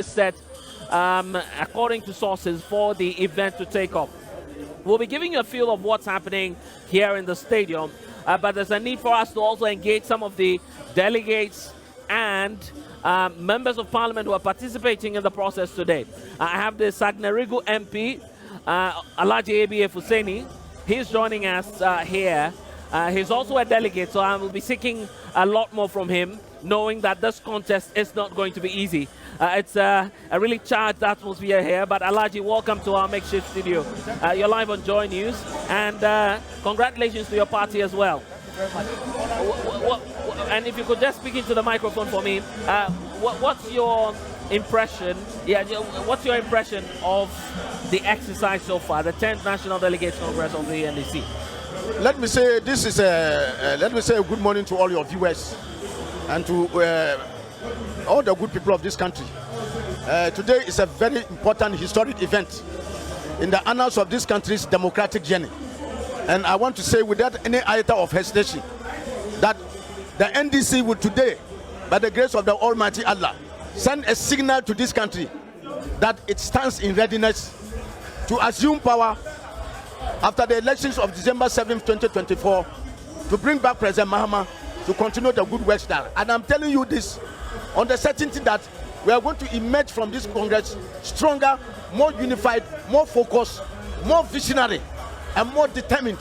set, according to sources, for the event to take off. We'll be giving you a feel of what's happening here in the stadium, but there's a need for us to also engage some of the delegates and members of parliament who are participating in the process today. I have the Sagnerigu MP, Alhaji ABF Hussaini. He's joining us here. He's also a delegate, so I will be seeking a lot more from him, knowing that this contest is not going to be easy. It's a really charged atmosphere here, but Alhaji, welcome to our makeshift studio. You're live on JoyNews, and congratulations to your party as well. And if you could just speak into the microphone for me, what's your impression? Yeah, what's your impression of the exercise so far, the 10th National Delegates Congress of the NDC? Let me say this is a good morning to all your viewers and to all the good people of this country. Today is a very important historic event in the annals of this country's democratic journey. And I want to say without any iota of hesitation that the NDC will today, by the grace of the Almighty Allah, send a signal to this country that it stands in readiness to assume power after the elections of December 7, 2024, to bring back President Mahama to continue the good work there. And I'm telling you this on the certainty that we are going to emerge from this Congress stronger, more unified, more focused, more visionary, and more determined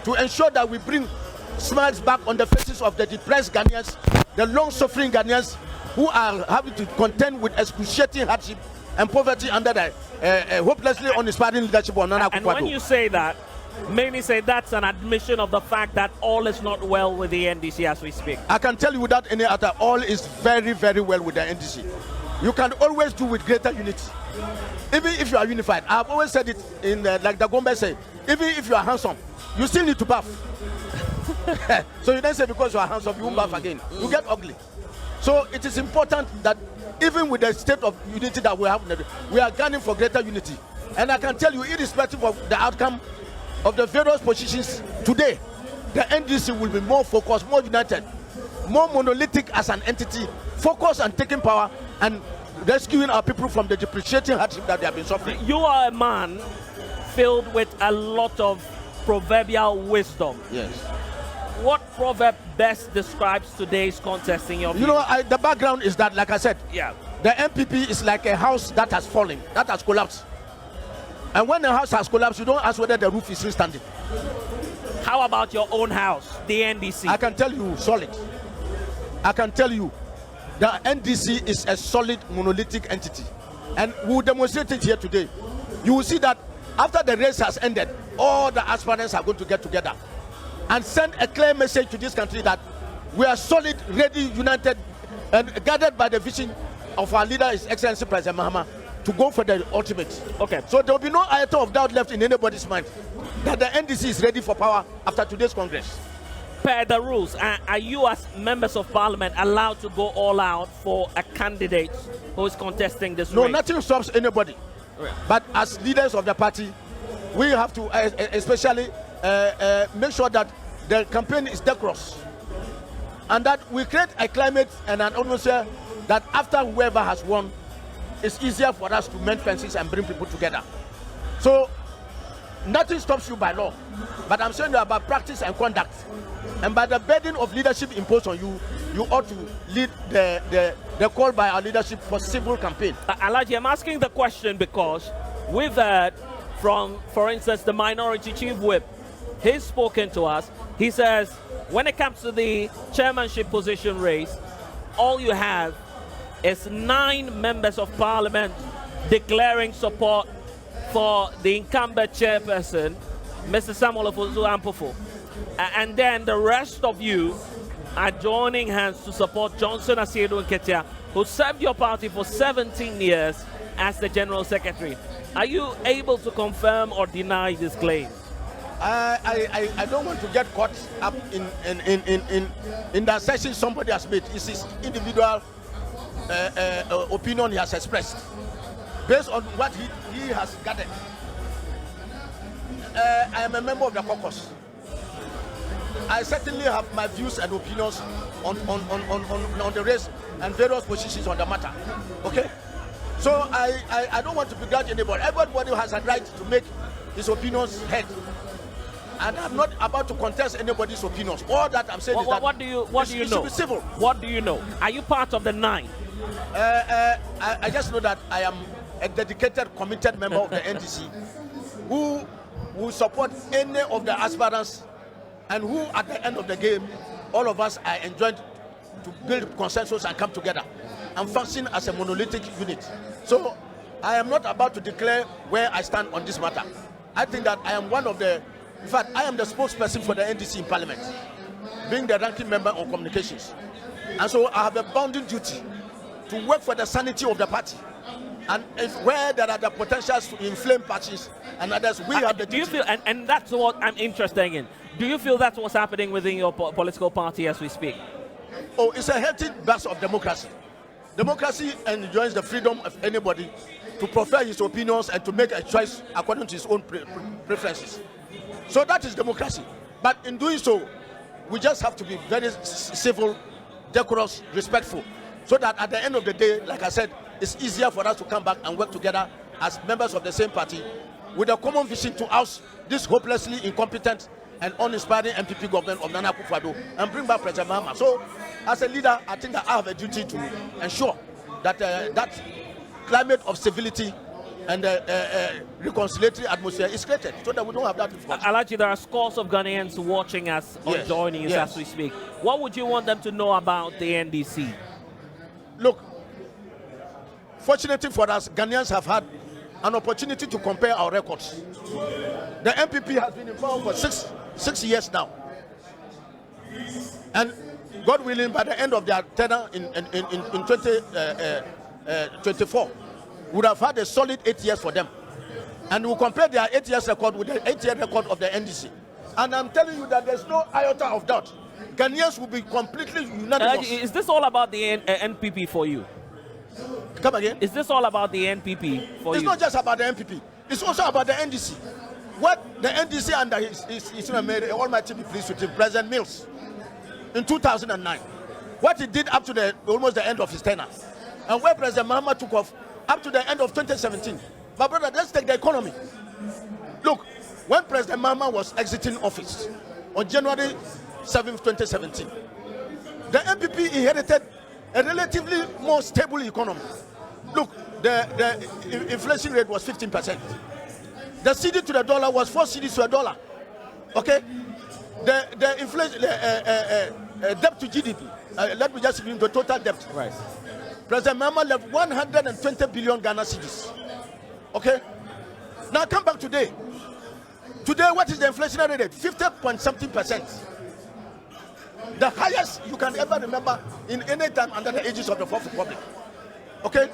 to ensure that we bring smiles back on the faces of the depressed Ghanaians, the long-suffering Ghanaians who are having to contend with excruciating hardship and poverty under the hopelessly uninspiring leadership of Nana Akufo-Addo. And when you say that, many say that's an admission of the fact that all is not well with the NDC as we speak. I can tell you without any other, all is very, very well with the NDC. You can always do with greater unity, even if you are unified. I've always said it in like the Gombe say, even if you are handsome, you still need to buff. So you don't say because you are handsome, you won't buff again. You get ugly. So it is important that even with the state of unity that we have, we are gunning for greater unity. And I can tell you, irrespective of the outcome of the various positions today, the NDC will be more focused, more united, more monolithic as an entity, focused on taking power and rescuing our people from the depreciating hardship that they have been suffering. You are a man filled with a lot of proverbial wisdom. Yes. What proverb best describes today's contest in your view? You know, the background is that, like I said, yeah, the MPP is like a house that has fallen, that has collapsed. And when the house has collapsed, you don't ask whether the roof is still standing. How about your own house, the NDC? I can tell you, solid. I can tell you, the NDC is a solid monolithic entity. And we will demonstrate it here today. You will see that after the race has ended, all the aspirants are going to get together and send a clear message to this country that we are solid, ready, united, and guided by the vision of our leader, His Excellency President Mahama, to go for the ultimate. Okay. So there will be no iota of doubt left in anybody's mind that the NDC is ready for power after today's Congress. Per the rules, are you as members of parliament allowed to go all out for a candidate who is contesting this No, race? nothing stops anybody. Yeah. But as leaders of the party, we have to especially make sure that the campaign is decorous and that we create a climate and an atmosphere that after whoever has won, it's easier for us to mend fences and bring people together. So nothing stops you by law, but I'm saying about practice and conduct. And by the burden of leadership imposed on you, you ought to lead the call by our leadership for civil campaign. Alhaji, I'm asking the question because we've heard from, for instance, the minority chief whip. He's spoken to us. He says, when it comes to the chairmanship position race, all you have is 9 members of parliament declaring support for the incumbent chairperson, Mr. Samuel Ofosu Ampofo. And then the rest of you are joining hands to support Johnson Asiedu Nketia, who served your party for 17 years as the General Secretary. Are you able to confirm or deny this claim? I don't want to get caught up in the assertion somebody has made. It's his individual opinion he has expressed based on what he has gathered. I am a member of the caucus. I certainly have my views and opinions on the race and various positions on the matter. Okay? So I don't want to begrudge anybody. Everybody has a right to make his opinions heard. And I'm not about to contest anybody's opinions. All that I'm saying is that what do you know? should be civil. What do you know? Are you part of the 9? I just know that I am a dedicated, committed member of the NDC who will support any of the aspirants and who, at the end of the game, all of us are enjoined to build consensus and come together and function as a monolithic unit. So I am not about to declare where I stand on this matter. I think that I am one of the, in fact, I am the spokesperson for the NDC in Parliament, being the ranking member on communications. And so I have a bounden duty to work for the sanity of the party. And if where there are the potentials to inflame parties and others, we have the duty. Do you feel, and that's what I'm interested in, do you feel that's what's happening within your political party as we speak? Oh, it's a healthy burst of democracy. Democracy enjoys the freedom of anybody to prefer his opinions and to make a choice according to his own preferences. So that is democracy. But in doing so, we just have to be very civil, decorous, respectful, so that at the end of the day, like I said, it's easier for us to come back and work together as members of the same party with a common vision to oust this hopelessly incompetent and uninspiring MPP government of Nana Akufo-Addo and bring back President Mahama. So, as a leader, I think that I have a duty to ensure that that climate of civility and reconciliatory atmosphere is created, so that we don't have that difficulty. Alaji, there are scores of Ghanaians watching us on JoyNews as we speak. What would you want them to know about the NDC? Look, fortunately for us, Ghanaians have had an opportunity to compare our records. The MPP has been in power for six years now. And God willing, by the end of their tenure in 2024, would have had a solid 8 years for them. And we'll compare their 8 years record with the 8-year record of the NDC. And I'm telling you that there's no iota of doubt. Ghanaians will be completely unanimous. Is this all about the NPP for you? Come again? Is this all about the NPP for you? It's not just about the NPP. It's also about the NDC. What the NDC under his almighty be pleased with him, President Mills, in 2009. What he did up to almost the end of his tenure. And where President Mahama took off up to the end of 2017. My brother, let's take the economy. Look, when President Mahama was exiting office on January 7th, 2017, the MPP inherited a relatively more stable economy. Look, the inflation rate was 15%. The CD to the dollar was 4 CDs to a dollar. Okay? The inflation, debt to GDP, let me just give you the total debt. Right. President Mahama left 120 billion Ghana cedis. Okay? Now come back today. Today, what is the inflationary rate? 50.something%. The highest you can ever remember in any time under the aegis of the Fourth Republic. Okay?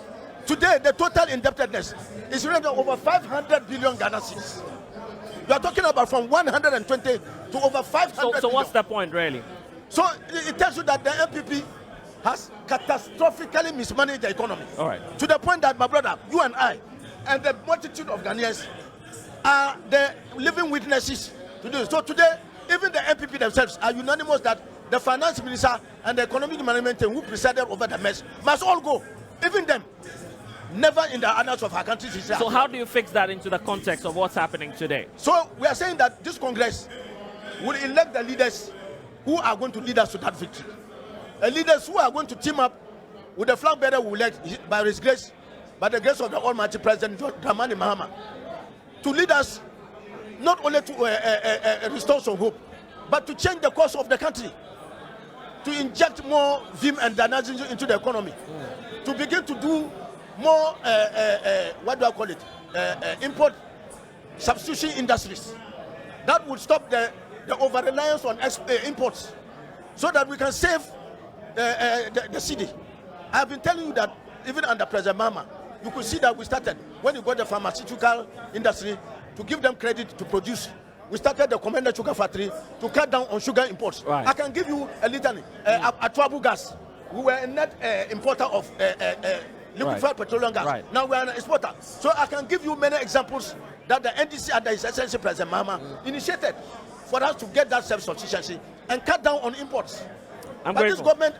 Today, the total indebtedness is really over 500 billion Ghana cedis. You are talking about from 120 to over 500 So what's the point, really? So it tells you that the MPP has catastrophically mismanaged the economy. All right. To the point that, my brother, you and I, and the multitude of Ghanaians are the living witnesses to this. So today, even the MPP themselves are unanimous that the finance minister and the economic management team who presided over the mess must all go. Even them. Never in the annals of our country. So how do you fix that into the context of what's happening today? So we are saying that this Congress will elect the leaders who are going to lead us to that victory. The leaders who are going to team up with the flag bearer we elect by his grace, by the grace of the Almighty President Dramani Mahama, to lead us not only to restore some hope, but to change the course of the country, to inject more vim and dynamism into the economy, to begin to do more, what do I call it, import substitution industries. That would stop the over-reliance on imports so that we can save the city. I have been telling you that even under President Mahama, you could see that we started, when you got the pharmaceutical industry, to give them credit to produce. We started the Commander Sugar Factory to cut down on sugar imports. Right. I can give you a litany. At Trouble Gas, we were a net importer of liquefied petroleum gas. Right. Now we are an exporter. So I can give you many examples that the NDC under His Excellency President Mahama initiated for us to get that self-sufficiency and cut down on imports. I'm but grateful. this government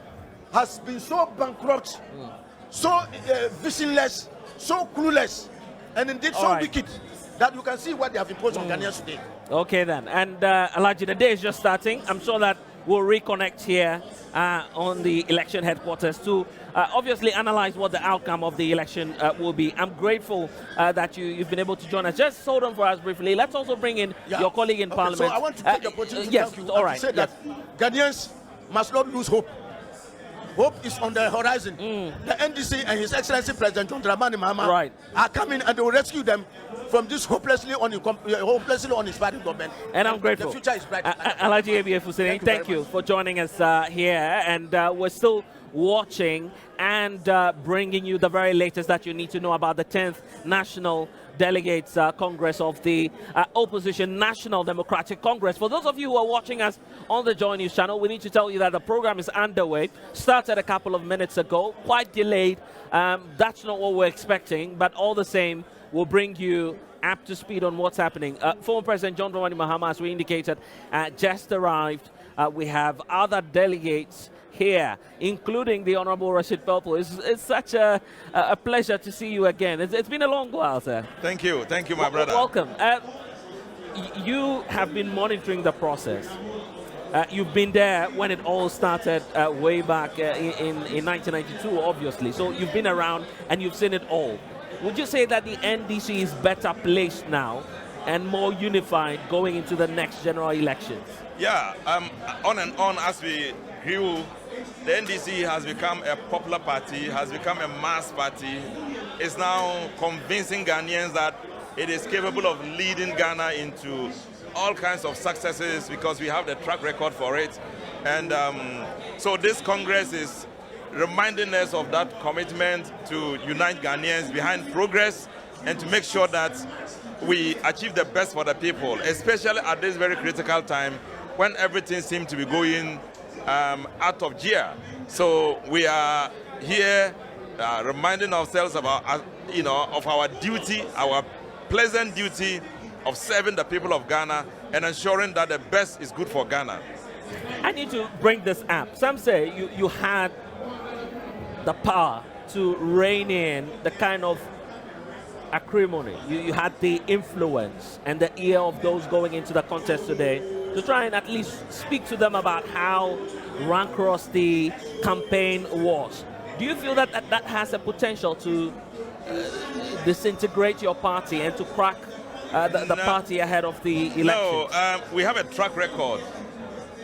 has been so bankrupt, so visionless, so clueless and indeed All so right. wicked that you can see what they have imposed on Ghanaians today. Okay then, and Alaji, the day is just starting. I'm sure that we'll reconnect here on the election headquarters to obviously analyze what the outcome of the election will be. I'm grateful that you've been able to join us. Just hold on for us briefly. Let's also bring in your colleague in Parliament. So I want to take the opportunity yes, to thank you all and right. to say that Ghanaians must not lose hope. Hope is on the horizon. The NDC and His Excellency President John Dramani Mahama are coming and they will rescue them from this hopelessly uninspired government. And I'm grateful. The future is bright. Alaji Abia Fusini, thank you for joining us here. And we're still watching and bringing you the very latest that you need to know about the 10th National Delegates Congress of the Opposition National Democratic Congress. For those of you who are watching us on the JoyNews channel, we need to tell you that the program is underway. Started a couple of minutes ago, quite delayed. That's not what we're expecting, but all the same, we'll bring you up to speed on what's happening. Former President John Dramani Mahama, as we indicated, just arrived. We have other delegates here, including the Honorable Rashid Pelpo. It's such a pleasure to see you again. It's been a long while, sir. Thank you, my brother. Welcome. You have been monitoring the process. You've been there when it all started way back in 1992, obviously. So you've been around and you've seen it all. Would you say that the NDC is better placed now and more unified going into the next general elections? Yeah, on and on as we grew, the NDC has become a popular party, has become a mass party. It's now convincing Ghanaians that it is capable of leading Ghana into all kinds of successes because we have the track record for it. And so this Congress is reminding us of that commitment to unite Ghanaians behind progress and to make sure that we achieve the best for the people, especially at this very critical time when everything seems to be going out of gear. So we are here reminding ourselves about, of our duty, our pleasant duty of serving the people of Ghana and ensuring that the best is good for Ghana. I need to bring this up. Some say you had the power to rein in the kind of acrimony. You had the influence and the ear of those going into the contest today to try and at least speak to them about how rancorous the campaign was. Do you feel that that has a potential to disintegrate your party and to crack the party ahead of the election? No, we have a track record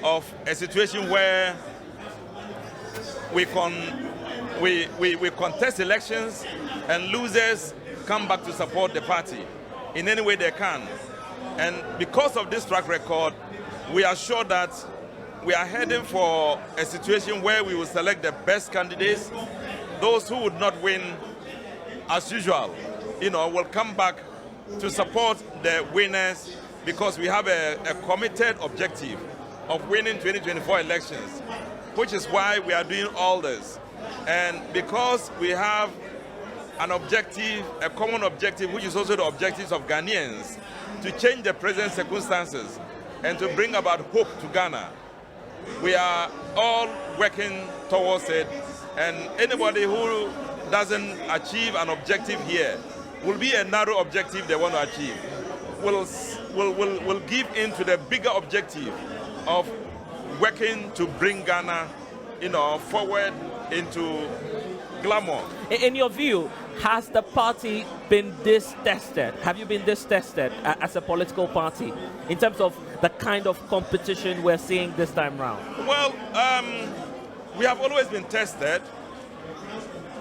of a situation where we contest elections and losers come back to support the party in any way they can. And because of this track record, we are sure that we are heading for a situation where we will select the best candidates. Those who would not win, as usual, will come back to support the winners because we have a committed objective of winning 2024 elections, which is why we are doing all this. And because we have an objective, a common objective, which is also the objectives of Ghanaians, to change the present circumstances and to bring about hope to Ghana. We are all working towards it, and anybody who doesn't achieve an objective here will be a narrow objective they want to achieve. Will give in to the bigger objective of working to bring Ghana, forward into glamour. In your view, has the party been this tested? Have you been this tested as a political party in terms of the kind of competition we're seeing this time round? Well, we have always been tested,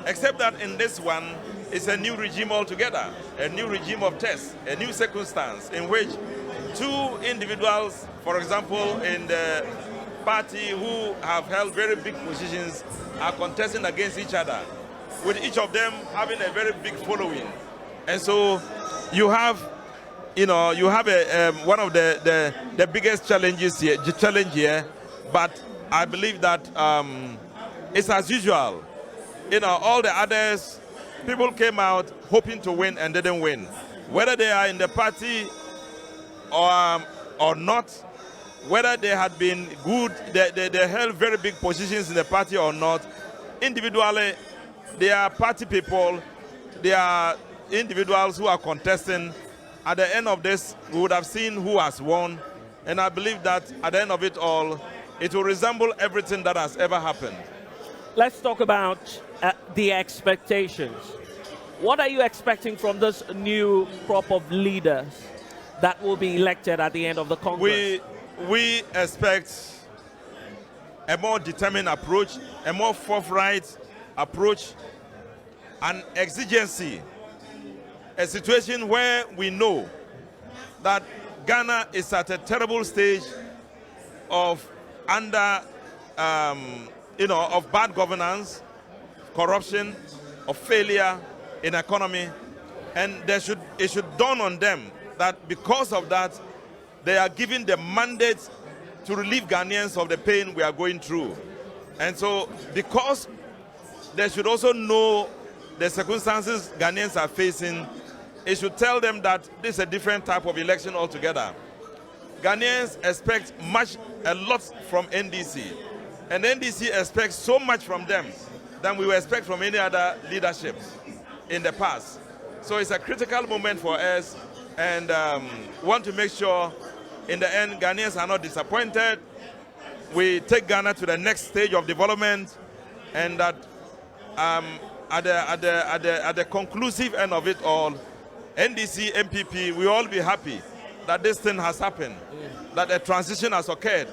except that in this one, it's a new regime altogether, a new regime of tests, a new circumstance in which two individuals, for example, in the party who have held very big positions are contesting against each other, with each of them having a very big following. And so you have, one of the biggest challenges here, but I believe that it's as usual. All the others, people came out hoping to win and didn't win. Whether they are in the party or not, whether they had been good, they held very big positions in the party or not, individually, they are party people there are individuals who are contesting. At the end of this, we would have seen who has won. And I believe that at the end of it all, it will resemble everything that has ever happened. Let's talk about the expectations. What are you expecting from this new crop of leaders that will be elected at the end of the Congress? We expect a more determined approach, a more forthright approach, an exigency, a situation where we know that Ghana is at a terrible stage of of bad governance, corruption, of failure in economy, and it should dawn on them that because of that, they are given the mandate to relieve Ghanaians of the pain we are going through. And so, because they should also know the circumstances Ghanaians are facing, it should tell them that this is a different type of election altogether. Ghanaians expect a lot from NDC, and NDC expects so much from them than we will expect from any other leadership in the past. So it's a critical moment for us, and want to make sure in the end Ghanaians are not disappointed. We take Ghana to the next stage of development, and that at the conclusive end of it all, NDC, MPP, we all be happy that this thing has happened, that a transition has occurred,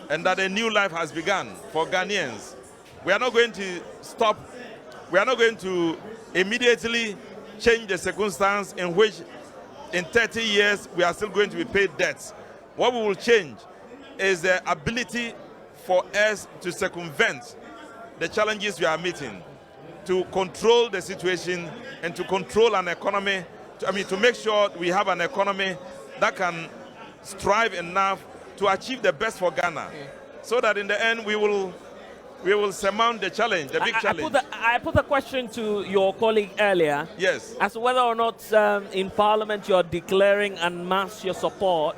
and that a new life has begun for Ghanaians. We are not going to stop. We are not going to immediately change the circumstance in which in 30 years we are still going to be paid debts. What we will change is the ability for us to circumvent the challenges we are meeting, to control the situation and to control an economy, to make sure we have an economy that can strive enough to achieve the best for Ghana, so that in the end we will surmount the challenge, the big challenge. I put the question to your colleague earlier. Yes. As to whether or not in Parliament you're declaring en masse your support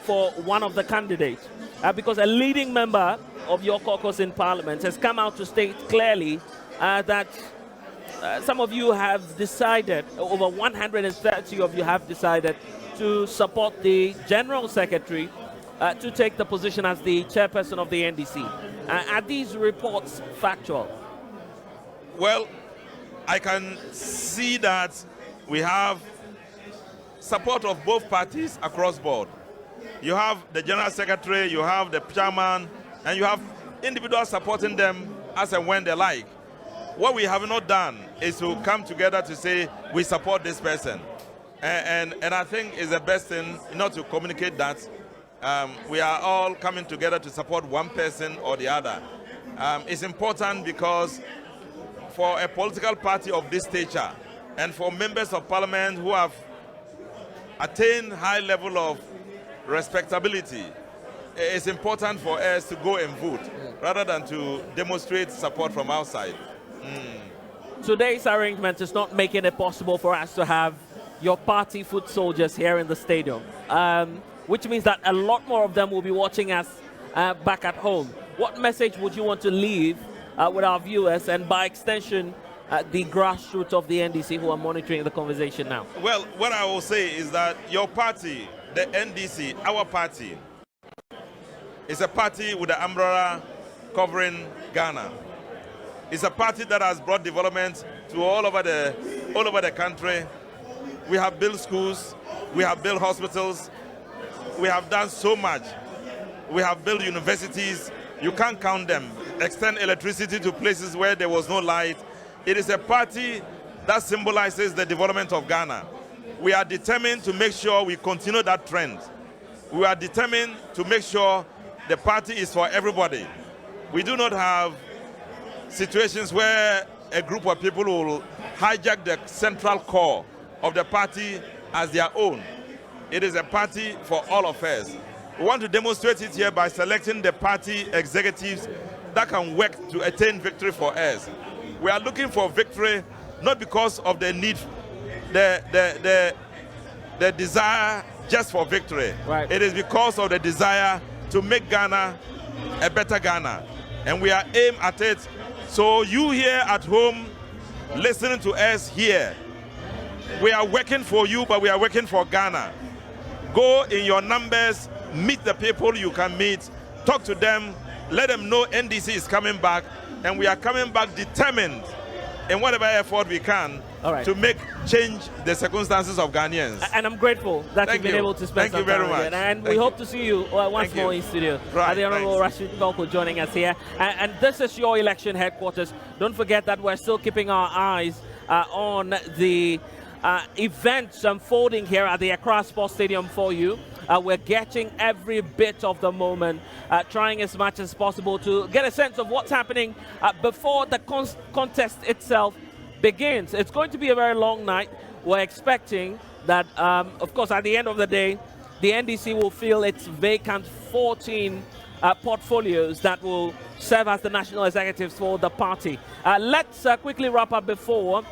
for one of the candidates. Because a leading member of your caucus in Parliament has come out to state clearly that some of you have decided, over 130 of you have decided to support the General Secretary to take the position as the chairperson of the NDC. Are these reports factual? Well, I can see that we have support of both parties across board. You have the General Secretary, you have the chairman, and you have individuals supporting them as and when they like. What we have not done is to come together to say we support this person. And I think it's the best thing not to communicate that. We are all coming together to support one person or the other. It's important because for a political party of this stature and for members of parliament who have attained high level of respectability, it's important for us to go and vote rather than to demonstrate support from outside. Today's arrangement is not making it possible for us to have your party foot soldiers here in the stadium, which means that a lot more of them will be watching us back at home. What message would you want to leave with our viewers and by extension the grassroots of the NDC who are monitoring the conversation now? Well, what I will say is that your party, the NDC, our party, is a party with the umbrella covering Ghana. It's a party that has brought development to all over the country. We have built schools, we have built hospitals, we have done so much. We have built universities, you can't count them. Extend electricity to places where there was no light. It is a party that symbolizes the development of Ghana. We are determined to make sure we continue that trend. We are determined to make sure the party is for everybody. We do not have situations where a group of people will hijack the central core of the party as their own. It is a party for all of us. We want to demonstrate it here by selecting the party executives that can work to attain victory for us. We are looking for victory not because of the need, the desire just for victory. Right. It is because of the desire to make Ghana a better Ghana. And we are aimed at it. So you here at home, listening to us here, We are working for you, but we are working for Ghana. Go in your numbers, meet the people you can meet, talk to them, let them know NDC is coming back, and we are coming back determined in whatever effort we can to make change the circumstances of Ghanaians. And I'm grateful that you've been able to spend some time with us. And we hope to see you once more in studio. Right, the Honorable Rashid Koko joining us here. And this is your election headquarters. Don't forget that we're still keeping our eyes on the events unfolding here at the Accra Sports Stadium for you. We're getting every bit of the moment, trying as much as possible to get a sense of what's happening before the contest itself begins. It's going to be a very long night. We're expecting that, of course, at the end of the day, the NDC will fill its vacant 14 portfolios that will serve as the national executives for the party. Let's quickly wrap up before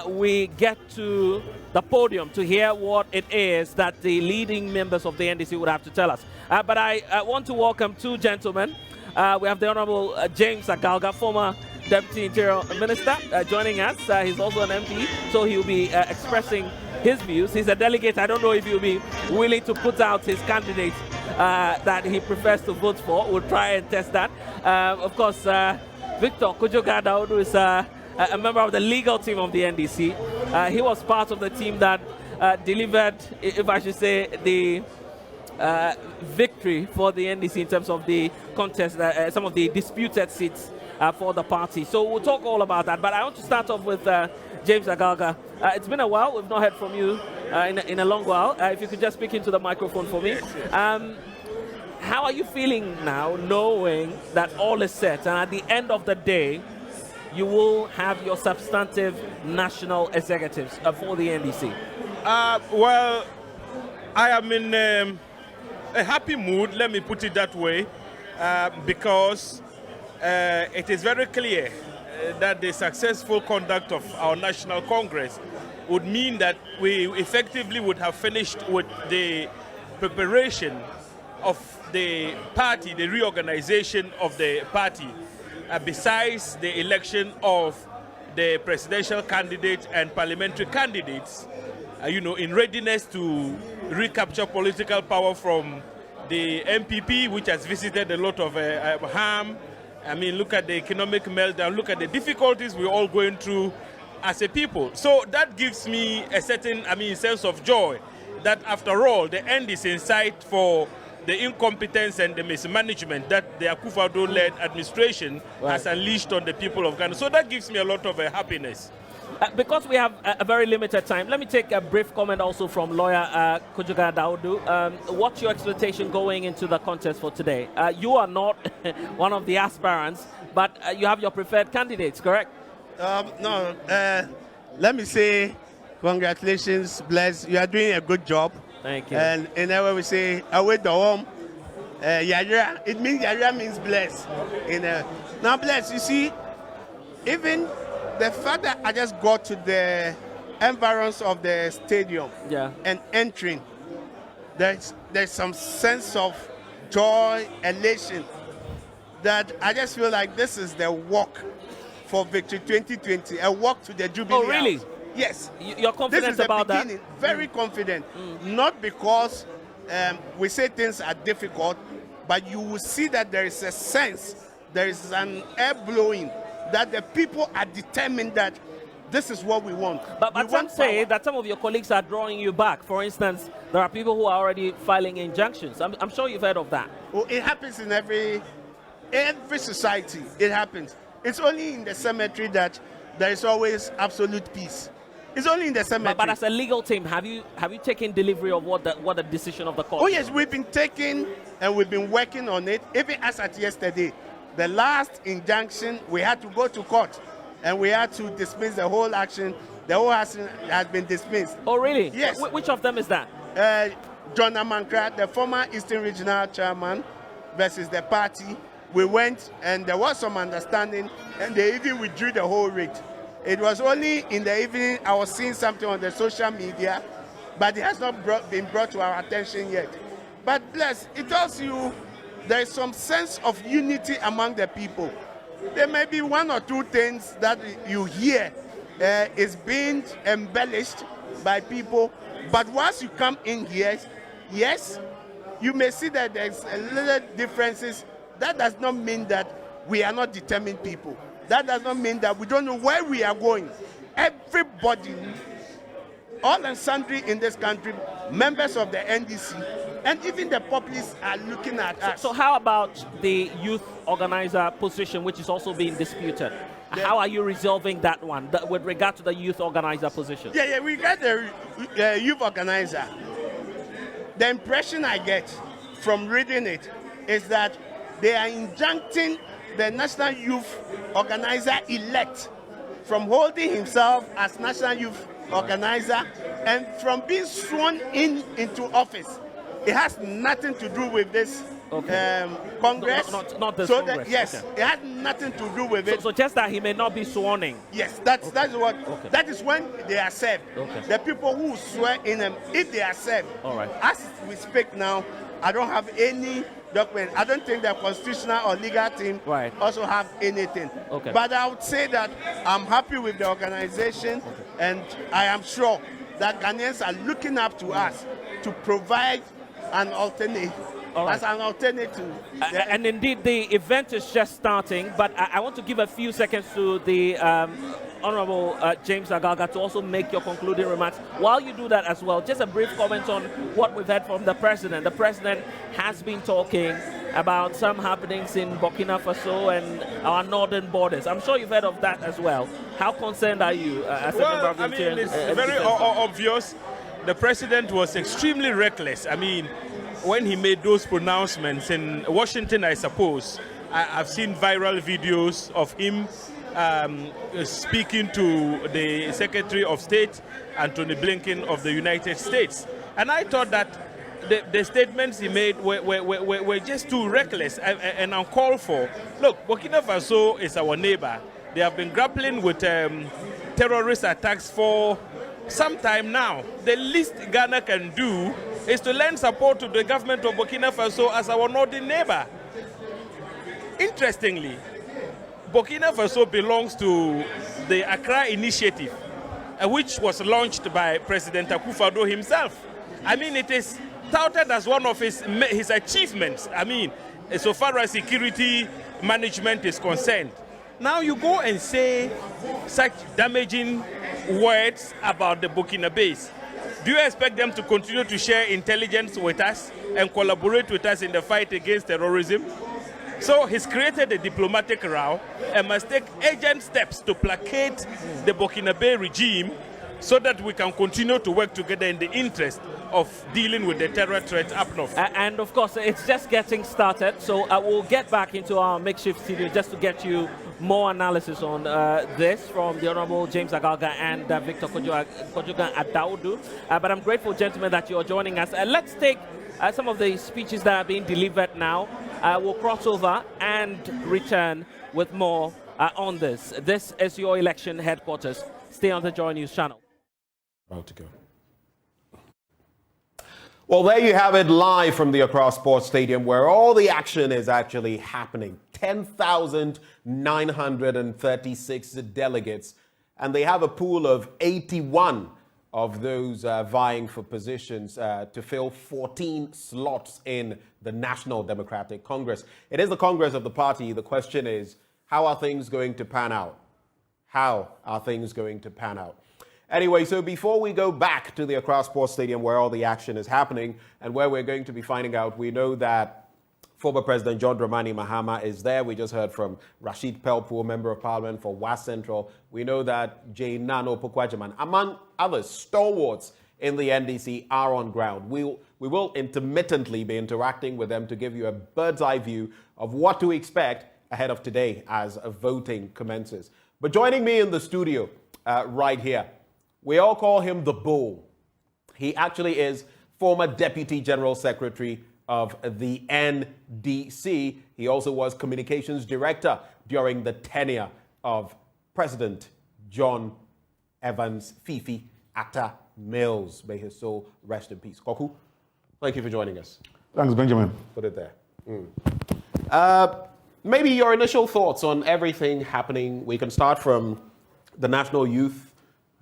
we get to the podium to hear what it is that the leading members of the NDC would have to tell us. But I want to welcome two gentlemen. We have the Honorable James Agalga, former Deputy Interior Minister, joining us. He's also an MP, so he'll be expressing his views. He's a delegate. I don't know if he'll be willing to put out his candidate that he prefers to vote for. We'll try and test that. Of course, Victor Kojoga Daudu is a member of the legal team of the NDC. He was part of the team that delivered, if I should say, the victory for the NDC in terms of the contest, some of the disputed seats for the party. So we'll talk all about that. But I want to start off with James Agalga. It's been a while. We've not heard from you in a long while. If you could just speak into the microphone for me. How are you feeling now, knowing that all is set, and at the end of the day, you will have your substantive national executives for the NDC? Well, I am in a happy mood, let me put it that way, because it is very clear that the successful conduct of our National Congress would mean that we effectively would have finished with the preparation of the party, the reorganization of the party, besides the election of the presidential candidate and parliamentary candidates, in readiness to recapture political power from the MPP, which has visited a lot of harm. I mean, look at the economic meltdown, look at the difficulties we're all going through as a people. So that gives me a certain, sense of joy that after all, the end is in sight for the incompetence and the mismanagement that the Akufo-Addo-led administration has unleashed on the people of Ghana. So that gives me a lot of happiness. Because we have a very limited time, let me take a brief comment also from lawyer Kojoga Daudu. What's your expectation going into the contest for today? You are not one of the aspirants, but you have your preferred candidates, correct? No, let me say congratulations, Bless. You are doing a good job. Thank you. And in our way we say, away the home, Yadra, it means Yadra means bless. Now, Bless, you see, even the fact that I just got to the environs of the stadium and entering, there's some sense of joy, elation, that I just feel like this is the walk for Victory 2020, a walk to the Jubilee. Oh, really? House. Yes. You're confident about that? Very confident. Not because we say things are difficult, but you will see that there is a sense, there is an air blowing, that the people are determined that this is what we want. But some say that some of your colleagues are drawing you back. For instance, there are people who are already filing injunctions. I'm sure you've heard of that. Well, it happens in every society. It happens. It's only in the cemetery that there is always absolute peace. It's only in the cemetery. But as a legal team, have you taken delivery of what the decision of the court? Oh yes, we've been taking and we've been working on it. Even as at yesterday, the last injunction, we had to go to court and we had to dismiss the whole action. The whole action has been dismissed. Oh really? Yes. Which of them is that? John Amankra, the former Eastern Regional Chairman, versus the party. We went and there was some understanding and they even withdrew the whole writ. It was only in the evening I was seeing something on the social media, but it has not been brought to our attention yet. But Bless, it tells you there is some sense of unity among the people. There may be one or two things that you hear is being embellished by people. But once you come in here, yes, you may see that there's a little differences. That does not mean that we are not determined people. That does not mean that we don't know where we are going. Everybody, all and sundry in this country, members of the NDC, and even the populists are looking at us. So how about the youth organizer position, which is also being disputed? How are you resolving that one with regard to the youth organizer position? Yeah, we got the youth organizer. The impression I get from reading it is that they are injuncting the National Youth Organizer-elect from holding himself as National Youth Organizer and from being sworn into office. It has nothing to do with this Congress. Not this so Congress. Yes, okay. It has nothing to do with it. So just that he may not be sworn in. Yes, that's what. Okay. That is when they are served. Okay. The people who swear in them, if they are served. All right. As we speak now, I don't have any document. I don't think the constitutional or legal team also have anything. Okay. But I would say that I'm happy with the organization, and I am sure that Ghanaians are looking up to us to provide an alternative. As an alternative. And indeed, the event is just starting, but I want to give a few seconds to the Honorable James Agaga to also make your concluding remarks. While you do that as well, just a brief comment on what we've heard from the President. The President has been talking about some happenings in Burkina Faso and our northern borders. I'm sure you've heard of that as well. How concerned are you as a member of the it's very obvious. The President was extremely reckless. I mean, when he made those pronouncements in Washington, I suppose, I've seen viral videos of him speaking to the Secretary of State, Antony Blinken of the United States. And I thought that the statements he made were just too reckless and uncalled for. Look, Burkina Faso is our neighbor. They have been grappling with terrorist attacks for some time now. The least Ghana can do is to lend support to the government of Burkina Faso as our northern neighbor. Interestingly, Burkina Faso belongs to the Accra Initiative, which was launched by President Akufo-Addo himself. I mean, it is touted as one of his achievements. I mean, so far as security management is concerned. Now you go and say such damaging words about the Burkinabés. Do you expect them to continue to share intelligence with us and collaborate with us in the fight against terrorism? So he's created a diplomatic row and must take urgent steps to placate the Burkinabe regime so that we can continue to work together in the interest of dealing with the terror threat up north. And of course, it's just getting started, so we'll get back into our makeshift studio just to get you more analysis on this from the Honorable James Agaga and Victor Kojogan Adaudu. But I'm grateful, gentlemen, that you're joining us. Let's take some of the speeches that are being delivered now. We'll cross over and return with more on this. This is your election headquarters. Stay on the JoyNews channel. About to go. Well, there you have it live from the Accra Sports Stadium where all the action is actually happening. 10,936 delegates, and they have a pool of 81 of those vying for positions to fill 14 slots in the National Democratic Congress. It is the Congress of the party. The question is, how are things going to pan out? How are things going to pan out? Anyway, so before we go back to the Accra Sports Stadium where all the action is happening and where we're going to be finding out, we know that former President John Dramani Mahama is there. We just heard from Rashid Pelpo, Member of Parliament for West Central. We know that Jane Nano Pokwajaman, among others, stalwarts in the NDC, are on ground. We will intermittently be interacting with them to give you a bird's eye view of what to expect ahead of today as voting commences. But joining me in the studio right here, we all call him the Bull. He actually is former Deputy General Secretary of the NDC. He also was Communications Director during the tenure of President John Evans Fifi Atta Mills. May his soul rest in peace. Koku, thank you for joining us. Thanks, Benjamin. Put it there. Maybe your initial thoughts on everything happening. We can start from the National Youth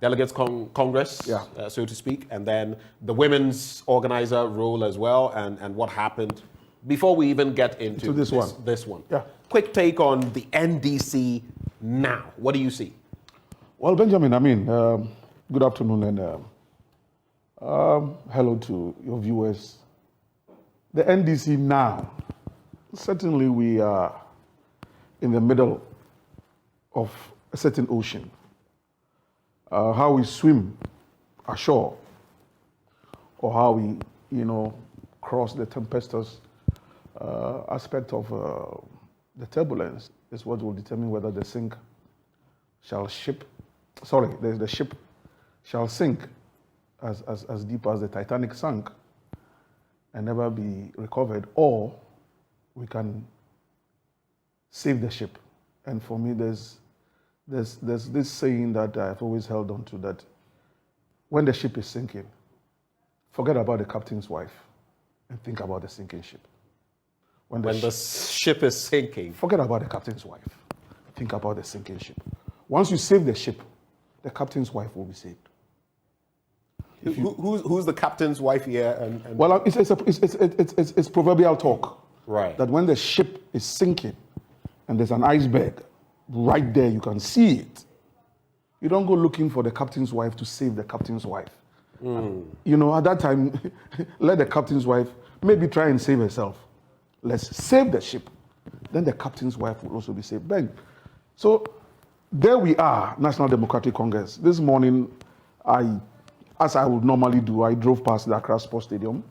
Delegates Congress, so to speak, and then the women's organizer role as well, and what happened before we even get into this one. Yeah. Quick take on the NDC now. What do you see? Well, Benjamin, I mean, good afternoon and hello to your viewers. The NDC now, certainly we are in the middle of a certain ocean. How we swim ashore or how we, cross the tempestuous aspect of the turbulence is what will determine whether the ship shall sink as deep as the Titanic sank and never be recovered, or we can save the ship. And for me, there's this saying that I've always held on to, that when the ship is sinking, forget about the captain's wife and think about the sinking ship. When the ship is sinking, forget about the captain's wife. Think about the sinking ship. Once you save the ship, the captain's wife will be saved. Who's the captain's wife here? Well, it's proverbial talk. Right. That when the ship is sinking and there's an iceberg right there, you can see it. You don't go looking for the captain's wife to save the captain's wife. At that time, let the captain's wife maybe try and save herself. Let's save the ship. Then the captain's wife will also be saved. Bang. So there we are, National Democratic Congress. This morning, as I would normally do, I drove past the Accra Sports Stadium.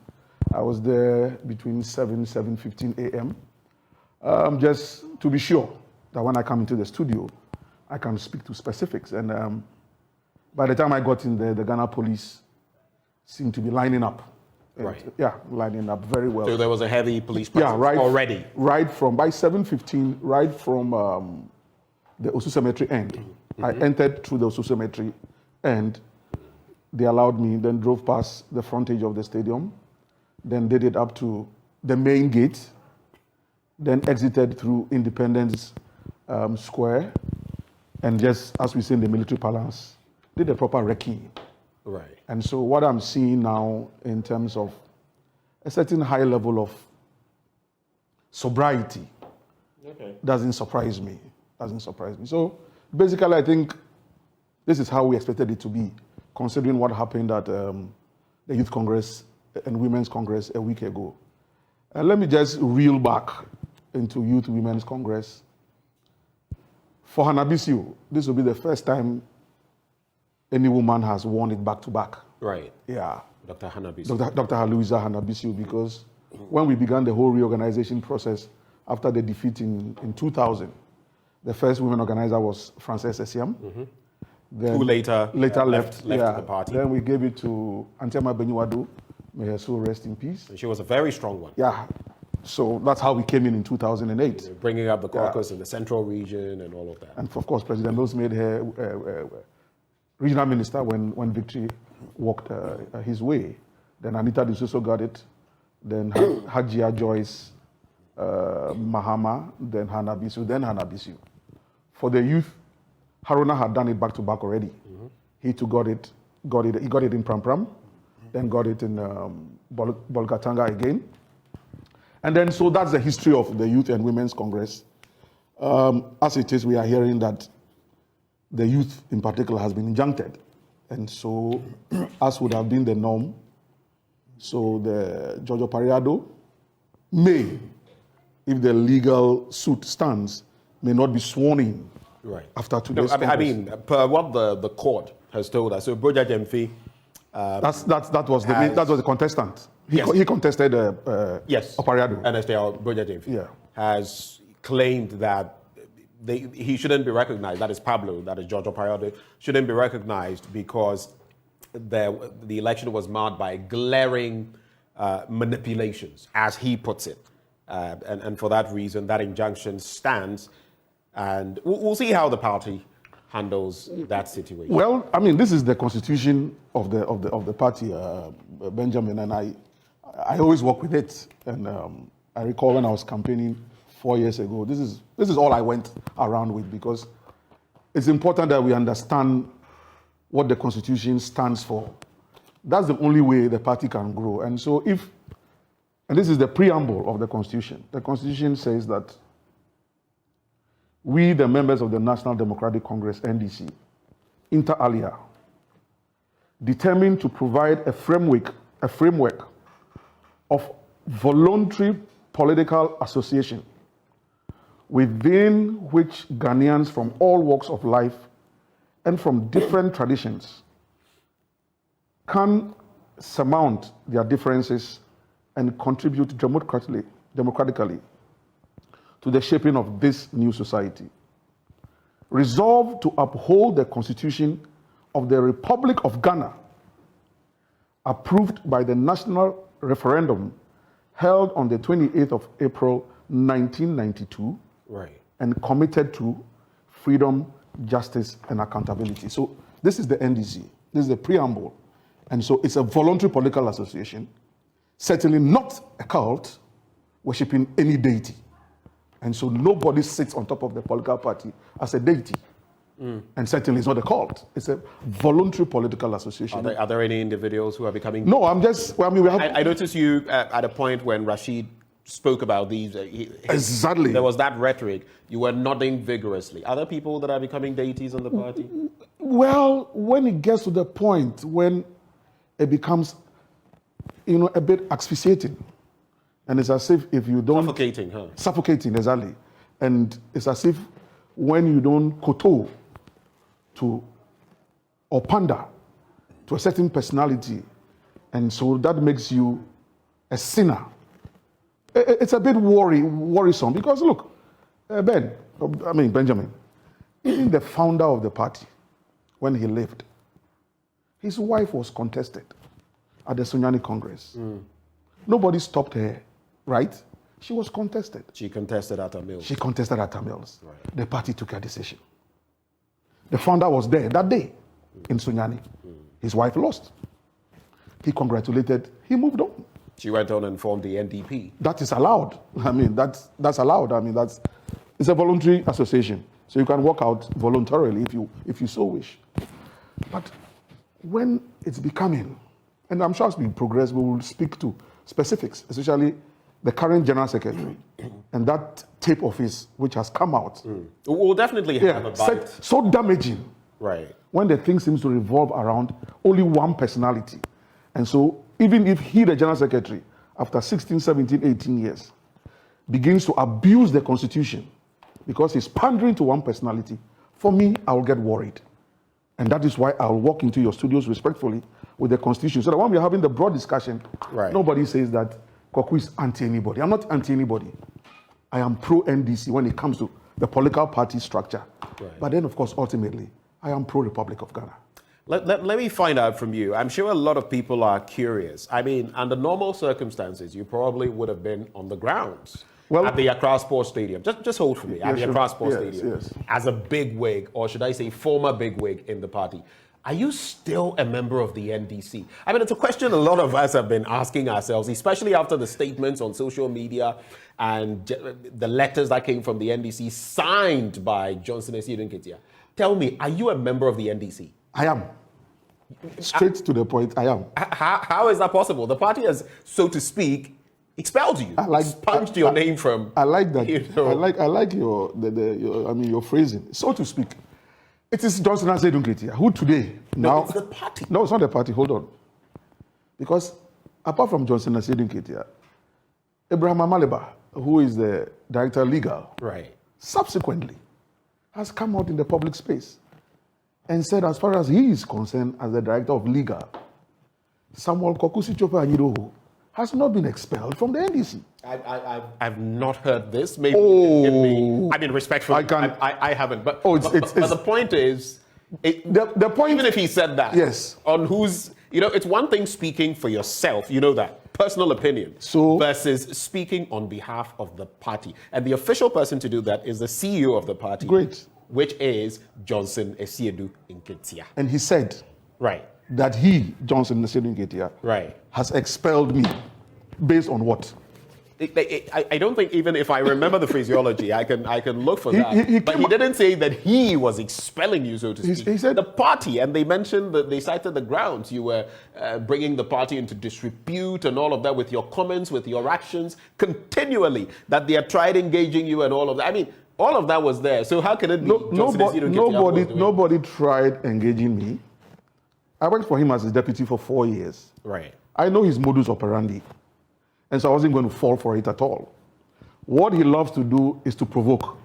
I was there between 7:15 a.m. Just to be sure that when I come into the studio, I can speak to specifics. And by the time I got in there, the Ghana police seemed to be lining up. Right. Lining up very well. So there was a heavy police presence already. Right from, by 7:15, right from the Osu Cemetery end. I entered through the Osu Cemetery end. They allowed me, then drove past the frontage of the stadium, then did it up to the main gate, then exited through Independence Square, and just, as we say in the military parlance, did a proper recce. Right. And so what I'm seeing now in terms of a certain high level of sobriety doesn't surprise me. So basically, I think this is how we expected it to be, considering what happened at the Youth Congress and Women's Congress a week ago. And let me just reel back into Youth Women's Congress. For Hannah-Bissio, this will be the first time any woman has won it back-to-back. Right. Yeah. Dr. Hannah-Bissio. Dr. Aloysia Hannah-Bissio, because when we began the whole reorganization process after the defeat in 2000, the first women organizer was Frances Esiam. Then who later left the party. Then we gave it to Antema Benyuadu. May her soul rest in peace. And she was a very strong one. Yeah. So that's how we came in 2008. Bringing up the caucus in the central region and all of that. And of course, President Mills made her regional minister when victory walked his way. Then Anita D'Souza got it. Then Hajia Joyce, Mahama, then Hannah-Bissio. For the youth, Haruna had done it back-to-back already. He too got it. He got it in Pram Pram, then got it in Bolgatanga again. And then, so that's the history of the Youth and Women's Congress. As it is, we are hearing that the youth in particular has been injuncted. And so, as would have been the norm, so the George Opariado may, if the legal suit stands, may not be sworn in after today's Congress. I mean, per what the court has told us, so Broja Jemfi... that was the contestant. He contested Opariado. And Broja Jemfi has claimed that he shouldn't be recognized. That is Pablo, that is George Opariado, shouldn't be recognized because the election was marred by glaring manipulations, as he puts it. And for that reason, that injunction stands. And we'll see how the party handles that situation. Well, I mean, this is the constitution of the party, Benjamin, and I always work with it. And I recall when I was campaigning 4 years ago, this is all I went around with, because it's important that we understand what the Constitution stands for. That's the only way the party can grow. And so and this is the preamble of the Constitution. The Constitution says that we, the members of the National Democratic Congress, NDC, inter alia, determined to provide a framework of voluntary political association within which Ghanaians from all walks of life and from different traditions can surmount their differences and contribute democratically to the shaping of this new society. Resolved to uphold the Constitution of the Republic of Ghana, approved by the national referendum held on the 28th of April 1992, Right. and committed to freedom, justice, and accountability. So this is the NDC. This is the preamble. And so it's a voluntary political association, certainly not a cult worshipping any deity. And so nobody sits on top of the political party as a deity. And certainly it's not a cult. It's a voluntary political association. Are there any individuals who are becoming... No, I'm just... Well, I mean, we have... I noticed you at a point when Rashid spoke about these. Exactly. There was that rhetoric. You were nodding vigorously. Are there people that are becoming deities on the party? Well, when it gets to the point when it becomes, a bit asphyxiating, and it's as if you don't... Suffocating, huh? Suffocating, exactly. And it's as if when you don't kowtow to or pander to a certain personality, and so that makes you a sinner. It's a bit worrisome because look, Benjamin, even the founder of the party, when he lived, his wife was contested at the Sunyani Congress. Nobody stopped her, right? She was contested. She contested at her mills. She contested at her mills. Right. The party took a decision. The founder was there that day in Sunyani. His wife lost. He congratulated, he moved on. She went on and formed the NDP. That is allowed. That's allowed. It's a voluntary association. So you can walk out voluntarily if you so wish. But when it's becoming, and I'm sure as we progress, we will speak to specifics, especially the current General Secretary, and that tape of his, which has come out. We'll definitely have a bite. So damaging. Right. When the thing seems to revolve around only one personality. And so even if he, the General Secretary, after 16, 17, 18 years, begins to abuse the Constitution because he's pandering to one personality, for me, I will get worried. And that is why I'll walk into your studios respectfully with the Constitution, so that when we're having the broad discussion, nobody says that Kwaku is anti-anybody. I'm not anti-anybody. I am pro-NDC when it comes to the political party structure. Right. But then, of course, ultimately, I am pro-Republic of Ghana. Let me find out from you. I'm sure a lot of people are curious. I mean, under normal circumstances, you probably would have been on the grounds at the Accra Sports Stadium. Just hold for me. At the Accra Sports Stadium. As a bigwig, or should I say former bigwig in the party. Are you still a member of the NDC? I mean, it's a question a lot of us have been asking ourselves, especially after the statements on social media and the letters that came from the NDC signed by Johnson Esiedun Ketia. Tell me, are you a member of the NDC? I am. Straight to the point, I am. How is that possible? The party has, so to speak, expelled you, expunged your name from... I like that. I like your your phrasing. So to speak. It is Johnson Esiedun Ketia, who today, No, it's the party. No, it's not the party, hold on. Because apart from Johnson Esiedun Ketia, Abraham Amaleba, who is the director legal, subsequently has come out in the public space and said, as far as he is concerned, as the director of legal, Samuel Kokusi Chopa Anyidoho has not been expelled from the NDC. I've not heard this. Maybe give me, I mean, respectfully, I haven't. But, but the point is, the point, even if he said that, on who's, it's one thing speaking for yourself, that, personal opinion, versus speaking on behalf of the party. And the official person to do that is the CEO of the party. Great. Which is Johnson Esiedun Ketia. And he said that he, Johnson Esiedun Ketia, has expelled me based on what? I don't think even if I remember the phraseology, I can look for that. But he didn't say that he was expelling you, so to speak. He said the party, and they mentioned that they cited the grounds. You were bringing the party into disrepute and all of that with your comments, with your actions, continually. That they had tried engaging you and all of that. I mean, all of that was there. So how can it be? Nobody tried engaging me. I worked for him as his deputy for 4 years. Right. I know his modus operandi. And so I wasn't going to fall for it at all. What he loves to do is to provoke.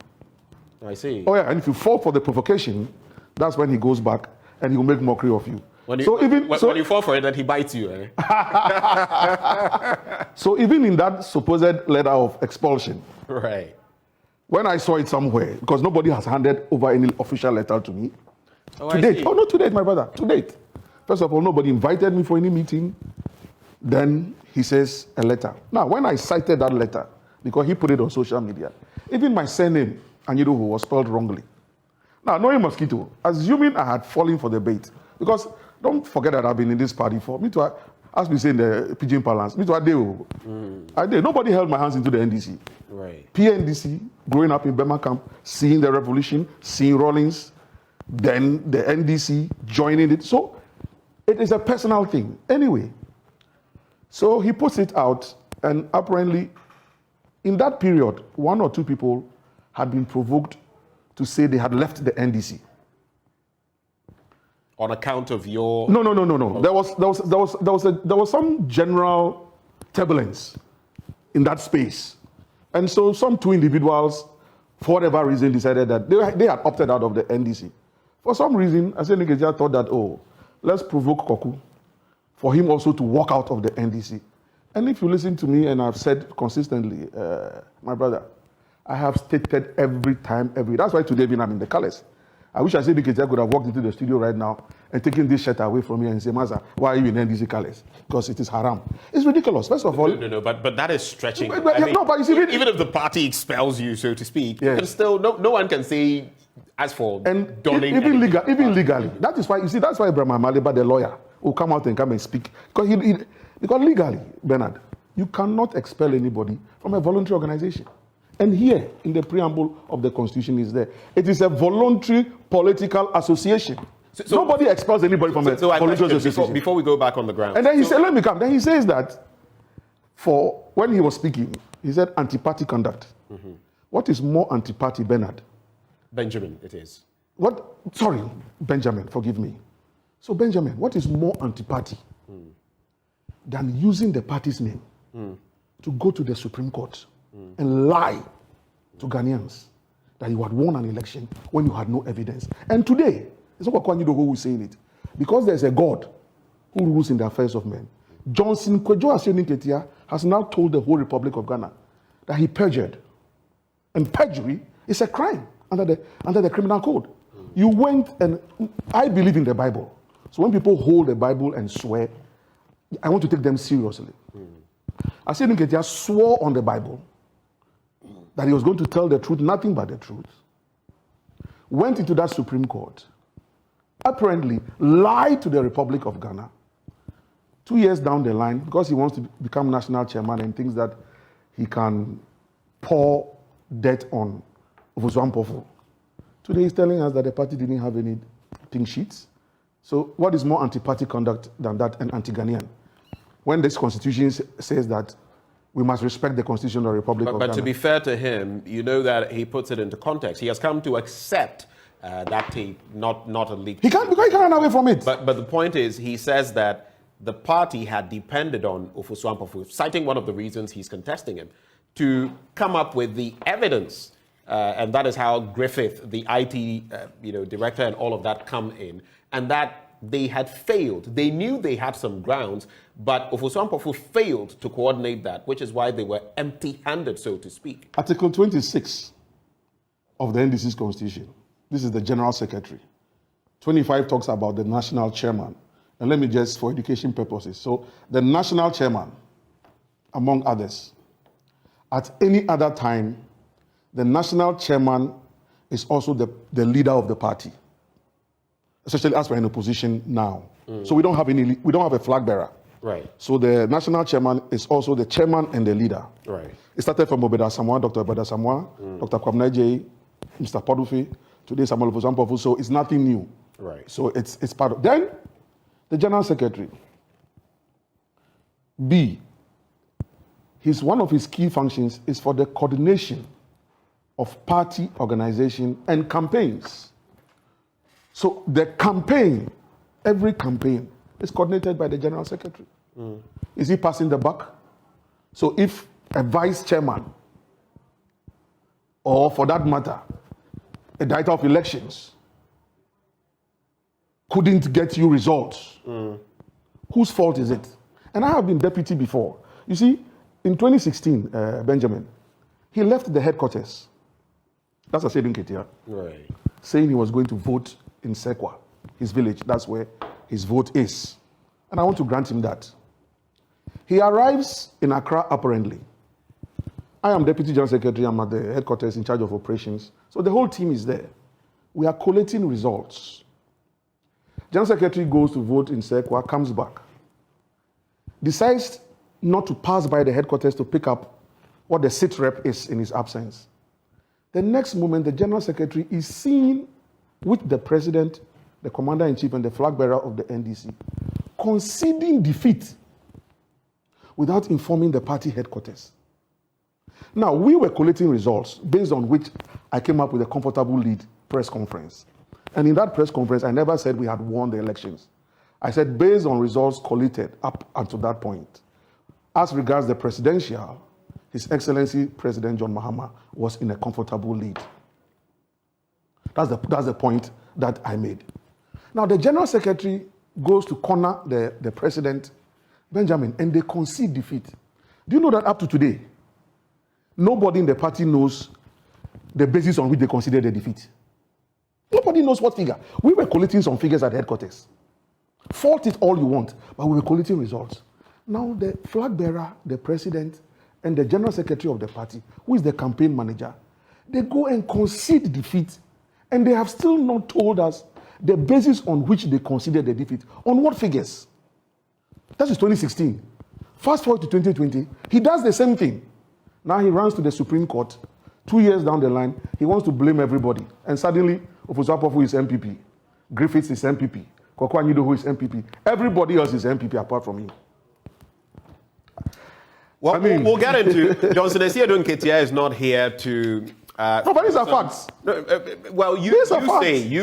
I see. Oh yeah, and if you fall for the provocation, that's when he goes back and he will make mockery of you. When you fall for it, then he bites you. Eh? So even in that supposed letter of expulsion, right? When I saw it somewhere, because nobody has handed over any official letter to me. To date. Oh, not to date, my brother. To date. First of all, nobody invited me for any meeting. Then he says a letter. Now, when I cited that letter, because he put it on social media, even my surname, Anyidoho, was spelled wrongly. Now, knowing Mosquito, assuming I had fallen for the bait, because don't forget that I've been in this party for, me too, as we say in the Pidgin parlance, me too, I did. Nobody held my hands into the NDC. Right. PNDC, growing up in Burma camp, seeing the revolution, seeing Rawlings, then the NDC, joining it. So, it is a personal thing. Anyway, so he puts it out, and apparently, in that period, 1 or 2 people had been provoked to say they had left the NDC. On account of your... No. There was some general turbulence in that space. And so some 2 individuals, for whatever reason, decided that they had opted out of the NDC. For some reason, Ase Nketia thought that, let's provoke Koku for him also to walk out of the NDC. And if you listen to me, and I've said consistently, my brother, I have stated every time. That's why today I'm in the colors. I wish Ase Nketia could have walked into the studio right now and taken this shirt away from me and say, Maza, why are you in NDC colors? Because it is haram. It's ridiculous. First of all... No, but that is stretching. But you see, even if the party expels you, so to speak, you can still, no one can say, as for donating... Even legally. That is why, you see, that's why Ibrahim Maliba, the lawyer, will come out and come and speak. Because legally, Bernard, you cannot expel anybody from a voluntary organization. And here, in the preamble of the Constitution is there. It is a voluntary political association. So nobody expels anybody from a voluntary association. Before we go back on the ground. And then he said, let me come. Then he says that when he was speaking, he said anti-party conduct. Mm-hmm. What is more anti-party, Bernard? Benjamin, it is. Sorry, Benjamin, forgive me. So Benjamin, what is more anti-party than using the party's name to go to the Supreme Court and lie to Ghanaians that you had won an election when you had no evidence? And today, it's not Kwakwanyido who is saying it. Because there's a God who rules in the affairs of men. Johnson Kwejo Ase Nketia has now told the whole Republic of Ghana that he perjured. And perjury is a crime under the criminal code. You went, and I believe in the Bible. So when people hold the Bible and swear, I want to take them seriously. Ase Nketia swore on the Bible that he was going to tell the truth, nothing but the truth. Went into that Supreme Court, apparently lied to the Republic of Ghana. 2 years down the line, because he wants to become national chairman and thinks that he can pour debt on Ofosu-Ampofo. Today he's telling us that the party didn't have any pink sheets. So what is more anti-party conduct than that, and anti-Ghanaian? When this constitution says that we must respect the constitution of the Republic of Ghana. But to be fair to him, you know that he puts it into context. He has come to accept that tape, not a leak. He can't, because he can't run away from it. But the point is, he says that the party had depended on Ofosu-Ampofo, citing one of the reasons he's contesting him, to come up with the evidence. And that is how Griffith, the IT director, and all of that come in. And that they had failed. They knew they had some grounds, but Ofosu-Ampofo failed to coordinate that, which is why they were empty-handed, so to speak. Article 26 of the NDC's constitution. This is the General Secretary. 25 talks about the national chairman. And let me just, for education purposes. So the national chairman, among others, at any other time, the national chairman is also the leader of the party, especially as we're in opposition now. So we don't have a flag bearer. Right. So the national chairman is also the chairman and the leader. Right. It started from Obeda Samoa, Dr. Obeda Samoa, Dr. Kwabena J, Mr. Podufi, today Samuel Ofosu-Ampofo. So it's nothing new. Right. So it's part of. Then the general secretary. B. One of his key functions is for the coordination of party organization and campaigns. So the campaign, every campaign, is coordinated by the general secretary. Is he passing the buck? So if a vice chairman, or for that matter, a director of elections, couldn't get you results, whose fault is it? And I have been deputy before. You see, in 2016, Benjamin, he left the headquarters. That's Asedun Ketia. Right. Saying he was going to vote in Sekwa, his village. That's where his vote is. And I want to grant him that. He arrives in Accra, apparently. I am Deputy General Secretary. I'm at the headquarters in charge of operations. So the whole team is there. We are collating results. General Secretary goes to vote in Sekwa, comes back. Decides not to pass by the headquarters to pick up what the sit rep is in his absence. The next moment, the General Secretary is seen with the President, the Commander-in-Chief, and the flag bearer of the NDC, conceding defeat without informing the party headquarters. Now, we were collating results based on which I came up with a comfortable lead press conference. And in that press conference, I never said we had won the elections. I said based on results collated up until that point. As regards the presidential, His Excellency President John Mahama was in a comfortable lead. That's the point that I made. Now, the General Secretary goes to corner the President, Benjamin, and they concede defeat. Do you know that up to today, nobody in the party knows the basis on which they consider the defeat? Nobody knows what figure. We were collating some figures at headquarters. Fault it all you want, but we were collating results. Now, the flag bearer, the President, and the General Secretary of the party, who is the campaign manager, they go and concede defeat, and they have still not told us the basis on which they consider the defeat. On what figures? That is 2016. Fast forward to 2020, he does the same thing. Now he runs to the Supreme Court. 2 years down the line, he wants to blame everybody. And suddenly, Ofosu-Ampofo is MPP. Griffiths is MPP. Kwakwa Nyido is MPP. Everybody else is MPP apart from him. Well, we'll get into Johnson Esiedun Ketia is not here to. No, but these are facts. Well, you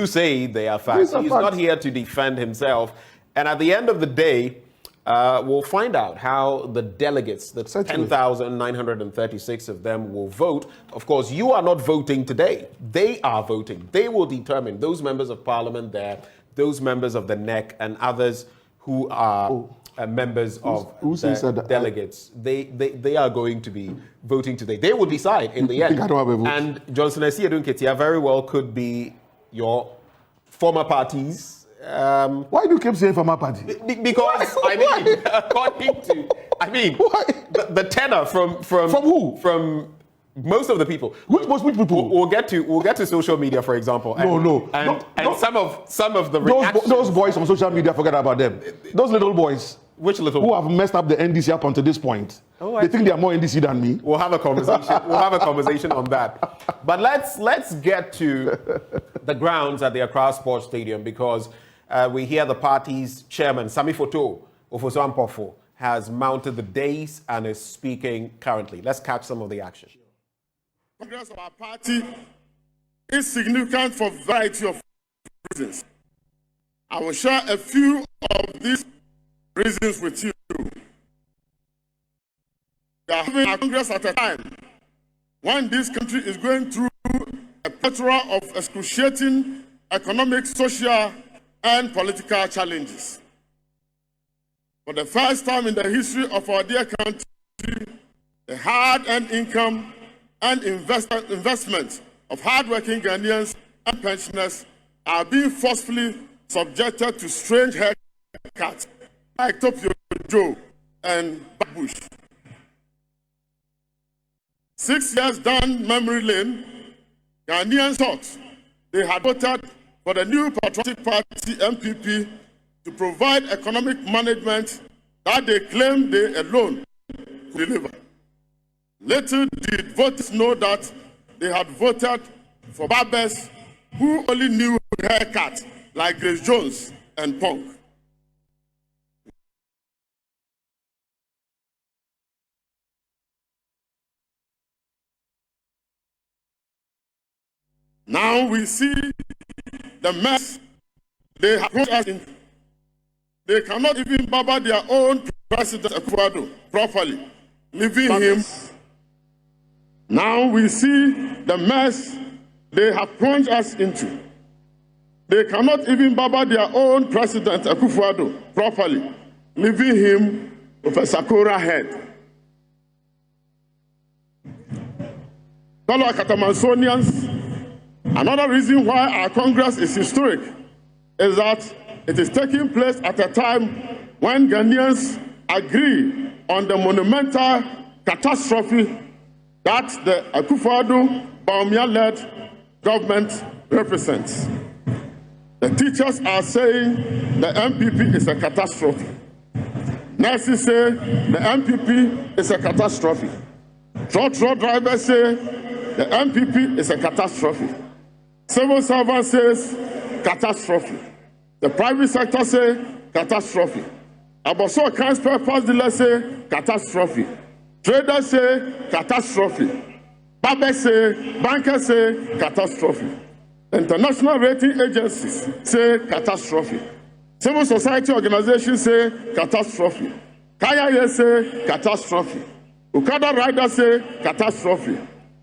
say they are facts. He's not here to defend himself. And at the end of the day, we'll find out how the delegates, the 10,936 of them, will vote. Of course, you are not voting today. They are voting. They will determine those members of parliament there, those members of the NEC, and others who are members of the delegates. They are going to be voting today. They will decide in the end. And Johnson Esiedun Ketia very well could be your former parties. Why do you keep saying former party? Because according to, the tenor from who? From most of the people. Which people? We'll get to social media, for example. And some of the reactions. Those boys on social media, forget about them. Those little boys. Which little who have messed up the NDC up until this point? They think they are more NDC than me. We'll have a conversation on that. But let's get to the grounds at the Accra Sports Stadium, because we hear the party's chairman, Sami Foto Ofosu-Ampofo, has mounted the dais and is speaking currently. Let's catch some of the action. The progress of our party is significant for a variety of reasons. I will share a few of these reasons with you. We are having a Congress at a time when this country is going through a plethora of excruciating economic, social, and political challenges. For the first time in the history of our dear country, the hard-earned income and investment of hard-working Ghanaians and pensioners are being forcefully subjected to strange haircuts like Topio Joe and Bush. 6 years down memory lane, Ghanaians thought they had voted for the new Patriotic Party MPP to provide economic management that they claim they alone could deliver. Little did voters know that they had voted for barbers who only knew haircut like Grace Jones and Punk. Now we see the mess they have put us in. They cannot even barber their own president Akufo-Addo properly, leaving him. Now we see the mess they have plunged us into. They cannot even barber their own president Akufo-Addo properly, leaving him with a sakura head. Fellow Akatamansonians, another reason why our Congress is historic is that it is taking place at a time when Ghanaians agree on the monumental catastrophe that the Akufo-Addo Bawumia-led government represents. The teachers are saying the MPP is a catastrophe. Nurses say the MPP is a catastrophe. Truck drivers say the MPP is a catastrophe. Civil servants says catastrophe. The private sector say catastrophe. Aboso can spare parts dealers say catastrophe. Traders say catastrophe. Barbers say, bankers say catastrophe. International rating agencies say catastrophe. Civil society organizations say catastrophe. Kaya say catastrophe. Okada riders say catastrophe.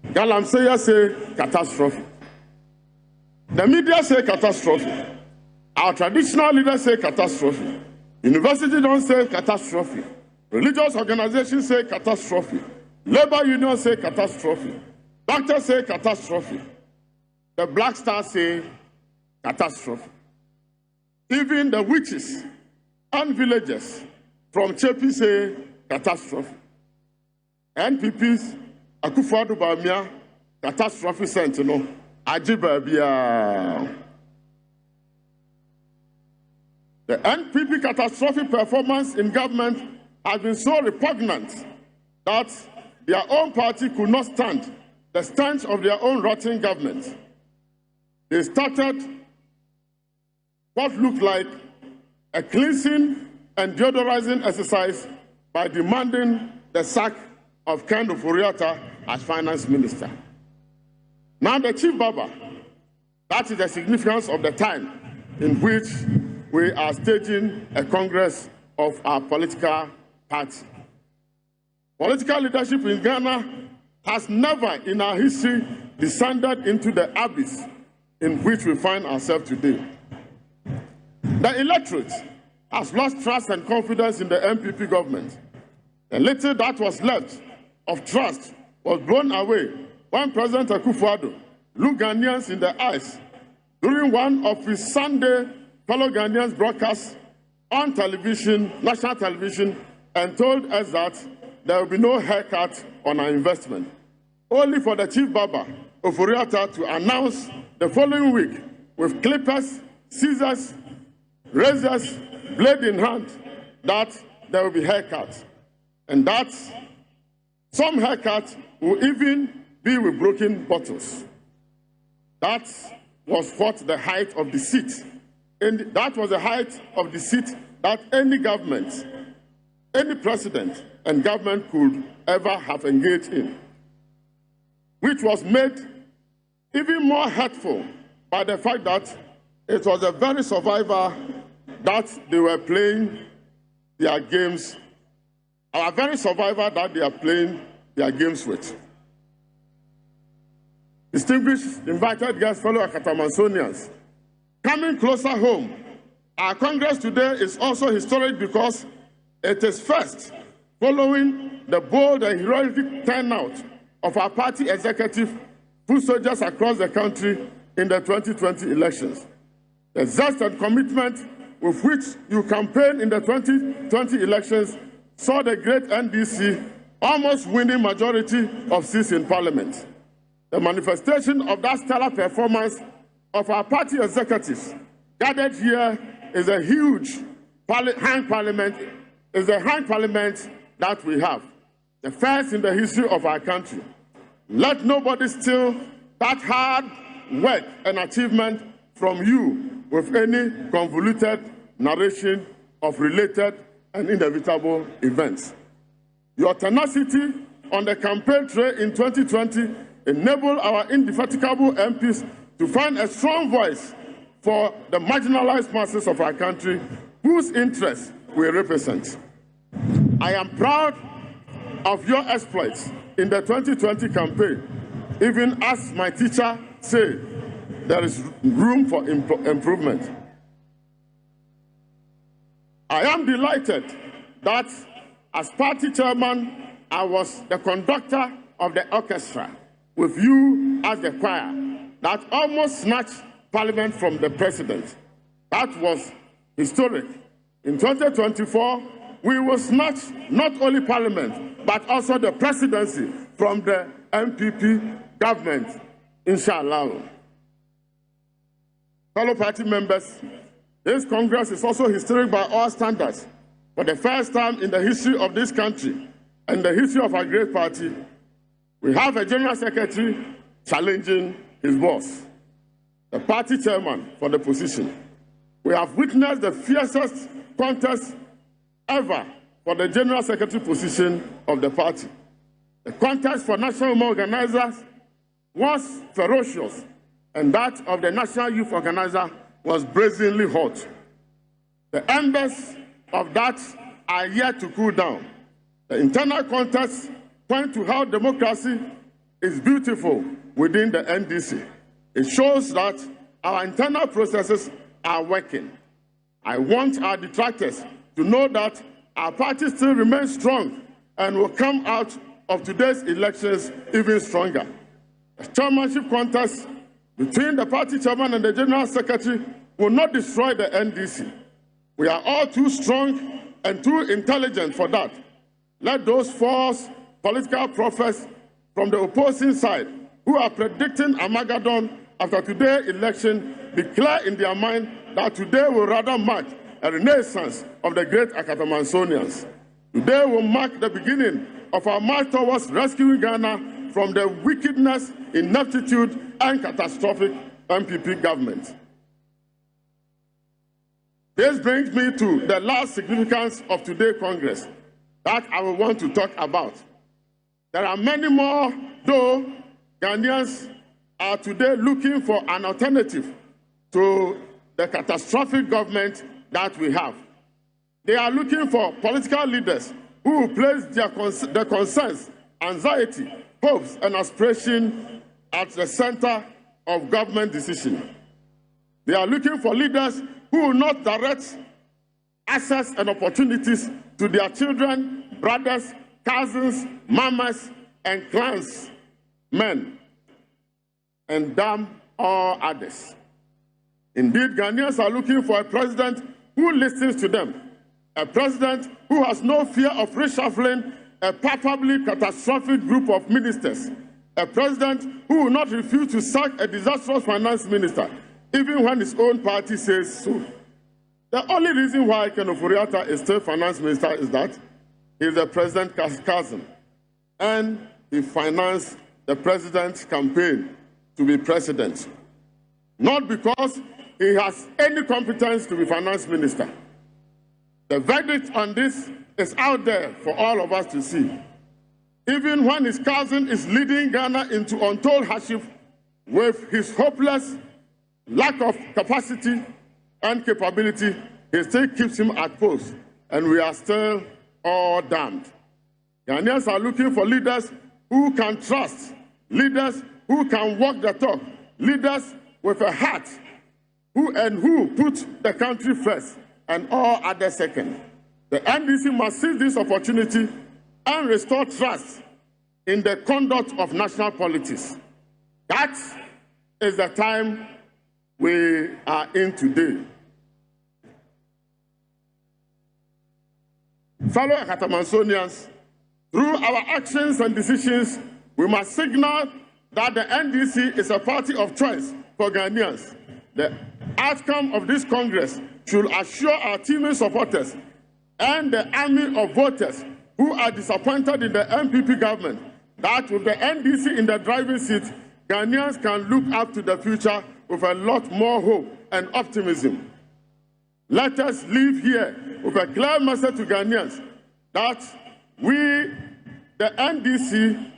Galamseya say catastrophe. The media say catastrophe. Our traditional leaders say catastrophe. University don't say catastrophe. Religious organizations say catastrophe. Labor unions say catastrophe. Doctors say catastrophe. The Black Stars say catastrophe. Even the witches and villagers from Chepi say catastrophe. NPP's Akufo-Addo Bawumia catastrophe sentinel Ajibabia. The NPP catastrophic performance in government has been so repugnant that their own party could not stand the stench of their own rotten government. They started what looked like a cleansing and deodorizing exercise by demanding the sack of Ken Ofori-Atta as finance minister. Now the chief barber, that is the significance of the time in which we are staging a congress of our political party. Political leadership in Ghana has never in our history descended into the abyss in which we find ourselves today. The electorate has lost trust and confidence in the MPP government. The little that was left of trust was blown away when President Akufo-Addo looked Ghanaians in the eyes during one of his Sunday fellow Ghanaians broadcasts on television, national television, and told us that there will be no haircut on our investment, only for the chief barber, Ofori-Atta, to announce the following week with clippers, scissors, razors, blade in hand, that there will be haircuts. And that some haircuts will even be with broken bottles. That was what the height of deceit. And that was the height of deceit that any government, any president and government could ever have engaged in, which was made even more hurtful by the fact that it was a very survivor that they were playing their games, our very survivor that they are playing their games with. Distinguished invited guests, fellow Akatamansonians, coming closer home, our Congress today is also historic because it is first following the bold and heroic turnout of our party executive foot soldiers across the country in the 2020 elections. The zest and commitment with which you campaigned in the 2020 elections saw the great NDC almost winning majority of seats in Parliament. The manifestation of that stellar performance of our party executives gathered here is a huge hang parliament is the high parliament that we have, the first in the history of our country. Let nobody steal that hard work and achievement from you with any convoluted narration of related and inevitable events. Your tenacity on the campaign trail in 2020 enabled our indefatigable MPs to find a strong voice for the marginalized masses of our country whose interests we represent. I am proud of your exploits in the 2020 campaign, even as my teacher said, there is room for improvement. I am delighted that as party chairman, I was the conductor of the orchestra with you as the choir that almost snatched Parliament from the president. That was historic. In 2024, we will snatch not only Parliament, but also the presidency from the MPP government, inshallah. Fellow party members, this Congress is also historic by all standards. For the first time in the history of this country and the history of our great party, we have a General Secretary challenging his boss, the party chairman for the position. We have witnessed the fiercest contest ever for the General Secretary position of the party. The contest for National Women Organizers was ferocious, and that of the National Youth Organizer was brazenly hot. The embers of that are yet to cool down. The internal contests point to how democracy is beautiful within the NDC. It shows that our internal processes are working. I want our detractors to know that our party still remains strong and will come out of today's elections even stronger. The chairmanship contest between the party chairman and the general secretary will not destroy the NDC. We are all too strong and too intelligent for that. Let those false political prophets from the opposing side who are predicting Armageddon after today's election declare in their mind that today will rather mark a renaissance of the great Akatamansonians. Today will mark the beginning of our march towards rescuing Ghana from the wickedness, ineptitude, and catastrophic MPP government. This brings me to the last significance of today's Congress that I will want to talk about. There are many more, though Ghanaians are today looking for an alternative to the catastrophic government that we have. They are looking for political leaders who will place their concerns, anxiety, hopes, and aspirations at the center of government decision. They are looking for leaders who will not direct access and opportunities to their children, brothers, cousins, mamas, and clans, men, and damn all others. Indeed, Ghanaians are looking for a president who listens to them, a president who has no fear of reshuffling a palpably catastrophic group of ministers, a president who will not refuse to sack a disastrous finance minister, even when his own party says so. The only reason why Ken Ofori-Atta is still finance minister is that he is the president's cousin, and he financed the president's campaign to be president, not because he has any competence to be finance minister. The verdict on this is out there for all of us to see. Even when his cousin is leading Ghana into untold hardship with his hopeless lack of capacity and capability, he still keeps him at post, and we are still all damned. Ghanaians are looking for leaders who can trust, leaders who can walk the talk, leaders with a heart, who put the country first and all others second. The NDC must seize this opportunity and restore trust in the conduct of national politics. That is the time we are in today. Fellow Akatamansonians, through our actions and decisions, we must signal that the NDC is a party of choice for Ghanaians. The outcome of this Congress should assure our teaming supporters and the army of voters who are disappointed in the MPP government, that with the NDC in the driving seat, Ghanaians can look up to the future with a lot more hope and optimism. Let us leave here with a clear message to Ghanaians that we, the NDC,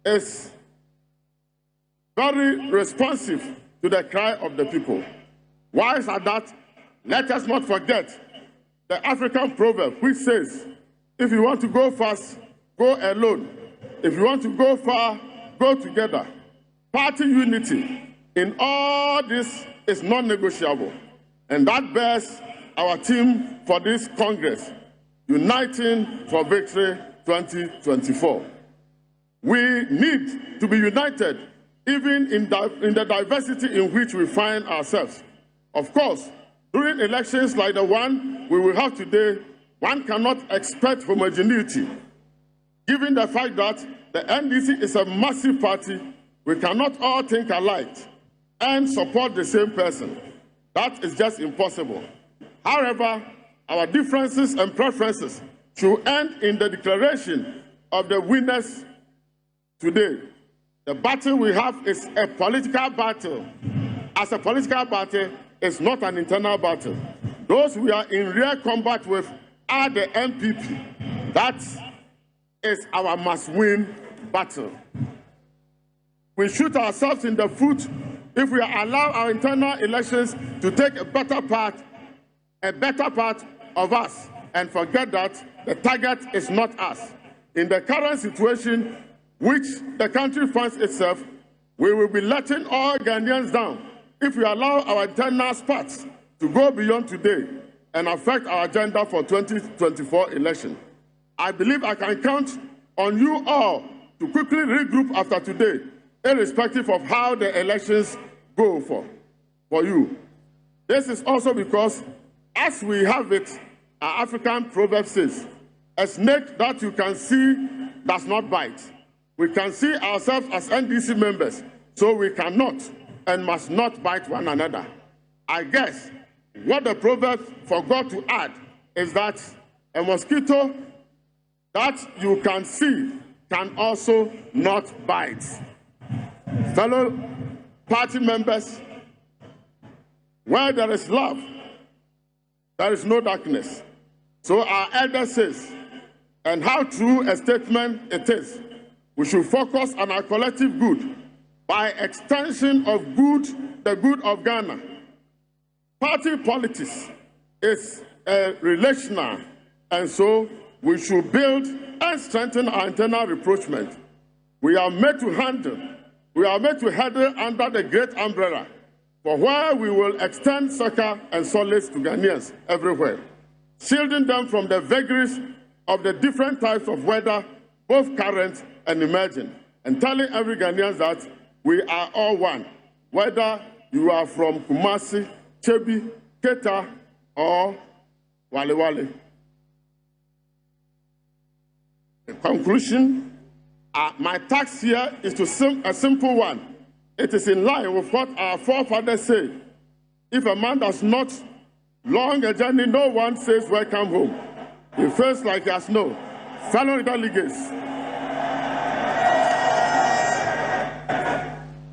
is very responsive to the cry of the people. Why is that? Let us not forget the African proverb which says, if you want to go fast, go alone. If you want to go far, go together. Party unity in all this is non-negotiable. And that bears our team for this Congress, Uniting for Victory 2024. We need to be united even in the diversity in which we find ourselves. Of course, during elections like the one we will have today, one cannot expect homogeneity. Given the fact that the NDC is a massive party, we cannot all think alike and support the same person. That is just impossible. However, our differences and preferences should end in the declaration of the winners today. The battle we have is a political battle. As a political battle, it's not an internal battle. Those we are in real combat with are the MPP. That is our must-win battle. We shoot ourselves in the foot if we allow our internal elections to take a better part of us and forget that the target is not us. In the current situation which the country finds itself, we will be letting all Ghanaians down if we allow our internal sparks to go beyond today and affect our agenda for 2024 election. I believe I can count on you all to quickly regroup after today, irrespective of how the elections go for you. This is also because, as we have it, our African proverb says, a snake that you can see does not bite. We can see ourselves as NDC members, so we cannot and must not bite one another. I guess what the proverb forgot to add is that a mosquito that you can see can also not bite. Fellow party members, where there is love, there is no darkness. So our elder says, and how true a statement it is, we should focus on our collective good by extension of the good of Ghana. Party politics is relational, and so we should build and strengthen our internal rapprochement. We are made to handle under the great umbrella, for where we will extend succor and solace to Ghanaians everywhere, shielding them from the vagaries of the different types of weather, both current and emerging, and telling every Ghanaian that we are all one, whether you are from Kumasi, Chebi, Keta, or Wale Wale. In conclusion, my task here is a simple one. It is in line with what our forefathers say. If a man does not long a journey, no one says welcome home. He feels like he has no. Fellow delegates,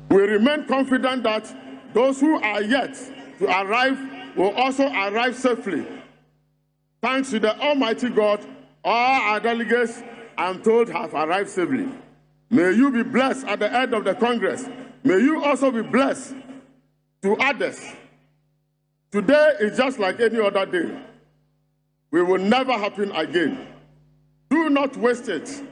we remain confident that those who are yet to arrive will also arrive safely. Thanks to the Almighty God, all our delegates, I'm told, have arrived safely. May you be blessed at the end of the Congress. May you also be blessed to others. Today is just like any other day. We will never happen again. Do not waste it.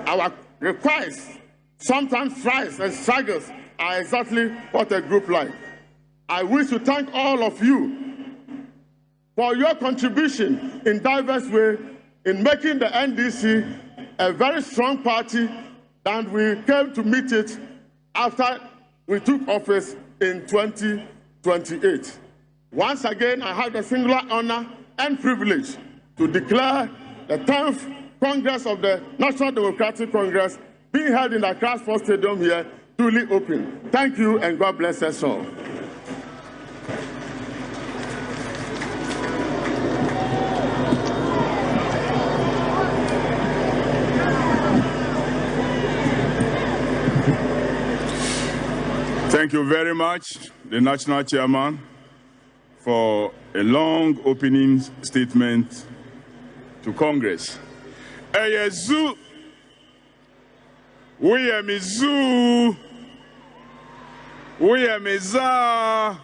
Our requests, sometimes tries and struggles, are exactly what a group like. I wish to thank all of you for your contribution in diverse ways in making the NDC a very strong party, and we came to meet it after we took office in 2028. Once again, I have the singular honor and privilege to declare the 10th Congress of the National Democratic Congress being held in the Accra Sports Stadium here duly open. Thank you, and God bless us all. Thank you very much, the National Chairman, for a long opening statement to Congress. Eyezu, Uyemizu, Uyemiza,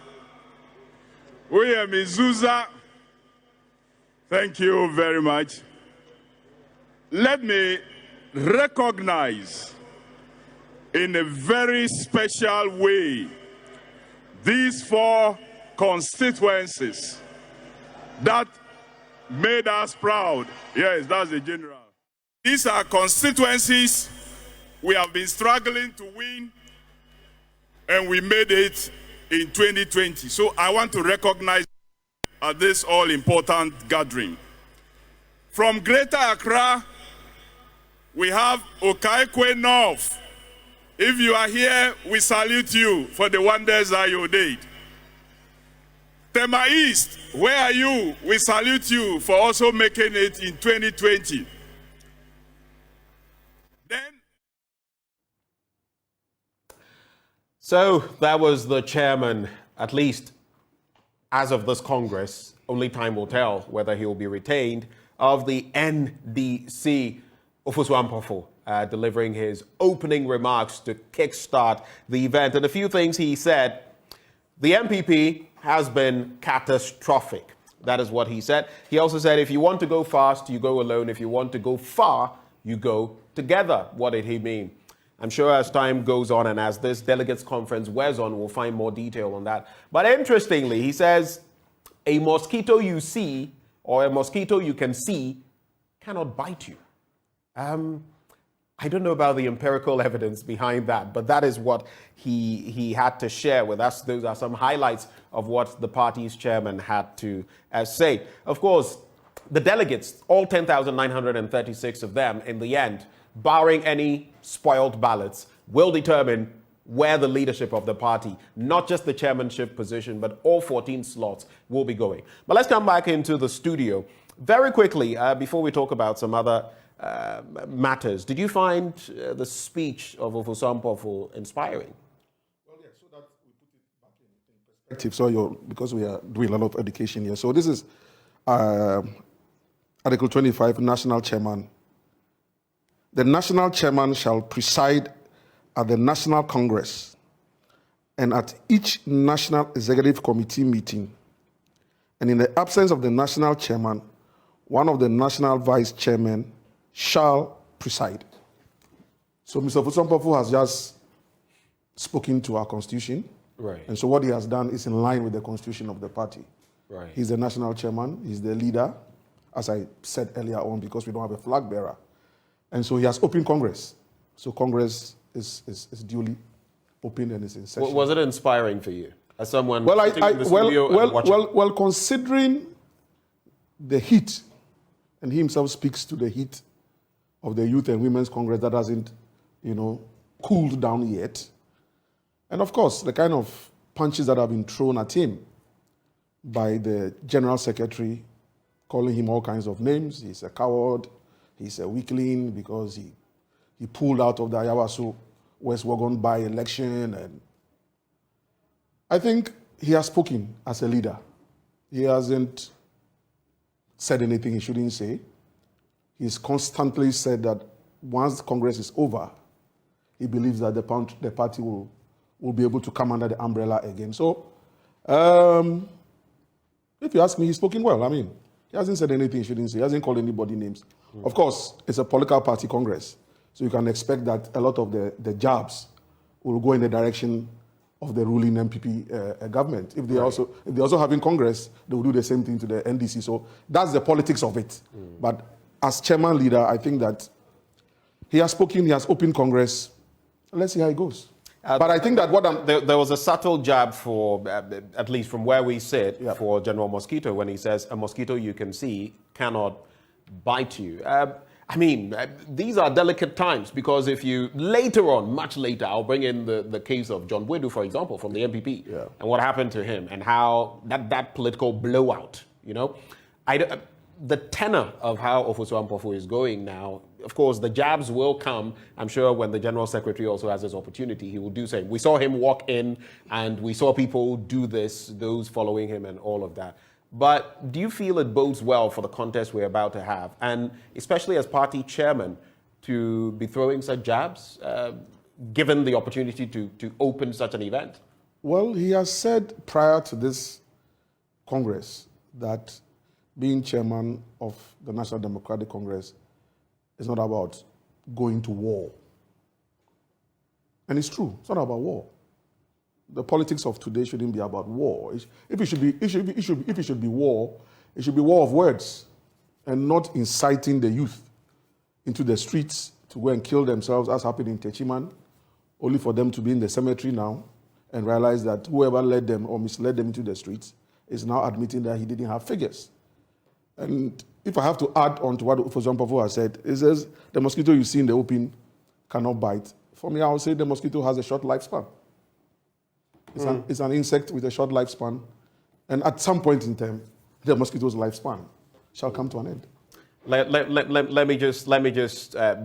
Uyemizuza. Thank you very much. Let me recognize in a very special way these 4 constituencies that made us proud. Yes, that's the general. These are constituencies we have been struggling to win, and we made it in 2020. So I want to recognize at this all-important gathering. From Greater Accra, we have Okaikwe North. If you are here, we salute you for the wonders that you did. Tema East, where are you? We salute you for also making it in 2020. So that was the chairman, at least as of this Congress. Only time will tell whether he will be retained, of the NDC, Ofosu Ampofo, delivering his opening remarks to kickstart the event. And a few things he said. The MPP has been catastrophic. That is what he said. He also said, if you want to go fast, you go alone. If you want to go far, you go together. What did he mean? I'm sure as time goes on and as this delegates conference wears on, we'll find more detail on that. But interestingly, he says, a mosquito you see or a mosquito you can see cannot bite you. I don't know about the empirical evidence behind that, but that is what he had to share with us. Those are some highlights of what the party's chairman had to say. Of course, the delegates, all 10,936 of them, in the end, barring any spoiled ballots, will determine where the leadership of the party, not just the chairmanship position, but all 14 slots will be going. But let's come back into the studio very quickly before we talk about some other matters. Did you find the speech of Ofosu Ampofo inspiring? Well, yeah, so that we put it back in perspective. So because we are doing a lot of education here. So this is Article 25, National Chairman. The National Chairman shall preside at the National Congress and at each National Executive Committee meeting. And in the absence of the National Chairman, one of the National Vice Chairmen shall preside. So Mr. Ofosu Ampofo has just spoken to our Constitution. Right. And so what he has done is in line with the Constitution of the party. Right. He's the National Chairman, he's the leader, as I said earlier on, because we don't have a flag bearer. And so he has opened Congress. So Congress is duly opened and is in session. Was it inspiring for you as someone well, sitting in the studio and watching? Well, considering the heat, and he himself speaks to the heat of the Youth and Women's Congress that hasn't, cooled down yet. And of course, the kind of punches that have been thrown at him by the General Secretary, calling him all kinds of names. He's a coward. He's a weakling because he pulled out of the Ayawaso West Wagon by-election. And I think he has spoken as a leader. He hasn't said anything he shouldn't say. He's constantly said that once Congress is over, he believes that the party will be able to come under the umbrella again. So, if you ask me, he's spoken well. I mean, he hasn't said anything he shouldn't say. He hasn't called anybody names. Of course, it's a political party Congress, so you can expect that a lot of the jabs will go in the direction of the ruling MPP government. If they also having Congress, they will do the same thing to the NDC. So that's the politics of it. But as chairman leader, I think that he has spoken, he has opened Congress. Let's see how it goes. But I think that there was a subtle jab for, at least from where we sit, for General Mosquito when he says, a mosquito you can see cannot bite you. I mean, these are delicate times because if you later on, much later, I'll bring in the case of John Wedu, for example, from the MPP, and what happened to him and how that political blowout, the tenor of how Ofosu Ampofo is going now, of course, the jabs will come. I'm sure when the General Secretary also has his opportunity, he will do same. We saw him walk in and we saw people do this, those following him and all of that. But do you feel it bodes well for the contest we're about to have? And especially as party chairman, to be throwing such jabs, given the opportunity to open such an event? Well, he has said prior to this Congress that being chairman of the National Democratic Congress is not about going to war. And it's true, it's not about war. The politics of today shouldn't be about war. If it should be war, it should be war of words and not inciting the youth into the streets to go and kill themselves, as happened in Techiman, only for them to be in the cemetery now and realize that whoever led them or misled them into the streets is now admitting that he didn't have figures. And if I have to add on to what Ofosu Ampofo has said, it says the mosquito you see in the open cannot bite. For me, I would say the mosquito has a short lifespan. It's an insect with a short lifespan. And at some point in time, the mosquito's lifespan shall come to an end. Let me just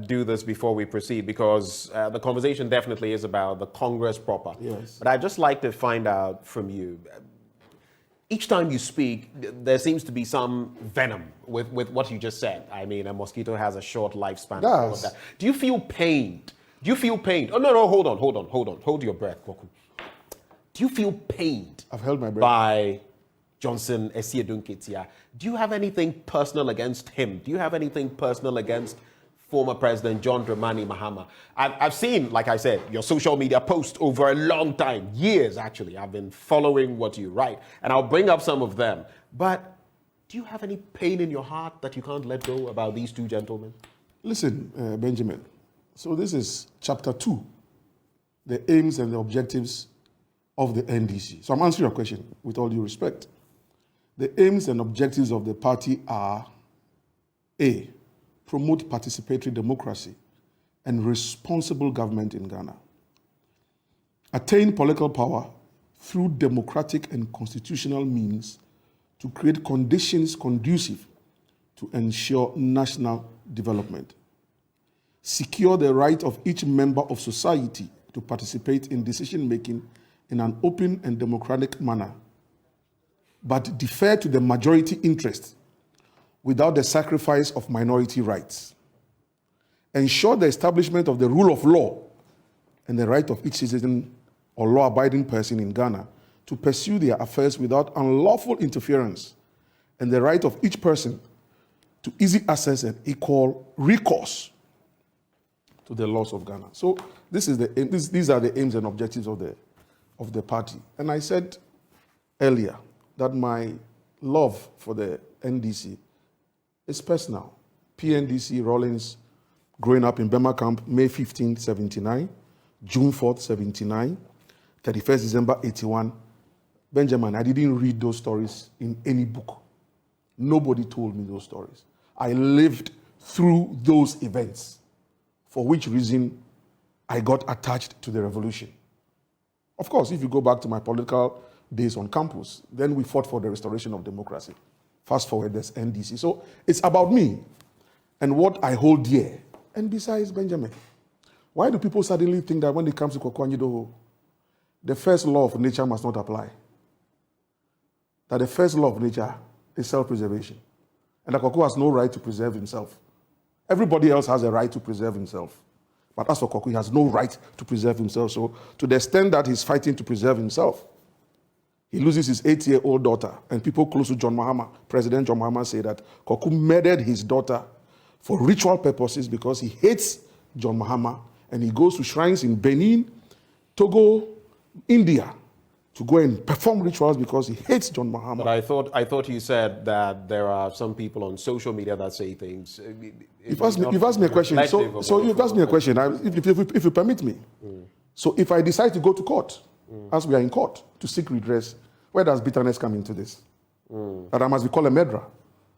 do this before we proceed, because the conversation definitely is about the Congress proper. Yes. But I'd just like to find out from you, each time you speak, there seems to be some venom with what you just said. I mean, a mosquito has a short lifespan. Yes. All of that. Do you feel pained? Do you feel pained? Oh, no, hold on. Hold your breath, Koku. Do you feel pained? I've held my breath. By Johnson Esiedun Ketia? Do you have anything personal against him? Do you have anything personal against former President John Dramani Mahama? I've seen, like I said, your social media posts over a long time, years actually. I've been following what you write, and I'll bring up some of them. But do you have any pain in your heart that you can't let go about these two gentlemen? Listen, Benjamin, so this is chapter 2, the aims and the objectives of the NDC. So I'm answering your question with all due respect. The aims and objectives of the party are A, promote participatory democracy and responsible government in Ghana. Attain political power through democratic and constitutional means to create conditions conducive to ensure national development. Secure the right of each member of society to participate in decision-making in an open and democratic manner, but defer to the majority interest without the sacrifice of minority rights. Ensure the establishment of the rule of law and the right of each citizen or law-abiding person in Ghana to pursue their affairs without unlawful interference, and the right of each person to easy access and equal recourse to the laws of Ghana. So these are the aims and objectives of the party. And I said earlier that my love for the NDC is personal. PNDC Rawlings, growing up in Bema Camp, May 15, 79, June 4th, 79, 31st December, 81. Benjamin, I didn't read those stories in any book. Nobody told me those stories. I lived through those events, for which reason I got attached to the revolution. Of course, if you go back to my political days on campus, then we fought for the restoration of democracy. Fast forward, there's NDC. So it's about me and what I hold dear. And besides, Benjamin, why do people suddenly think that when it comes to Kokwanyidoho, the first law of nature must not apply? That the first law of nature is self-preservation. And that Koko has no right to preserve himself. Everybody else has a right to preserve himself. But as for Koko, he has no right to preserve himself. So to the extent that he's fighting to preserve himself, he loses his 8-year-old daughter. And people close to John Mahama, President John Mahama, say that Koko murdered his daughter for ritual purposes because he hates John Mahama. And he goes to shrines in Benin, Togo, India, to go and perform rituals because he hates John Mahama. But I thought you said that there are some people on social media that say things. You've asked me a question. So you've asked me a question, if you permit me. So if I decide to go to court, as we are in court, to seek redress, where does bitterness come into this? That I must be called a murderer,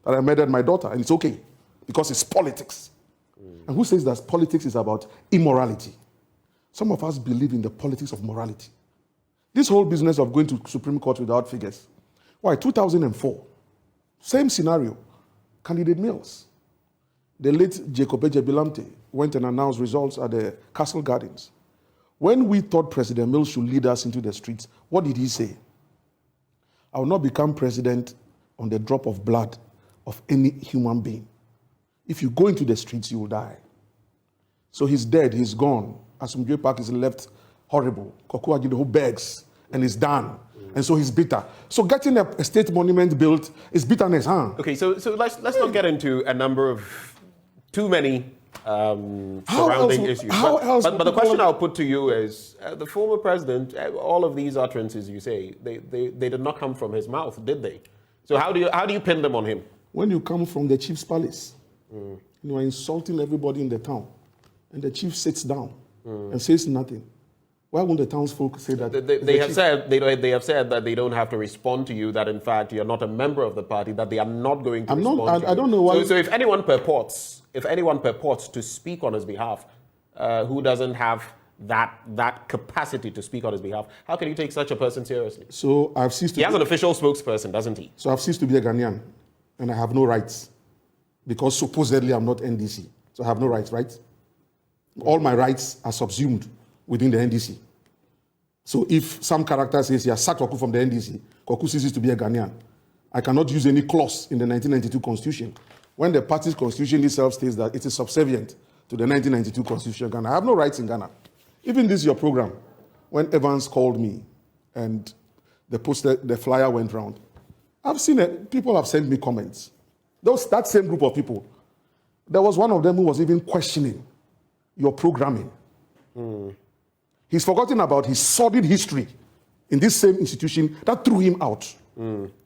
that I murdered my daughter, and it's okay, because it's politics. And who says that politics is about immorality? Some of us believe in the politics of morality. This whole business of going to Supreme Court without figures. Why, 2004, same scenario. candidate meals. The late Jacob Ejebilamte went and announced results at the Castle Gardens. When we thought President Mills should lead us into the streets, what did he say? I will not become president on the drop of blood of any human being. If you go into the streets, you will die. So he's dead, he's gone. Asumdwe Park is left horrible. Kwaku Ajideho begs and is done. And so he's bitter. So getting a state monument built is bitterness, huh? Okay, so let's not get into a number of too many surrounding issues. But the question I'll put to you is, the former president, all of these utterances you say, they did not come from his mouth, did they? So how do you pin them on him? When you come from the chief's palace, you are insulting everybody in the town, and the chief sits down and says nothing. Why won't the townsfolk say that? They have said that they don't have to respond to you, that in fact you're not a member of the party, that they are not going to respond to you. I don't know why. So if anyone purports to speak on his behalf, who doesn't have that capacity to speak on his behalf, how can you take such a person seriously? So I've ceased to. He has an official spokesperson, doesn't he? So I've ceased to be a Ghanaian, and I have no rights, because supposedly I'm not NDC. So I have no rights, right? All my rights are subsumed within the NDC. So if some character says he has sacked Kwaku from the NDC, Kwaku ceases to be a Ghanaian. I cannot use any clause in the 1992 Constitution when the party's constitution itself states that it is subservient to the 1992 Constitution of Ghana. I have no rights in Ghana. Even this your program, when Evans called me and the flyer went round, I've seen it. People have sent me comments. That same group of people, there was one of them who was even questioning your programming. He's forgotten about his sordid history in this same institution that threw him out.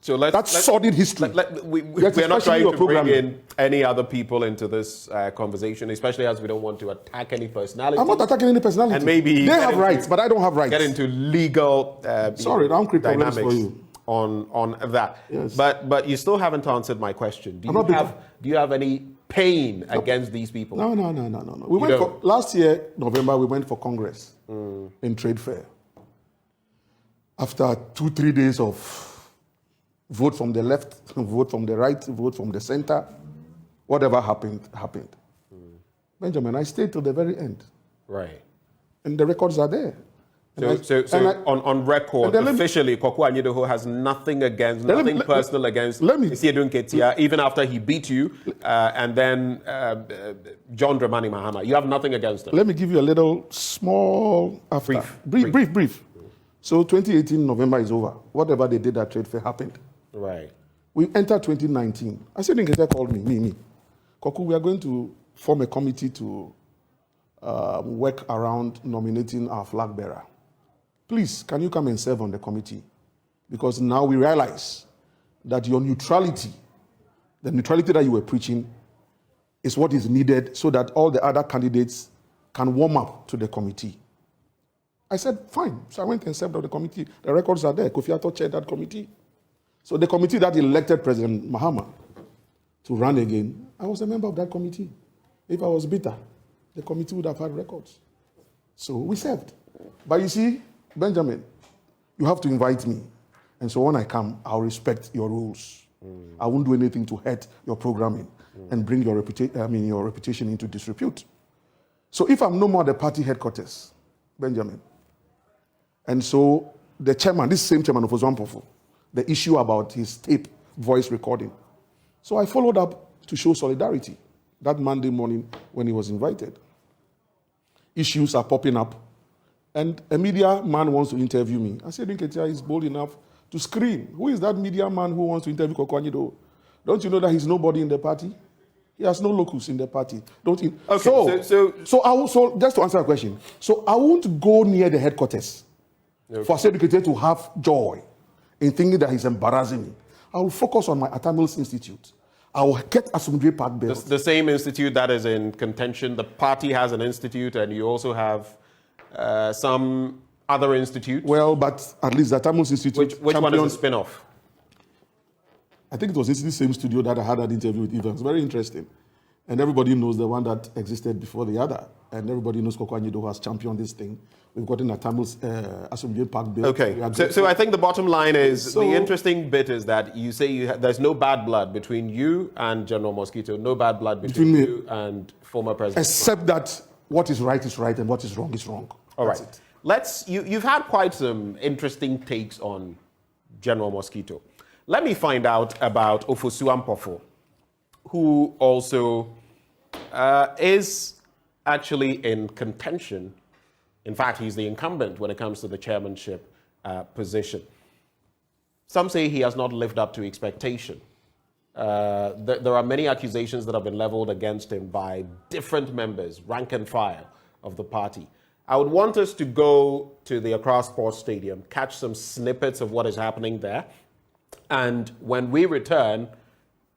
So that's sordid history. We're not trying to bring in any other people into this conversation, especially as we don't want to attack any personality. I'm not attacking any personality. And maybe they have rights, but I don't have rights. Get into legal dynamics for you on that. Yes. But you still haven't answered my question. Do you have any pain against these people? No. Last year, November, we went for Congress in Trade Fair. After 2-3 days of vote from the left, vote from the right, vote from the center, whatever happened. Benjamin, I stayed till the very end. Right. And the records are there. On record, officially, Kwaku Ajideho has nothing personal against Isiedun Ketia, even after he beat you, and then John Dramani Mahama. You have nothing against him. Let me give you a little small brief. So 2018 November is over. Whatever they did at Trade Fair happened. Right. We entered 2019. Isiedun Ketia called me. Kwaku, we are going to form a committee to work around nominating our flag bearer. Please, can you come and serve on the committee? Because now we realize that your neutrality, the neutrality that you were preaching, is what is needed so that all the other candidates can warm up to the committee. I said, fine. So I went and served on the committee. The records are there. Kofi Ato chaired that committee. So the committee that elected President Mahama to run again, I was a member of that committee. If I was bitter, the committee would have had records. So we served. But you see, Benjamin, you have to invite me. And so when I come, I'll respect your rules. I won't do anything to hurt your programming and bring your reputation into disrepute. So if I'm no more at the party headquarters, Benjamin, and so the chairman, this same chairman of Ozwampofo, the issue about his tape voice recording. So I followed up to show solidarity that Monday morning when he was invited. Issues are popping up, and a media man wants to interview me. I said, Nketia is bold enough to scream. Who is that media man who wants to interview Kwaku Ajideho? Don't you know that he's nobody in the party? He has no locus in the party. Don't you? Okay, so just to answer the question, so I won't go near the headquarters for Asiedun Ketia to have joy in thinking that he's embarrassing me. I will focus on my Atamils Institute. I will get Asumdwe Park built. The same institute that is in contention. The party has an institute, and you also have some other institute. Well, but at least the Atamils Institute. Which one is a spin-off? I think it was in the same studio that I had that interview with Evans. Very interesting. And everybody knows the one that existed before the other. And everybody knows Kokwanyido who has championed this thing. We've gotten a Tamils Assembly Park bill. Okay, so I think the bottom line is, the interesting bit is that you say there's no bad blood between you and General Mosquito, no bad blood between you and former President. Except that what is right and what is wrong is wrong. All right. You've had quite some interesting takes on General Mosquito. Let me find out about Ofosu Ampofo, who also is actually in contention. In fact, he's the incumbent when it comes to the chairmanship position. Some say he has not lived up to expectation. There are many accusations that have been leveled against him by different members, rank and file of the party. I would want us to go to the Accra Sports Stadium, catch some snippets of what is happening there, and when we return,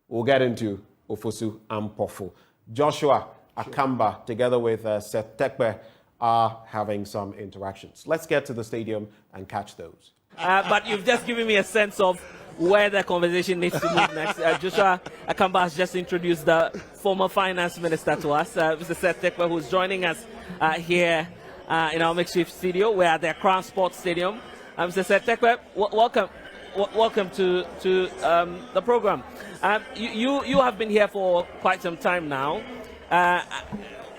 we'll get into Ofosu Ampofo. Joshua Akamba, together with Seth Tekpe, are having some interactions. Let's get to the stadium and catch those. But you've just given me a sense of where the conversation needs to move next. Joshua Akamba has just introduced the former finance minister to us, Mr. Seth Tekpe, who's joining us here in our makeshift studio. We're at the Accra Sports Stadium. Mr. Seth Tekpe, welcome to the program. You have been here for quite some time now.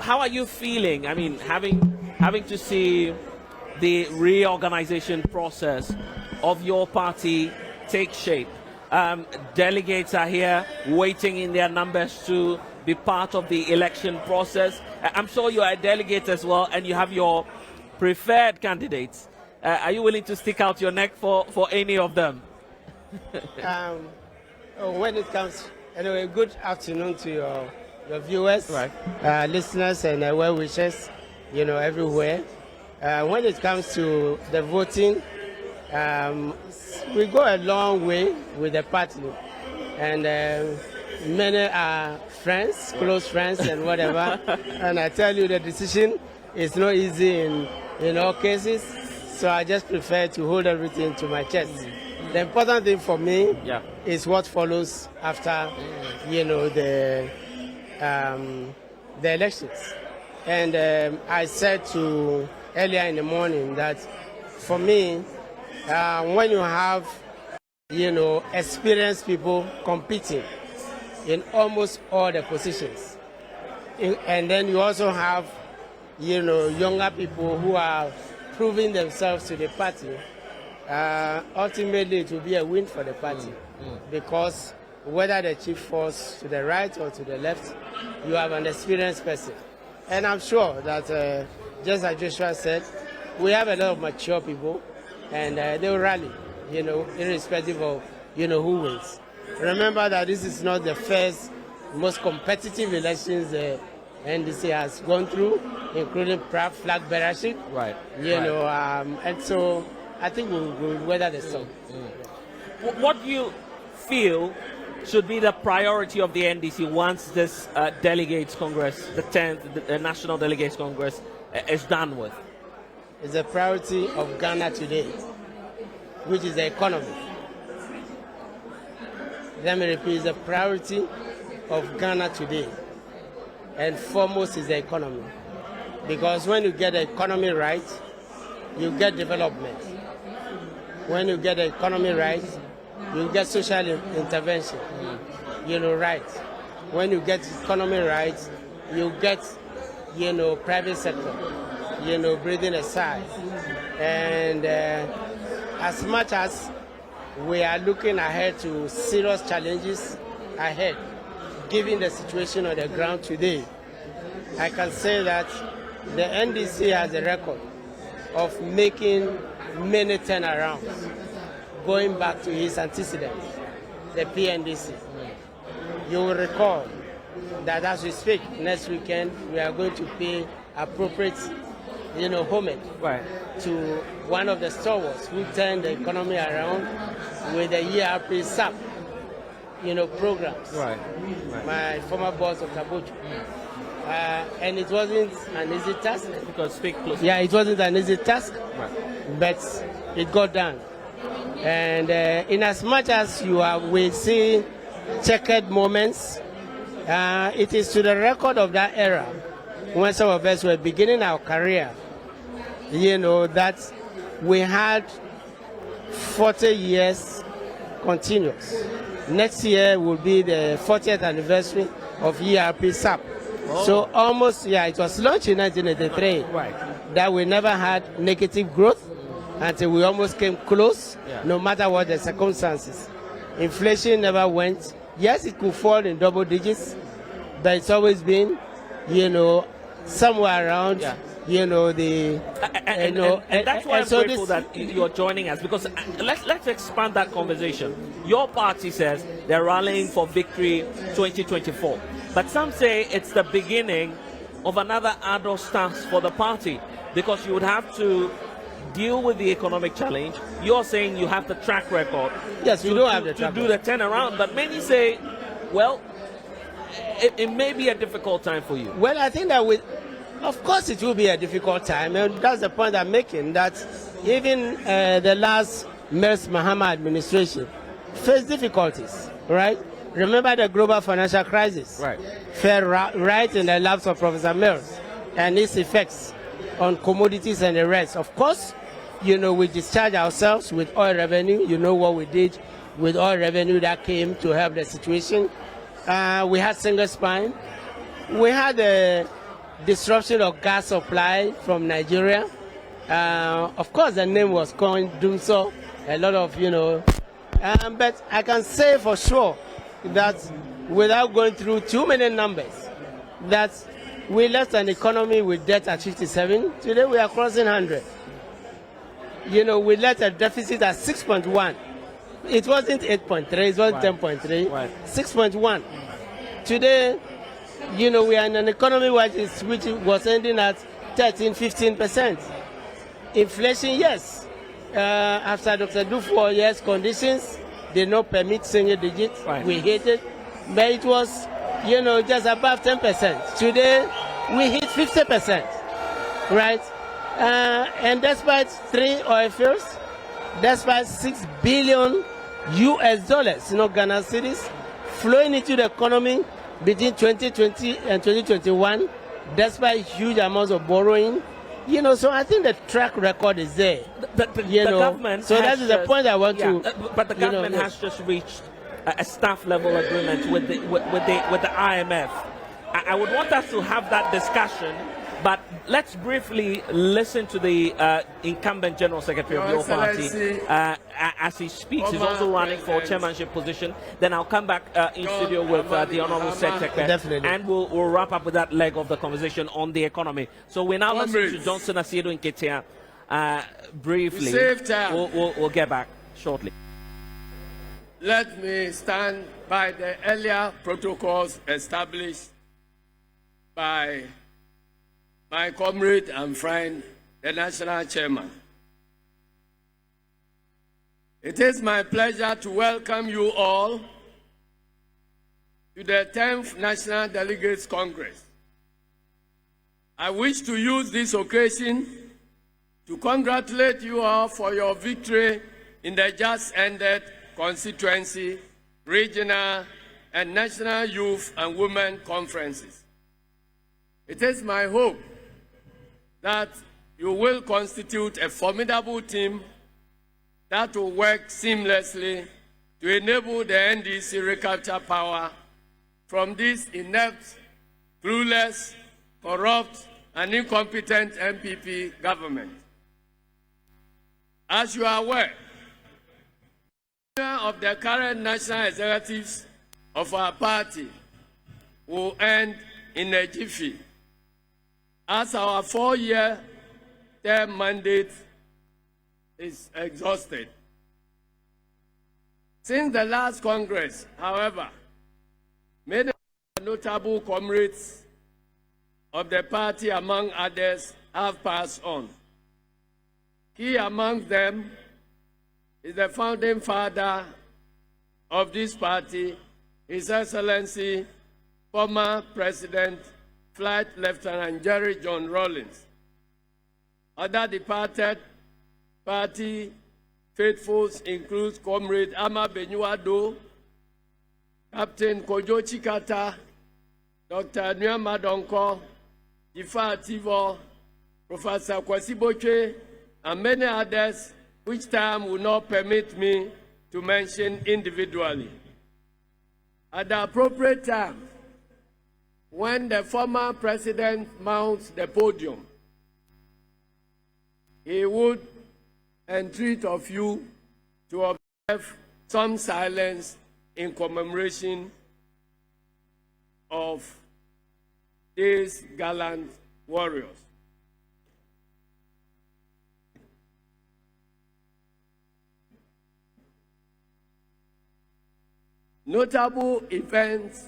How are you feeling? I mean, having to see the reorganization process of your party take shape. Delegates are here waiting in their numbers to be part of the election process. I'm sure you are a delegate as well, and you have your preferred candidates. Are you willing to stick out your neck for any of them? When it comes, anyway, good afternoon to your viewers, listeners, and well wishers, everywhere. When it comes to the voting, we go a long way with the party, and many are friends, close friends, and whatever. And I tell you, the decision is not easy in all cases, so I just prefer to hold everything to my chest. The important thing for me is what follows after, the elections. And I said earlier in the morning that for me, when you have, experienced people competing in almost all the positions, and then you also have, younger people who are proving themselves to the party, ultimately it will be a win for the party because whether the chief falls to the right or to the left, you have an experienced person. And I'm sure that, just as Joshua said, we have a lot of mature people, and they will rally, irrespective of, who wins. Remember that this is not the first, most competitive elections the NDC has gone through, including flag bearership. Right. And so I think we'll weather the storm. What do you feel should be the priority of the NDC once this Delegates Congress, the 10th the National Delegates Congress, is done with? It's a priority of Ghana today, which is the economy. Let me repeat, it's a priority of Ghana today. And foremost is the economy. Because when you get the economy right, you get development. When you get the economy right, you get social intervention. Right. When you get economy right, you get, private sector, breathing aside. And as much as we are looking ahead to serious challenges ahead, given the situation on the ground today, I can say that the NDC has a record of making many turnarounds, going back to his antecedents, the PNDC. You will recall that as we speak, next weekend, we are going to pay appropriate, homage to one of the stalwarts who turned the economy around with the ERP SAP, programs. My former boss of Kabuchu. And it wasn't an easy task. Because speak close. Yeah, it wasn't an easy task, but it got done. And in as much as we see checkered moments, It is to the record of that era, when some of us were beginning our career, that we had 40 years continuous. Next year will be the 40th anniversary of ERP SAP. Oh. So almost, it was launched in 1983. Right. That we never had negative growth until we almost came close, no matter what the circumstances. Inflation never went. Yes, it could fall in double digits, but it's always been, somewhere around. And that's why I'm grateful that you're joining us, because let's expand that conversation. Your party says they're rallying for victory 2024, but some say it's the beginning of another adult stance for the party, because you would have to deal with the economic challenge. You're saying you have the track record. Yes, we don't have the track record to do the turnaround, but many say, well, it may be a difficult time for you. Well, I think that of course it will be a difficult time, and that's the point I'm making, that even the last Mahama administration faced difficulties, right? Remember the global financial crisis? Right. Fell right in the laps of Professor Mills and its effects on commodities and the rest. Of course, we discharged ourselves with oil revenue. You know what we did with oil revenue that came to help the situation. We had single spine. We had the disruption of gas supply from Nigeria. Of course, the name was coined doing so. A lot of, but I can say for sure that without going through too many numbers, that we left an economy with debt at 57. Today we are crossing 100. We left a deficit at 6.1. It wasn't 8.3, it wasn't 10.3, 6.1. Today, we are in an economy which was ending at 13-15%. Inflation, yes. After Dr. Dufour, yes, conditions did not permit single digits. Right. We hit it, but it was, just above 10%. Today, we hit 50%, right? And despite 3 oil fields, despite $6 billion US, Ghana cedis, flowing into the economy between 2020 and 2021, despite huge amounts of borrowing, so I think the track record is there. The government. So that is the point I want to. But the government has just reached a staff level agreement with the IMF. I would want us to have that discussion, but let's briefly listen to the incumbent General Secretary of your party as he speaks. He's also running for chairmanship position. Then I'll come back in studio with the Honorable Secretary. Definitely. And we'll wrap up with that leg of the conversation on the economy. So we now listen to Johnson Asiedu Nketia briefly. We'll get back shortly. Let me stand by the earlier protocols established by my comrade and friend, the National Chairman. It is my pleasure to welcome you all to the 10th National Delegates Congress. I wish to use this occasion to congratulate you all for your victory in the just ended constituency, regional, and national youth and women conferences. It is my hope that you will constitute a formidable team that will work seamlessly to enable the NDC recapture power from this inept, clueless, corrupt, and incompetent MPP government. As you are aware, of the current national executives of our party will end in a jiffy, as our 4-year term mandate is exhausted. Since the last Congress, however, many notable comrades of the party, among others, have passed on. Key among them is the founding father of this party, His Excellency, former President, Flight Lieutenant Jerry John Rawlings. Other departed party faithfuls include Comrade Ama Benyuado, Captain Kojo Chikata, Dr. Nyama Donko, Jifa Ativo, Professor Kwasi Boche, and many others, which time will not permit me to mention individually. At the appropriate time, when the former president mounts the podium, he would entreat of you to observe some silence in commemoration of these gallant warriors. Notable events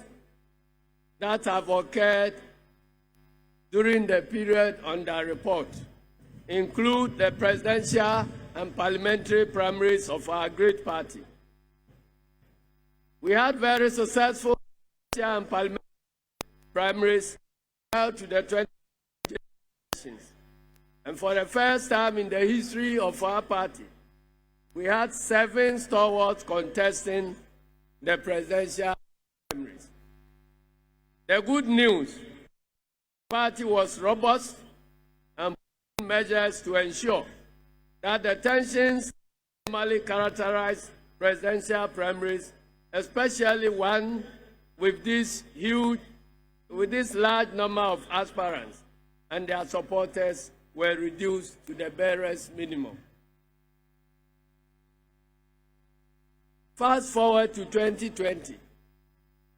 that have occurred during the period under report include the presidential and parliamentary primaries of our great party. We had very successful presidential and parliamentary primaries held to the 2020 elections. And for the first time in the history of our party, we had 7 stalwarts contesting the presidential primaries. The good news, the party was robust and put measures to ensure that the tensions normally characterize presidential primaries, especially one with this large number of aspirants and their supporters, were reduced to the barest minimum. Fast forward to 2020.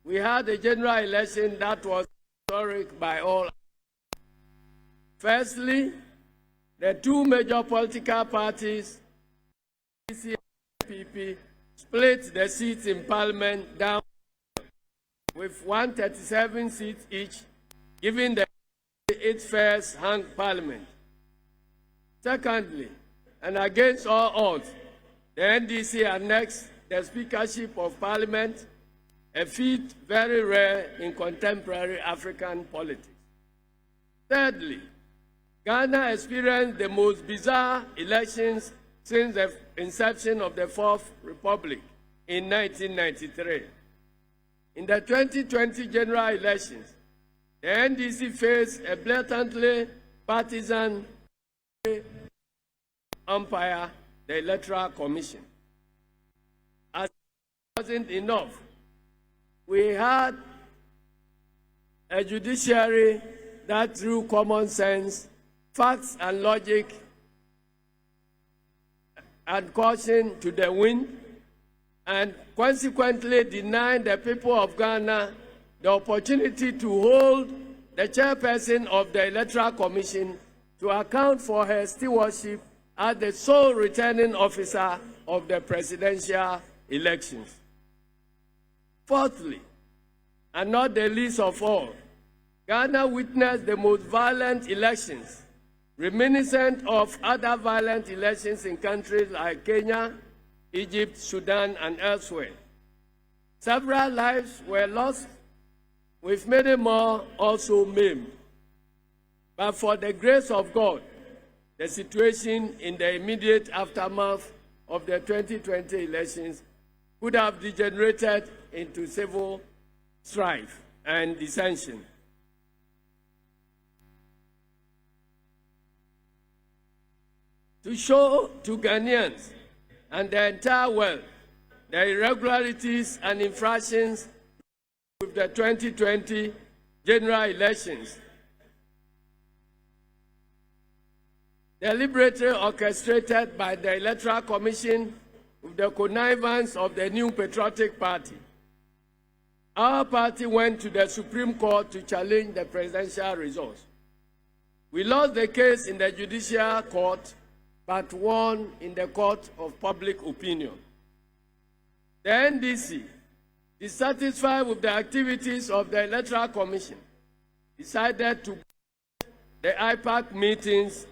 We had a general election that was historic by all. Firstly, the 2 major political parties, NDC and PPP, split the seats in Parliament down with 137 seats each, giving the its first hung Parliament. Secondly, and against all odds, the NDC annexed the Speakership of Parliament, a feat very rare in contemporary African politics. Thirdly, Ghana experienced the most bizarre elections since the inception of the Fourth Republic in 1993. In the 2020 general elections, the NDC faced a blatantly partisan umpire, the Electoral Commission. As it wasn't enough, we had a judiciary that through common sense, facts and logic and caution to the wind, and consequently denied the people of Ghana the opportunity to hold the chairperson of the Electoral Commission to account for her stewardship as the sole returning officer of the presidential elections. Fourthly, and not the least of all, Ghana witnessed the most violent elections, reminiscent of other violent elections in countries like Kenya, Egypt, Sudan, and elsewhere. Several lives were lost, with many more also maimed. But for the grace of God, the situation in the immediate aftermath of the 2020 elections could have degenerated into civil strife and dissension. To show to Ghanaians and the entire world the irregularities and infractions with the 2020 general elections, deliberately orchestrated by the Electoral Commission with the connivance of the New Patriotic Party, our party went to the Supreme Court to challenge the presidential results. We lost the case in the Judicial Court, but won in the Court of Public Opinion. The NDC, dissatisfied with the activities of the Electoral Commission, decided to the IPAC meetings,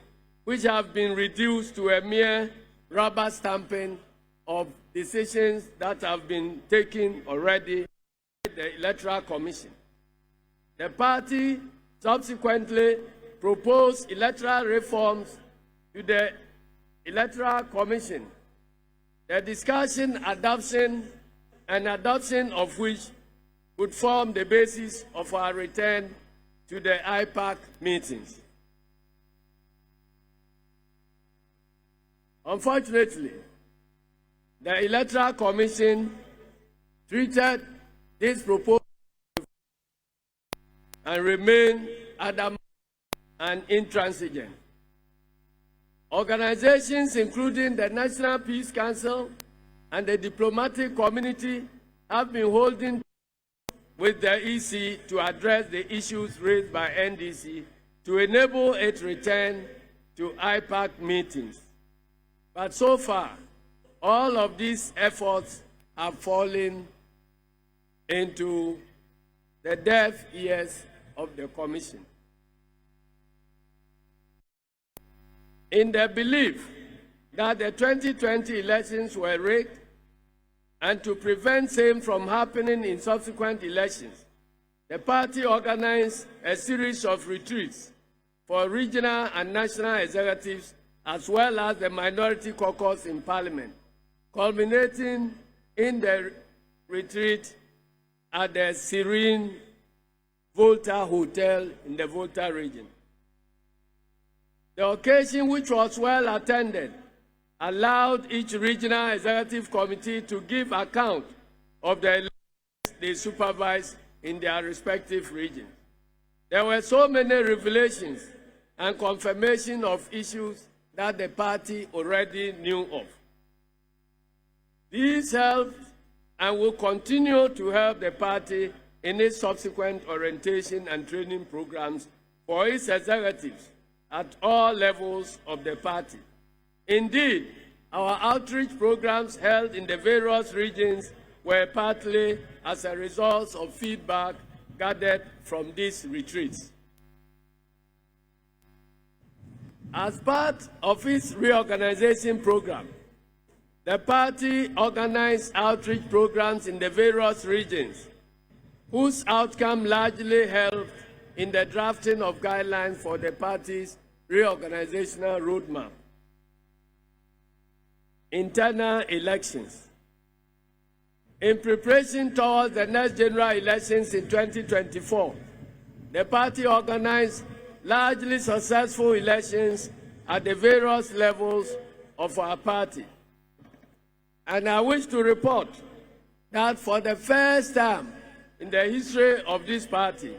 which have been reduced to a mere rubber stamping of decisions that have been taken already by the Electoral Commission. The party subsequently proposed electoral reforms to the Electoral Commission, the discussion, adoption of which would form the basis of our return to the IPAC meetings. Unfortunately, the Electoral Commission treated this proposal and remained adamant and intransigent. Organizations including the National Peace Council and the diplomatic community have been holding with the EC to address the issues raised by NDC to enable its return to IPAC meetings. But so far, all of these efforts have fallen into the deaf ears of the Commission. In the belief that the 2020 elections were rigged and to prevent same from happening in subsequent elections, the party organized a series of retreats for regional and national executives as well as the minority caucus in Parliament, culminating in the retreat at the Serene Volta Hotel in the Volta region. The occasion, which was well attended, allowed each regional executive committee to give account of the elections they supervised in their respective regions. There were so many revelations and confirmation of issues that the party already knew of. These helped and will continue to help the party in its subsequent orientation and training programs for its executives at all levels of the party. Indeed, our outreach programs held in the various regions were partly as a result of feedback gathered from these retreats. As part of its reorganization program, the party organized outreach programs in the various regions, whose outcome largely helped in the drafting of guidelines for the party's reorganizational roadmap. Internal elections. In preparation towards the next general elections in 2024, the party organized largely successful elections at the various levels of our party. And I wish to report that for the first time in the history of this party,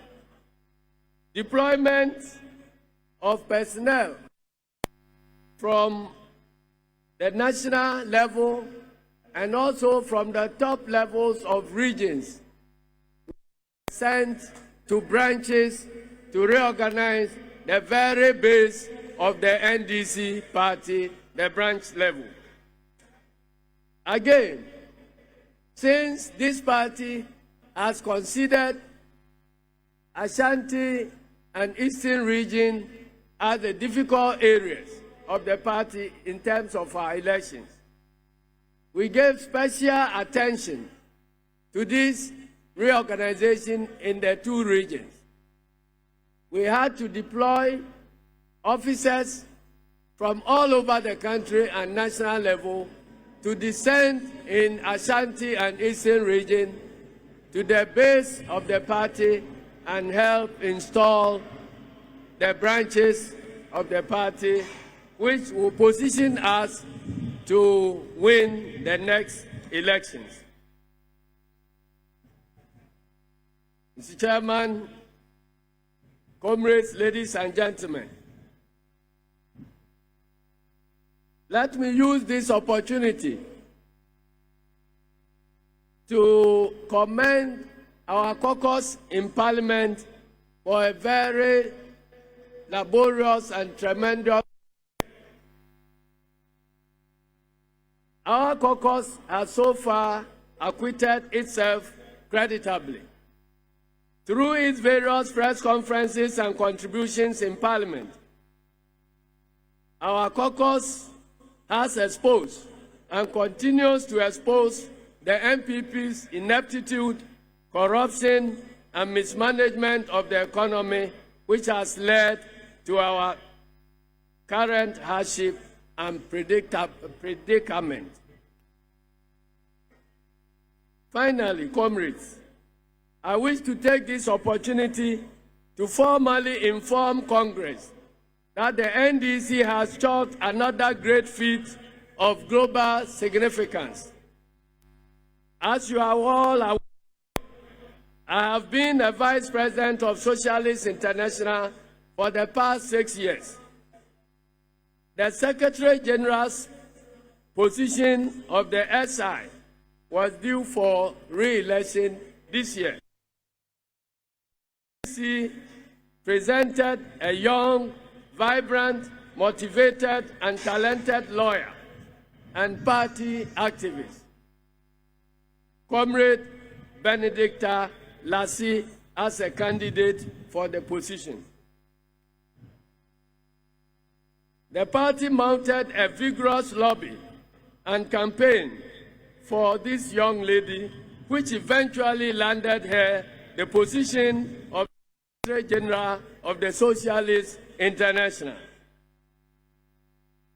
deployment of personnel from the national level and also from the top levels of regions sent to branches to reorganize the very base of the NDC party, the branch level. Again, since this party has considered Ashanti and Eastern region as the difficult areas of the party in terms of our elections, we gave special attention to this reorganization in the two regions. We had to deploy officers from all over the country and national level to descend in Ashanti and Eastern region to the base of the party and help install the branches of the party, which will position us to win the next elections. Mr. Chairman, comrades, ladies and gentlemen, let me use this opportunity to commend our caucus in Parliament for a very laborious and tremendous. Our caucus has so far acquitted itself creditably. Through its various press conferences and contributions in Parliament, our caucus has exposed and continues to expose the MPP's ineptitude, corruption, and mismanagement of the economy, which has led to our current hardship and predicament. Finally, comrades, I wish to take this opportunity to formally inform Congress that the NDC has chalked another great feat of global significance. As you are all aware, I have been a Vice President of Socialist International for the past 6 years. The Secretary General's position of the SI was due for re-election this year. He presented a young, vibrant, motivated, and talented lawyer and party activist, Comrade Benedicta Lassie, as a candidate for the position. The party mounted a vigorous lobby and campaign for this young lady, which eventually landed her the position of Secretary General of the Socialist International.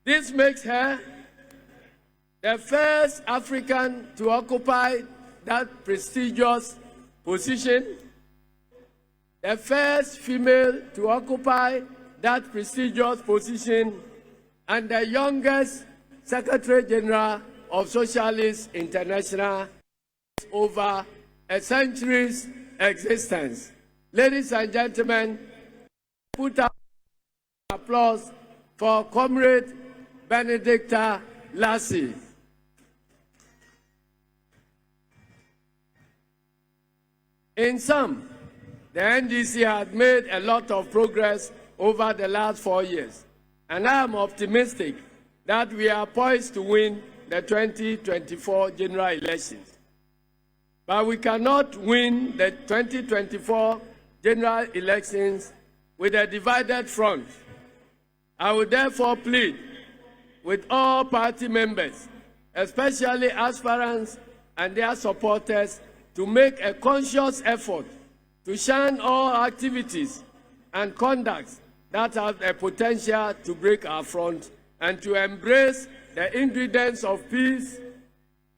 This makes her the first African to occupy that prestigious position, the first female to occupy that prestigious position, and the youngest Secretary General of Socialist International over a century's existence. Ladies and gentlemen, put up applause for Comrade Benedicta Lassie. In sum, the NDC has made a lot of progress over the last 4 years, and I am optimistic that we are poised to win the 2024 general elections. But we cannot win the 2024 general elections with a divided front. I would therefore plead with all party members, especially aspirants and their supporters, to make a conscious effort to shun all activities and conducts that have a potential to break our front, and to embrace the ingredients of peace,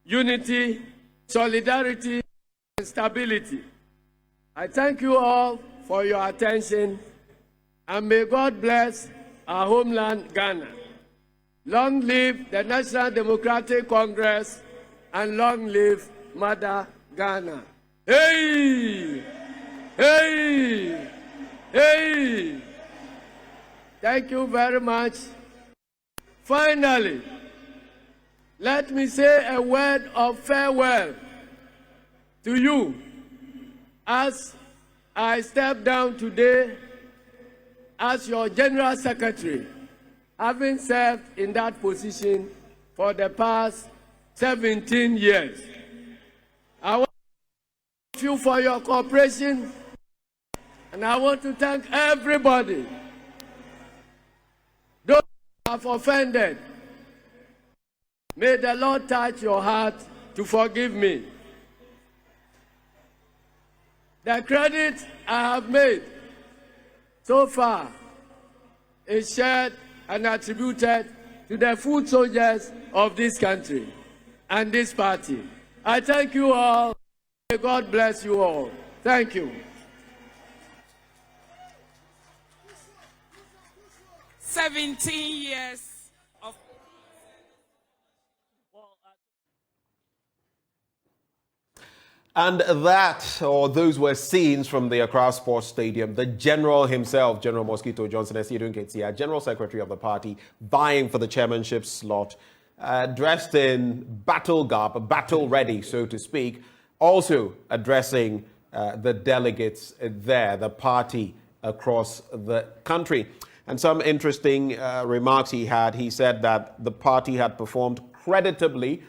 unity, solidarity, and stability. I thank you all for your attention, and may God bless our homeland, Ghana. Long live the National Democratic Congress, and long live Mother Ghana. Hey! Hey! Hey! Thank you very much. Finally, let me say a word of farewell to you as I step down today as your General Secretary, having served in that position for the past 17 years. I want to thank you for your cooperation, and I want to thank everybody. Those who have offended, may the Lord touch your heart to forgive me. The credit I have made so far is shared and attributed to the foot soldiers of this country and this party. I thank you all. May God bless you all. Thank you. 17 years of... And that, or those were scenes from the Accra Sports Stadium. The General himself, General Mosquito Johnson, as you can see, General Secretary of the party, vying for the chairmanship slot, dressed in battle garb, battle ready, so to speak, also addressing the delegates there, the party across the country. And some interesting remarks he had. He said that the party had performed creditably,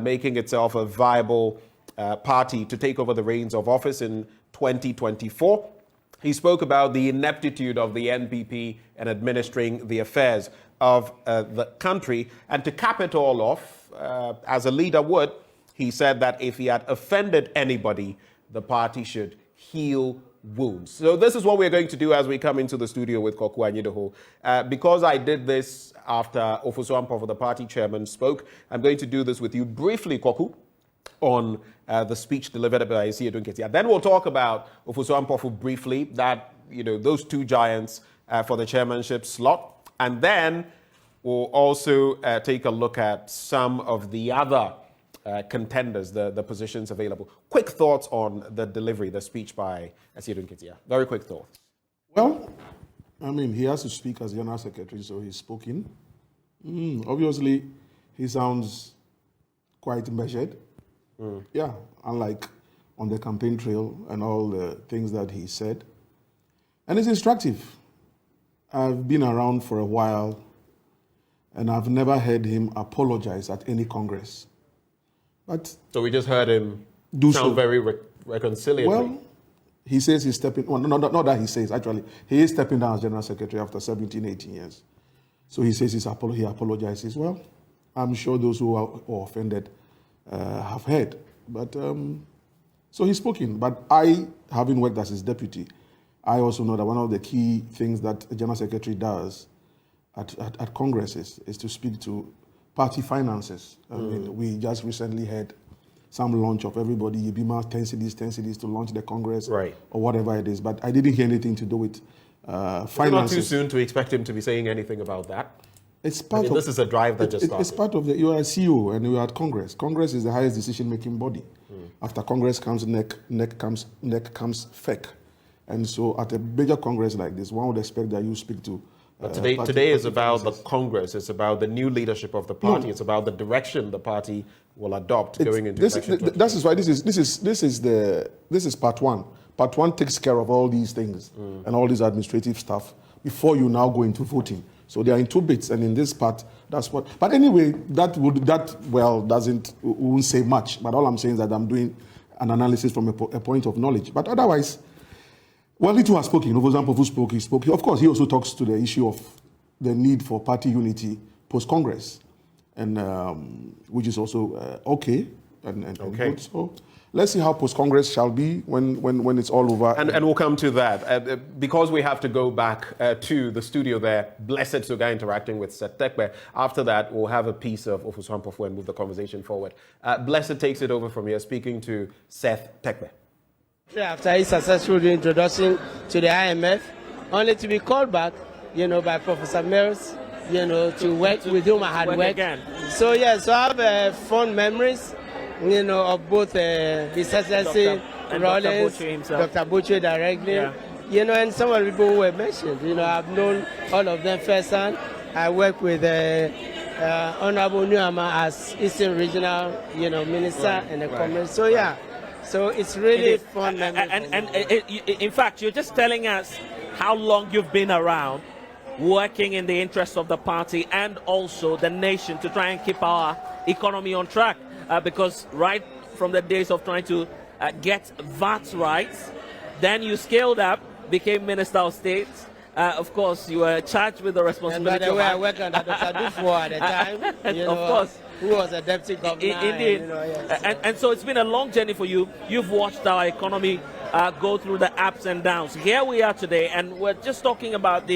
making itself a viable party to take over the reins of office in 2024. He spoke about the ineptitude of the NPP in administering the affairs of the country. And to cap it all off, as a leader would, he said that if he had offended anybody, the party should heal wounds. So this is what we're going to do as we come into the studio with Koku Anyidoho. Because I did this after Ofosu Ampofo, the party chairman, spoke, I'm going to do this with you briefly, Koku. on the speech delivered by Esi Ketia. Then we'll talk about Ofosu Ampofu briefly, that, those two giants for the chairmanship slot. And then we'll also take a look at some of the other contenders, the positions available. Quick thoughts on the delivery, the speech by Esi Ketia. Very quick thoughts. Well, I mean, he has to speak as General Secretary, so he's spoken. Obviously, he sounds quite measured. Yeah, unlike on the campaign trail and all the things that he said. And it's instructive. I've been around for a while, and I've never heard him apologize at any Congress. But so we just heard him sound very reconciliatory. Well, he says he's stepping, well, not that he says, actually, he is stepping down as General Secretary after 17, 18 years. So he says he apologizes. Well, I'm sure those who are offended have heard. But, so he's spoken. But I, having worked as his deputy, I also know that one of the key things that a General Secretary does at Congresses is to speak to party finances. I mean, we just recently had some launch of everybody, Yibima, 10 cities to launch the Congress, or whatever it is. But I didn't hear anything to do with finances. It's not too soon to expect him to be saying anything about that. It's part of, this is a drive that just started. It's part of you are a CEO and you are at Congress. Congress is the highest decision-making body. After Congress comes neck comes FEC. And so at a major Congress like this, one would expect that you speak to But today is about the Congress. It's about the new leadership of the party. It's about the direction the party will adopt going into election. This is why this is part one. Part one takes care of all these things and all this administrative stuff before you now go into voting. So they are in two bits, and in this part, that's what. But anyway, won't say much. But all I'm saying is that I'm doing an analysis from a point of knowledge. But otherwise, well, it was spoken. For example, who spoke, he spoke. Of course, he also talks to the issue of the need for party unity post-Congress, and which is also okay and good. So let's see how post-Congress shall be when it's all over. And we'll come to that. Because we have to go back to the studio there, Blessed Suga interacting with Seth Tekbe. After that, we'll have a piece of Ofosu Ampofu and move the conversation forward. Blessed takes it over from here, speaking to Seth Tekbe. After his successful introduction to the IMF, only to be called back, by Professor Mills, to work with whom I had worked. Again. So yes, I have fond memories, of both His Excellency Rollins, Dr. Butcher directly, and some of the people who were mentioned. I've known all of them firsthand. I work with Honorable Nuama as Eastern Regional, Minister and the Commerce. So yeah. So it's really fun. And in fact, you're just telling us how long you've been around, working in the interest of the party and also the nation to try and keep our economy on track. Because right from the days of trying to get VAT rights, then you scaled up, became Minister of State. Of course, you were charged with the responsibility. And by the way, I worked under Dr. Dufo at the time. Of course. Who was a deputy governor. Indeed. And so it's been a long journey for you. You've watched our economy go through the ups and downs. Here we are today, and we're just talking about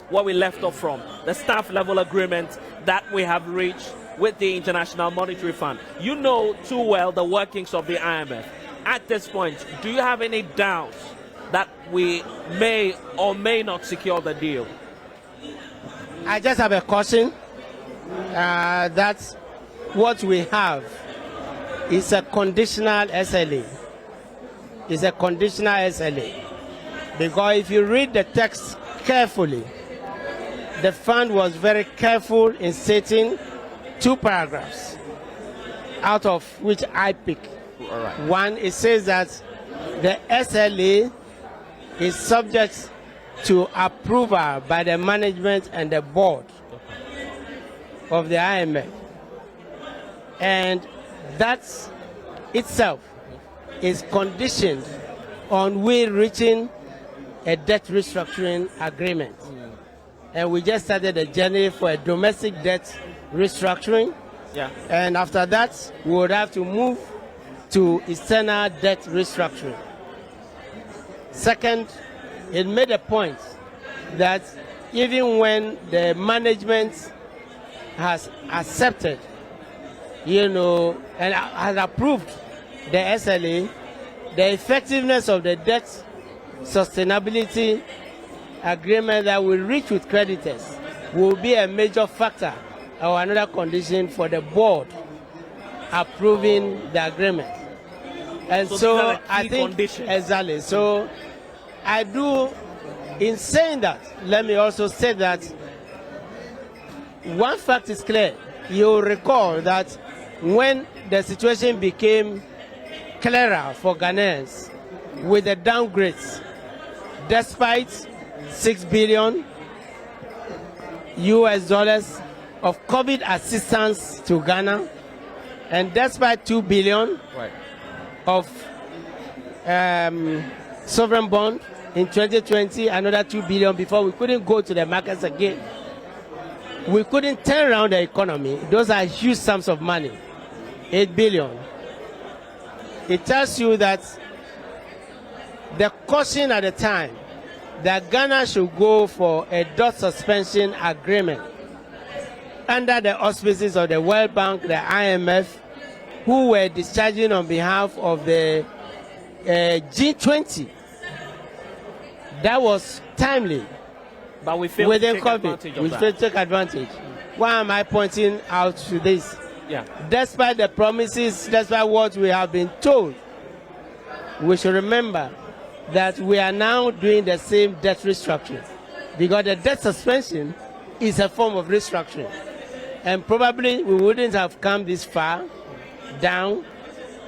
what we left off from, the staff level agreement that we have reached with the International Monetary Fund. You know too well the workings of the IMF. At this point, do you have any doubts that we may or may not secure the deal? I just have a caution that what we have is a conditional SLA. It's a conditional SLA. Because if you read the text carefully, the fund was very careful in stating 2 paragraphs, out of which I pick. One, it says that the SLA is subject to approval by the management and the board of the IMF. And that itself is conditioned on we reaching a debt restructuring agreement. And we just started a journey for a domestic debt restructuring. Yeah. And after that, we would have to move to external debt restructuring. Second, it made a point that even when the management has accepted, and has approved the SLA, the effectiveness of the debt sustainability agreement that we reach with creditors will be a major factor or another condition for the board approving the agreement. And so I think conditions. Exactly. So I do, in saying that, let me also say that one fact is clear. You'll recall that when the situation became clearer for Ghanaians with the downgrades, despite $6 billion of COVID assistance to Ghana, and despite $2 billion of sovereign bond in 2020, another $2 billion before we couldn't go to the markets again. We couldn't turn around the economy. Those are huge sums of money, $8 billion. It tells you that the caution at the time that Ghana should go for a debt suspension agreement under the auspices of the World Bank, the IMF, who were discharging on behalf of the G20. That was timely. But we failed to take advantage of we that. failed to take advantage. Why am I pointing out to this? Yeah. Despite the promises, despite what we have been told, we should remember that we are now doing the same debt restructuring, because the debt suspension is a form of restructuring. And probably we wouldn't have come this far down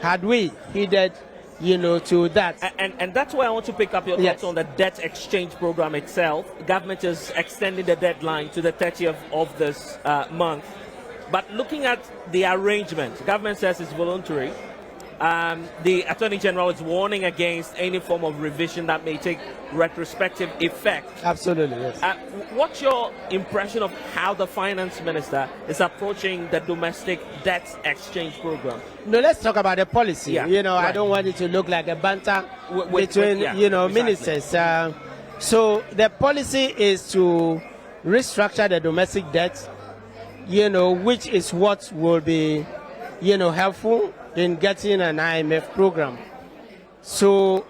had we heeded, to that. And that's why I want to pick up your thoughts on the debt exchange program itself. Government is extending the deadline to the 30th of this month. But looking at the arrangement, government says it's voluntary. The Attorney General is warning against any form of revision that may take retrospective effect. Absolutely, yes. What's your impression of how the Finance Minister is approaching the domestic debt exchange program? No, let's talk about the policy. Yeah, I don't want it to look like a banter between, exactly. ministers. So the policy is to restructure the domestic debt, which is what will be, helpful in getting an IMF program. So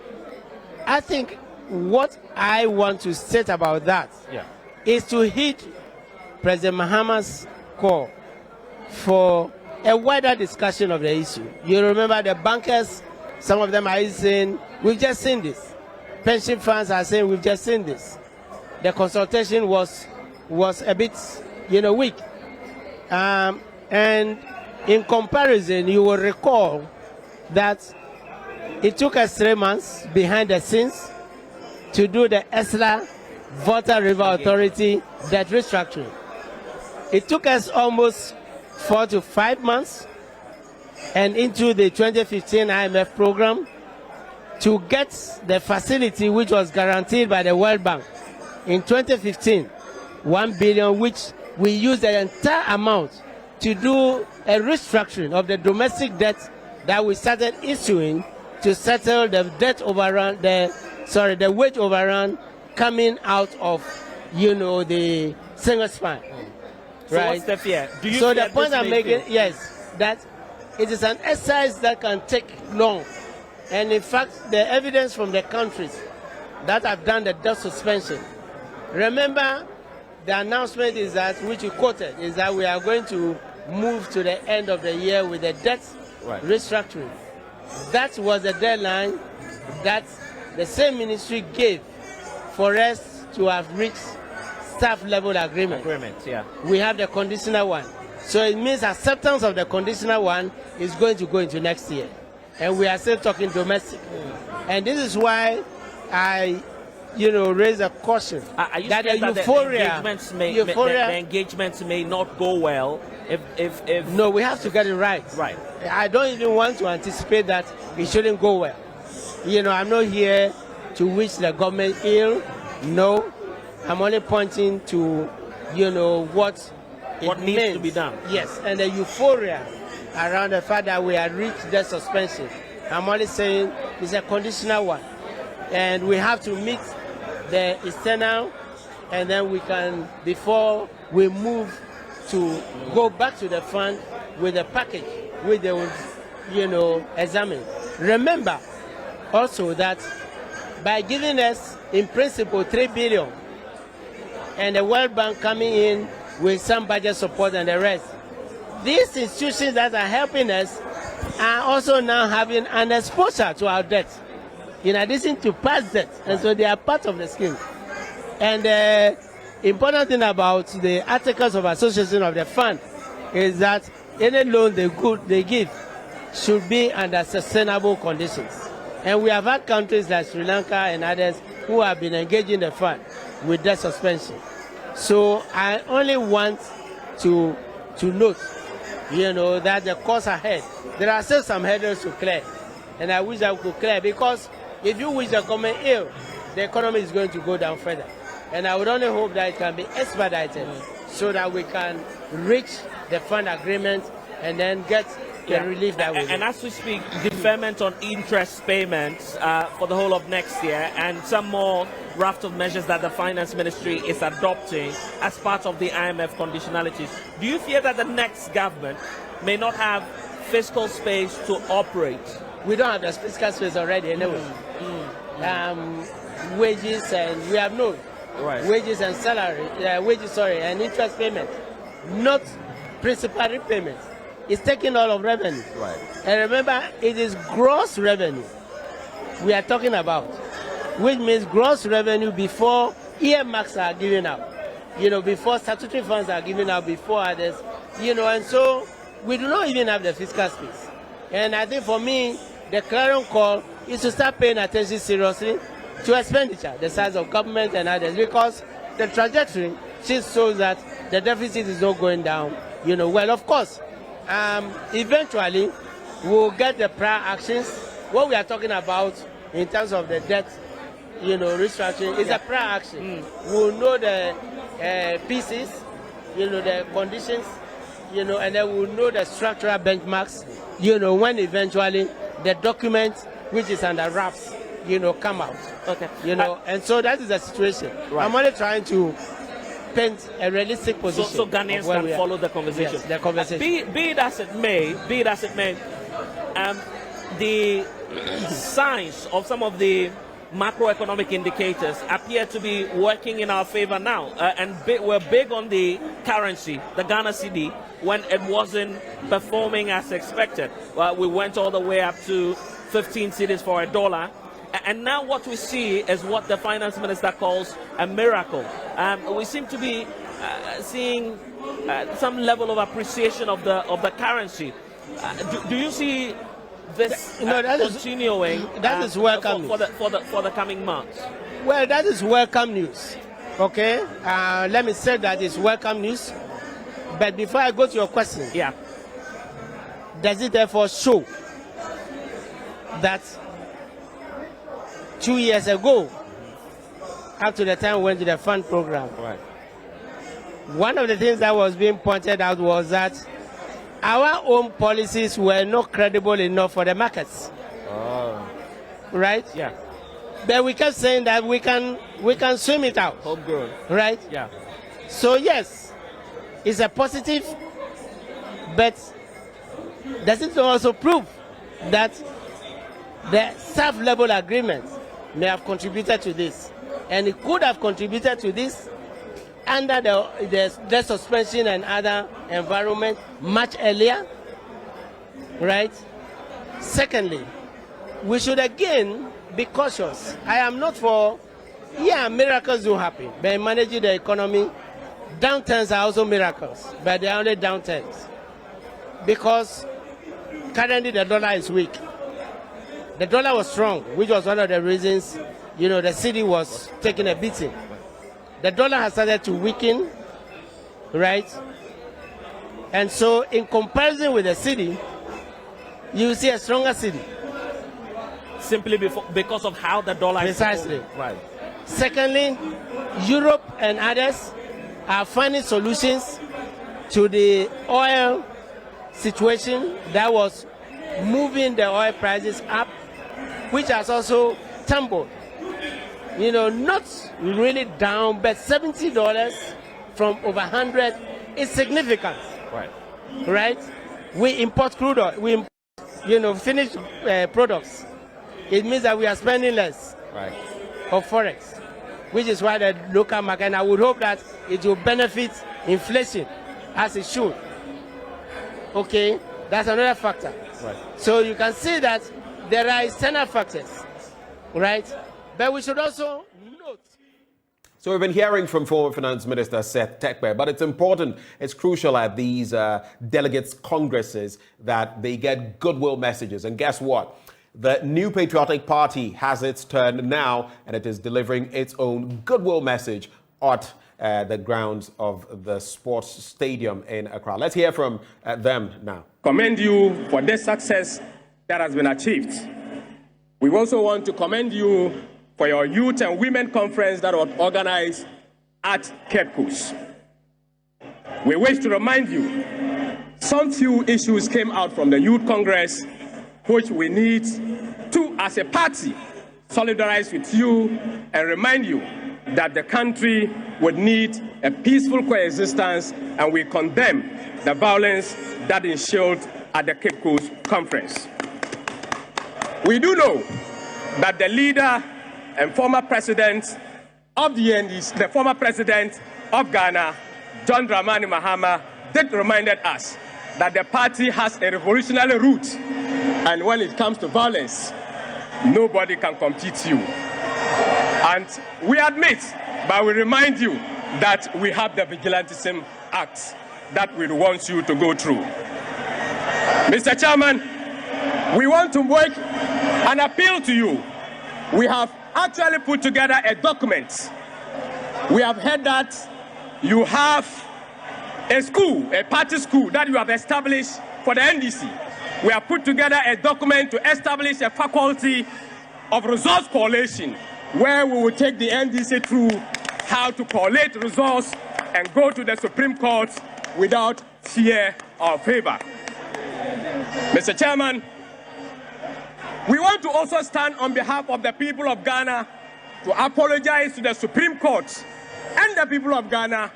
I think what I want to state about that is to heed President Mahama's call for a wider discussion of the issue. You remember the bankers, some of them are saying, we've just seen this. Pension funds are saying, we've just seen this. The consultation was a bit, weak. And in comparison, you will recall that it took us 3 months behind the scenes to do the ESLA Volta River Authority debt restructuring. It took us almost 4 to 5 months and into the 2015 IMF program to get the facility which was guaranteed by the World Bank. In 2015, $1 billion, which we used the entire amount to do a restructuring of the domestic debt that we started issuing to settle the debt overrun, the wage overrun coming out of, the single span. So right? what's the fear? Do you so fear the point this I'm may making, fail? yes, that it is an exercise that can take long. And in fact, the evidence from the countries that have done the debt suspension, remember the announcement is that, which you quoted, is that we are going to move to the end of the year with the debt restructuring. That was the deadline that the same ministry gave for us to have reached staff level agreement. We have the conditional one. So it means acceptance of the conditional one is going to go into next year. And we are still talking domestic. And this is why I raise a caution that the euphoria, the engagements may not go well if no, we have to get it right. Right. I don't even want to anticipate that it shouldn't go well. I'm not here to wish the government ill. No, I'm only pointing to what needs to be done. Yes, and the euphoria around the fact that we had reached the suspension. I'm only saying it's a conditional one, and we have to meet the external, and then we can, before we move to go back to the fund with a package which they will, examine. Remember also that by giving us, in principle, 3 billion, and the World Bank coming in with some budget support and the rest, these institutions that are helping us are also now having an exposure to our debt, in addition to past debt, and so they are part of the scheme. And the important thing about the articles of association of the fund is that any loan they give should be under sustainable conditions. And we have had countries like Sri Lanka and others who have been engaging the fund with debt suspension. So I only want to note, that the course ahead, there are still some hurdles to clear. And I wish that we could clear, because if you wish the government ill, the economy is going to go down further. And I would only hope that it can be expedited so that we can reach the fund agreement and then get the relief that we need. And as we speak, deferment on interest payments for the whole of next year, and some more raft of measures that the Finance Ministry is adopting as part of the IMF conditionalities. Do you fear that the next government may not have fiscal space to operate? We don't have the fiscal space already anyway. Wages, and we have no wages and salary, and interest payment, not principal repayments. It's taking all of revenue. Right. And remember, it is gross revenue we are talking about, which means gross revenue before earmarks are given out, before statutory funds are given out, before others, and so we do not even have the fiscal space. And I think for me, the clarion call is to start paying attention seriously to expenditure, the size of government and others, because the trajectory shows that the deficit is not going down. Well, of course, eventually we'll get the prior actions. What we are talking about in terms of the debt, restructuring is a prior action. We'll know the pieces, the conditions, and then we'll know the structural benchmarks, when eventually the document which is under wraps, come out. Okay. And so that is the situation. Right. I'm only trying to paint a realistic position. So Ghanaians can follow the conversation. Yes, the conversation. Be it as it may, the signs of some of the macroeconomic indicators appear to be working in our favor now. And we're big on the currency, the Ghana cedi, when it wasn't performing as expected. We went all the way up to 15 cedis for $1. And now what we see is what the finance minister calls a miracle. We seem to be seeing some level of appreciation of the currency. Do you see this continuing? That is welcome for the coming months. Well, that is welcome news. Okay, let me say that it's welcome news. But before I go to your question, does it therefore show that 2 years ago, up to the time we went to the fund program, one of the things that was being pointed out was that our own policies were not credible enough for the markets. Right? Yeah. But we kept saying that we can swim it out. Homegrown. Right? Yeah. So yes, it's a positive, but does it also prove that the staff-level agreement may have contributed to this, and it could have contributed to this under the suspension and other environment much earlier, right? Secondly, we should again be cautious. I am not for, miracles do happen, but in managing the economy, downturns are also miracles, but they are only downturns. Because currently the dollar is weak. The dollar was strong, which was one of the reasons, the cedi was taking a beating. The dollar has started to weaken, right? And so in comparison with the cedi, you see a stronger cedi. Simply because of how the dollar is precisely. Right. Secondly, Europe and others are finding solutions to the oil situation that was moving the oil prices up, which has also tumbled. Not really down, but $70 from over 100 is significant. Right. Right? We import crude oil. We import finished products, it means that we are spending less of forex, which is why the local market, and I would hope that it will benefit inflation as it should. Okay, that's another factor. Right. So you can see that there are external factors, right? But we should also note. So we've been hearing from former Finance Minister Seth Terkper, but it's important, it's crucial at these delegates' congresses that they get goodwill messages. And guess what? The New Patriotic Party has its turn now, and it is delivering its own goodwill message at the grounds of the sports stadium in Accra. Let's hear from them now. Commend you for this success that has been achieved. We also want to commend you for your youth and women conference that was organized at Cape Coast. We wish to remind you, some few issues came out from the Youth Congress, which we need to, as a party, solidarize with you and remind you that the country would need a peaceful coexistence, and we condemn the violence that ensued at the Cape Coast Conference. We do know that the leader and former president of the NDC, the former president of Ghana, John Dramani Mahama, did reminded us that the party has a revolutionary route, and when it comes to violence, nobody can compete you. And we admit, but we remind you that we have the Vigilantism Act that we want you to go through. Mr. Chairman, we want to make an appeal to you. We have actually put together a document. We have heard that you have a school, a party school that you have established for the NDC. We have put together a document to establish a faculty of resource collation where we will take the NDC through how to collate resource and go to the Supreme Court without fear or favor. Mr. Chairman, we want to also stand on behalf of the people of Ghana to apologize to the Supreme Court and the people of Ghana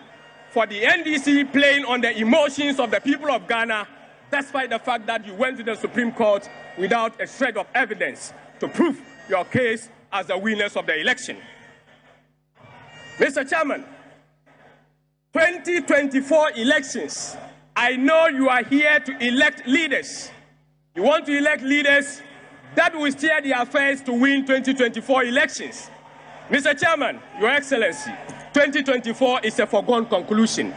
for the NDC playing on the emotions of the people of Ghana, despite the fact that you went to the Supreme Court without a shred of evidence to prove your case as the winners of the election. Mr. Chairman, 2024 elections, I know you are here to elect leaders. You want to elect leaders that will steer the affairs to win 2024 elections. Mr. Chairman, Your Excellency, 2024 is a foregone conclusion.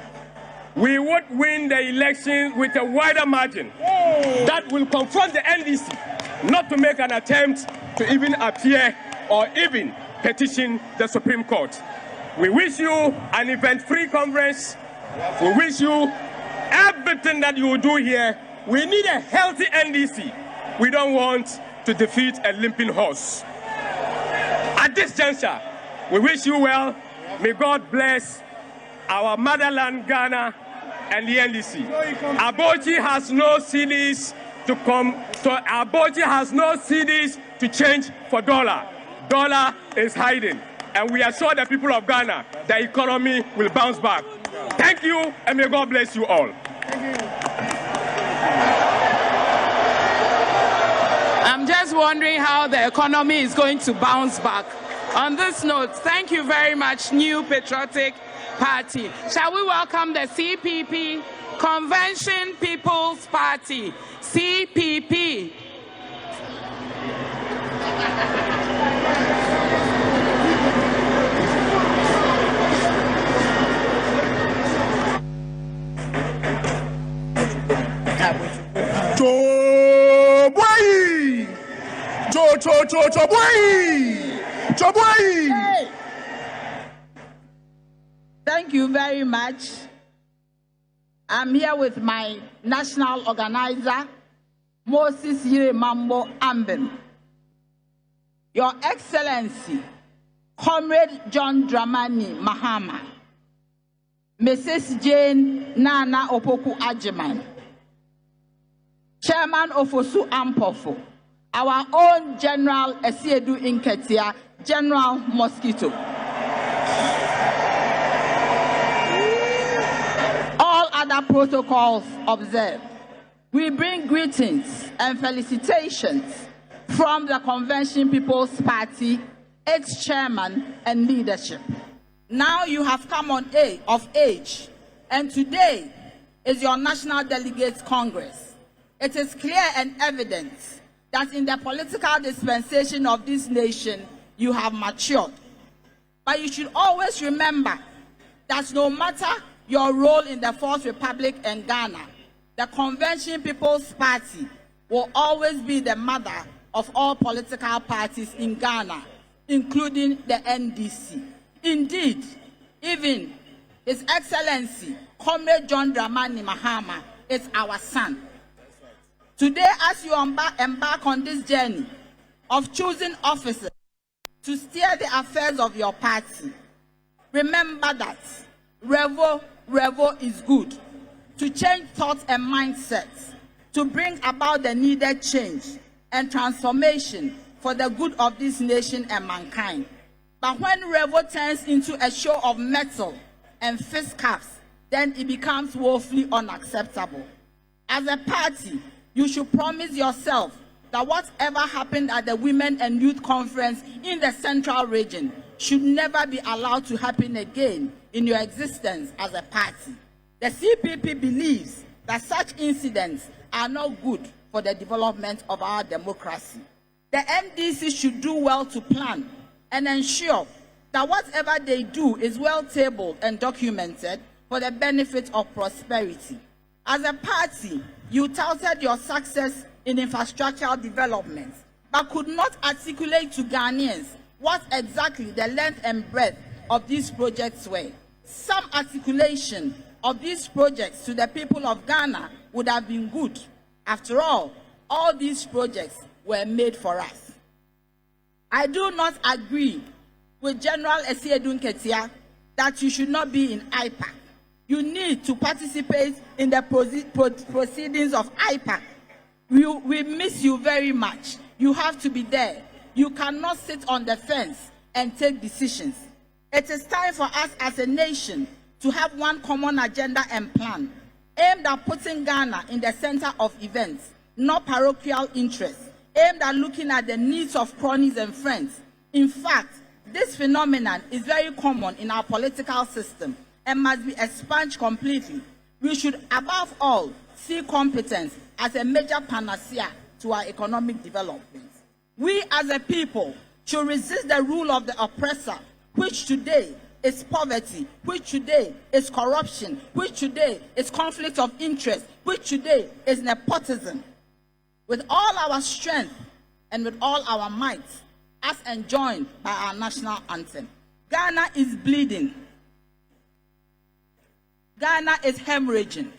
We would win the election with a wider margin that will confront the NDC not to make an attempt to even appear or even petition the Supreme Court. We wish you an event-free conference. We wish you everything that you will do here. We need a healthy NDC. We don't want to defeat a limping horse. At this juncture, we wish you well. May God bless our motherland, Ghana, and the NDC. Abochi has no CDs to come. So Abochi has no CDs to change for dollar. Dollar is hiding. And we assure the people of Ghana the economy will bounce back. Thank you, and may God bless you all. Thank you. I'm just wondering how the economy is going to bounce back. On this note, thank you very much, New Patriotic Party. Shall we welcome the CPP, Convention People's Party, CPP. Hey. Thank you very much. I'm here with my national organizer, Moses Yire Mambo Ambem. Your Excellency, Comrade John Dramani Mahama, Mrs. Jane Nana Opoku Ajiman, Chairman of Osu Ampofo, our own General Esiedu Inketia, General Mosquito. All other protocols observed. we bring greetings and felicitations from the Convention People's Party, its chairman and leadership. Now you have come of age, and today is your National Delegates Congress. It is clear and evident that in the political dispensation of this nation, you have matured. But you should always remember that no matter your role in the Fourth Republic and Ghana, the Convention People's Party will always be the mother of all political parties in Ghana, including the NDC. Indeed, even His Excellency, Comrade John Dramani Mahama, is our son. Today, as you embark on this journey of choosing officers to steer the affairs of your party, remember that Revo is good, to change thoughts and mindsets, to bring about the needed change and transformation for the good of this nation and mankind. But when Revo turns into a show of metal and fist cuffs, then it becomes woefully unacceptable. As a party, you should promise yourself that whatever happened at the Women and Youth Conference in the Central Region should never be allowed to happen again in your existence as a party. The CPP believes that such incidents are not good for the development of our democracy. The NDC should do well to plan and ensure that whatever they do is well tabled and documented for the benefit of prosperity. As a party, you touted your success in infrastructural development, but could not articulate to Ghanaians what exactly the length and breadth of these projects were. Some articulation of these projects to the people of Ghana would have been good. After all these projects were made for us. I do not agree with General Esiedun Ketia that you should not be in IPAC. You need to participate in the proceedings of IPAC. We miss you very much. You have to be there. You cannot sit on the fence and take decisions. It is time for us as a nation to have one common agenda and plan, aimed at putting Ghana in the center of events, not parochial interests, aimed at looking at the needs of cronies and friends. In fact, this phenomenon is very common in our political system and must be expunged completely. We should, above all, see competence as a major panacea to our economic development. We as a people should resist the rule of the oppressor, which today is poverty, which today is corruption, which today is conflict of interest, which today is nepotism. With all our strength and with all our might, as enjoined by our national anthem, Ghana is bleeding. Ghana is hemorrhaging.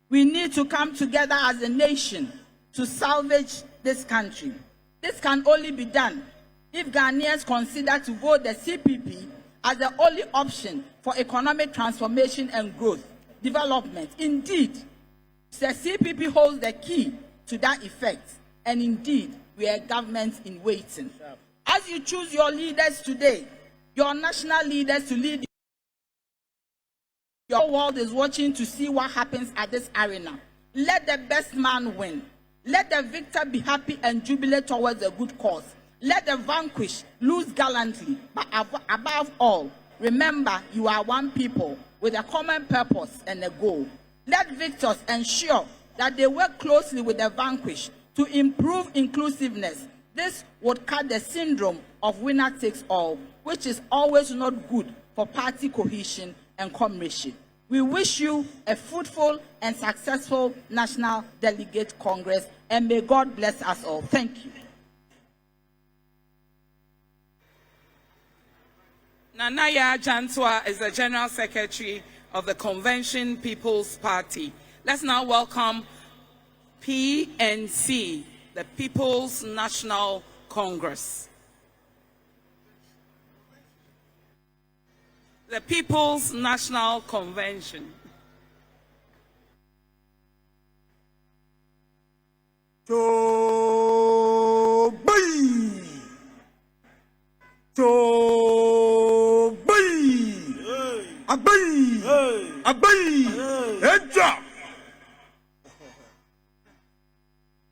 We need to come together as a nation to salvage this country. This can only be done if Ghanaians consider to vote the CPP as the only option for economic transformation and growth, development. Indeed, the CPP holds the key to that effect, and indeed, we are government in waiting. As you choose your leaders today, your national leaders to lead, your world is watching to see what happens at this arena. Let the best man win. Let the victor be happy and jubilate towards a good cause. Let the vanquished lose gallantly, but above all, remember you are one people with a common purpose and a goal. Let victors ensure that they work closely with the vanquished to improve inclusiveness. This would cut the syndrome of winner takes all, which is always not good for party cohesion and comradeship. We wish you a fruitful and successful National Delegate Congress, and may God bless us all. Thank you. Nanaya Jantwa is the General Secretary of the Convention People's Party. Let's now welcome PNC, the People's National Congress. The People's National Convention.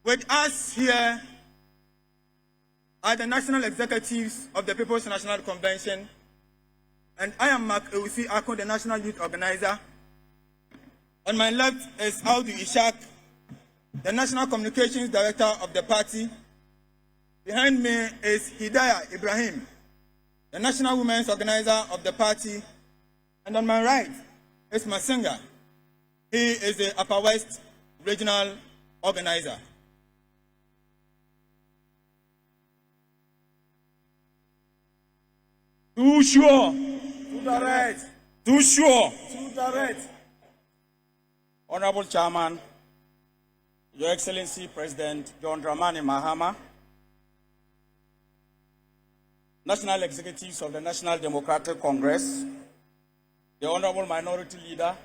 With us here are the national executives of the People's National Convention, and I am Mark Ewusi Ako, the National Youth Organizer. On my left is Audu Ishak, the National Communications Director of the party. Behind me is Hidayah Ibrahim, the National Women's Organizer of the party. And on my right is Masinga. He is the Upper West Regional Organizer. Too sure. Too direct. Too sure. Too direct. Honorable Chairman, Your Excellency President John Dramani Mahama, National Executives of the National Democratic Congress, the Honorable Minority Leader,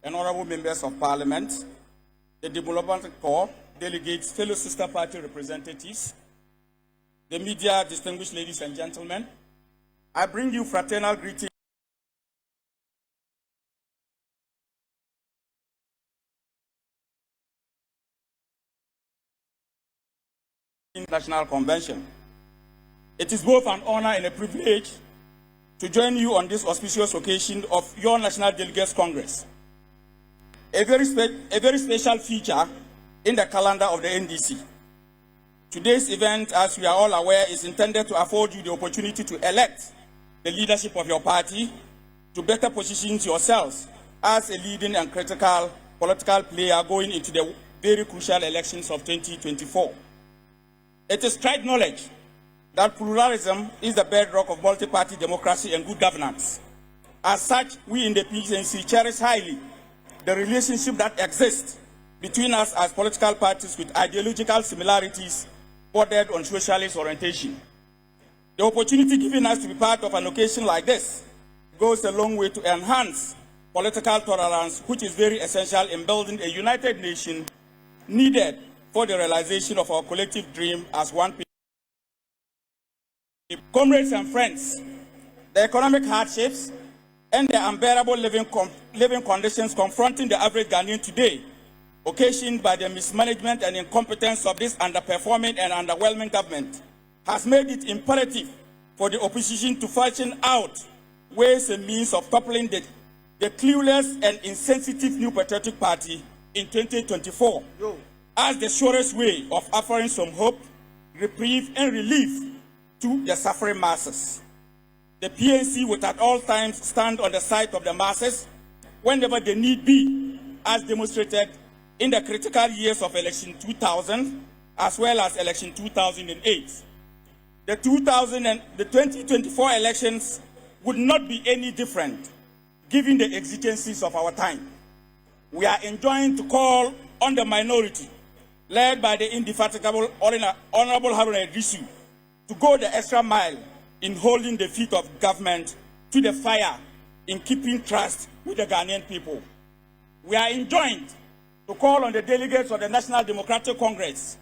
and Honorable Members of Parliament, the Development Corps, delegates, fellow sister party representatives, the media, distinguished ladies and gentlemen, I bring you fraternal greetings. National Convention. It is both an honor and a privilege to join you on this auspicious occasion of your National Delegates Congress, a very special feature in the calendar of the NDC. Today's event, as we are all aware, is intended to afford you the opportunity to elect the leadership of your party to better position yourselves as a leading and critical political player going into the very crucial elections of 2024. It is tried knowledge that pluralism is the bedrock of multi-party democracy and good governance. As such, we in the PNC cherish highly the relationship that exists between us as political parties with ideological similarities bordered on socialist orientation. The opportunity given us to be part of an occasion like this goes a long way to enhance political tolerance, which is very essential in building a united nation needed for the realization of our collective dream as one people. Comrades and friends, the economic hardships and the unbearable living conditions confronting the average Ghanaian today, occasioned by the mismanagement and incompetence of this underperforming and underwhelming government, has made it imperative for the opposition to fashion out ways and means of toppling the clueless and insensitive New Patriotic Party in 2024 as the surest way of offering some hope, reprieve, and relief to the suffering masses. The PNC would at all times stand on the side of the masses whenever the need be, as demonstrated in the critical years of election 2000 as well as election 2008. The 2024 elections would not be any different given the exigencies of our time. We are enjoined to call on the minority, led by the indefatigable Honorable Haruna Idrisu, to go the extra mile in holding the feet of government to the fire in keeping trust with the Ghanaian people. We are enjoined to call on the delegates of the National Democratic Congress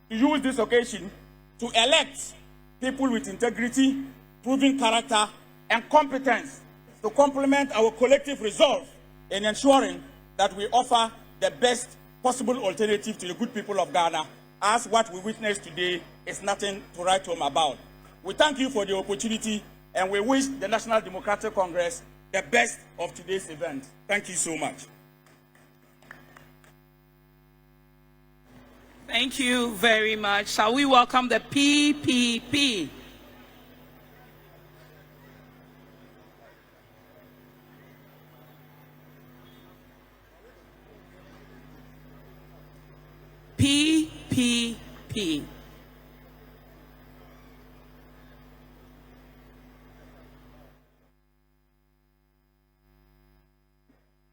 to use this occasion to elect people with integrity, proven character, and competence to complement our collective resolve in ensuring that we offer the best possible alternative to the good people of Ghana, as what we witnessed today is nothing to write home about. We thank you for the opportunity, and we wish the National Democratic Congress the best of today's event. Thank you so much. Thank you very much. Shall we welcome the PPP? PPP.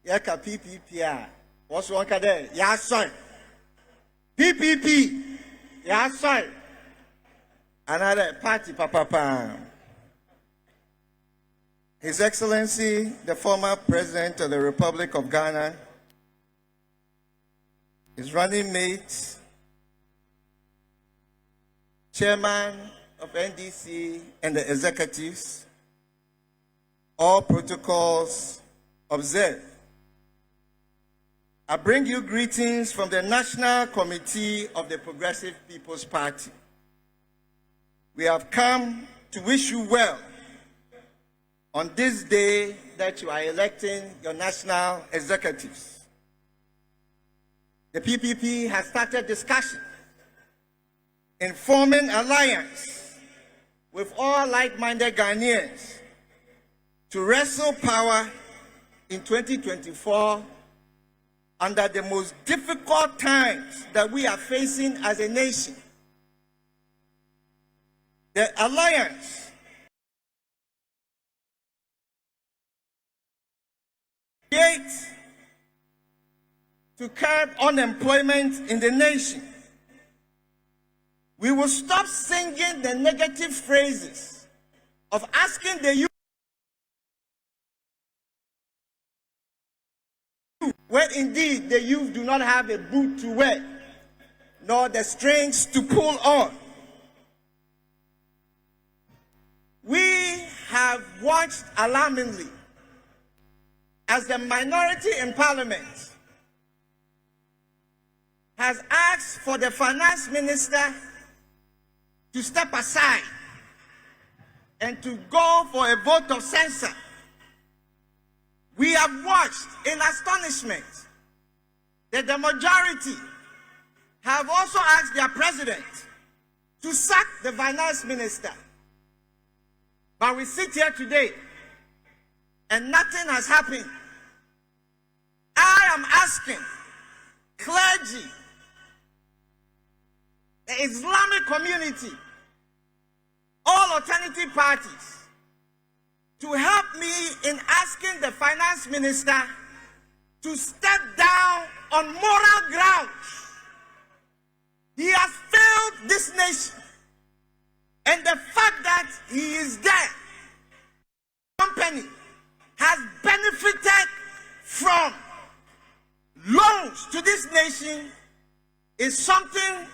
Yaka PPP. What's one kade? Yes, sir. PPP. Yes, sir. Another party, papa. His Excellency, the former President of the Republic of Ghana, his running mate, Chairman of NDC and the executives, all protocols observed. I bring you greetings from the National Committee of the Progressive People's Party. We have come to wish you well on this day that you are electing your national executives. The PPP has started discussion in forming alliance with all like-minded Ghanaians to wrestle power in 2024 under the most difficult times that we are facing as a nation. The alliance creates to curb unemployment in the nation. We will stop singing the negative phrases of asking the youth where indeed the youth do not have a boot to wear, nor the strings to pull on. We have watched alarmingly as the minority in Parliament has asked for the finance minister to step aside and to go for a vote of censure. We have watched in astonishment that the majority have also asked their president to sack the finance minister. But we sit here today and nothing has happened. I am asking clergy, the Islamic community, all alternative parties, to help me in asking the finance minister to step down on moral grounds. He has failed this nation. And the fact that he is there, company has benefited from loans to this nation, is something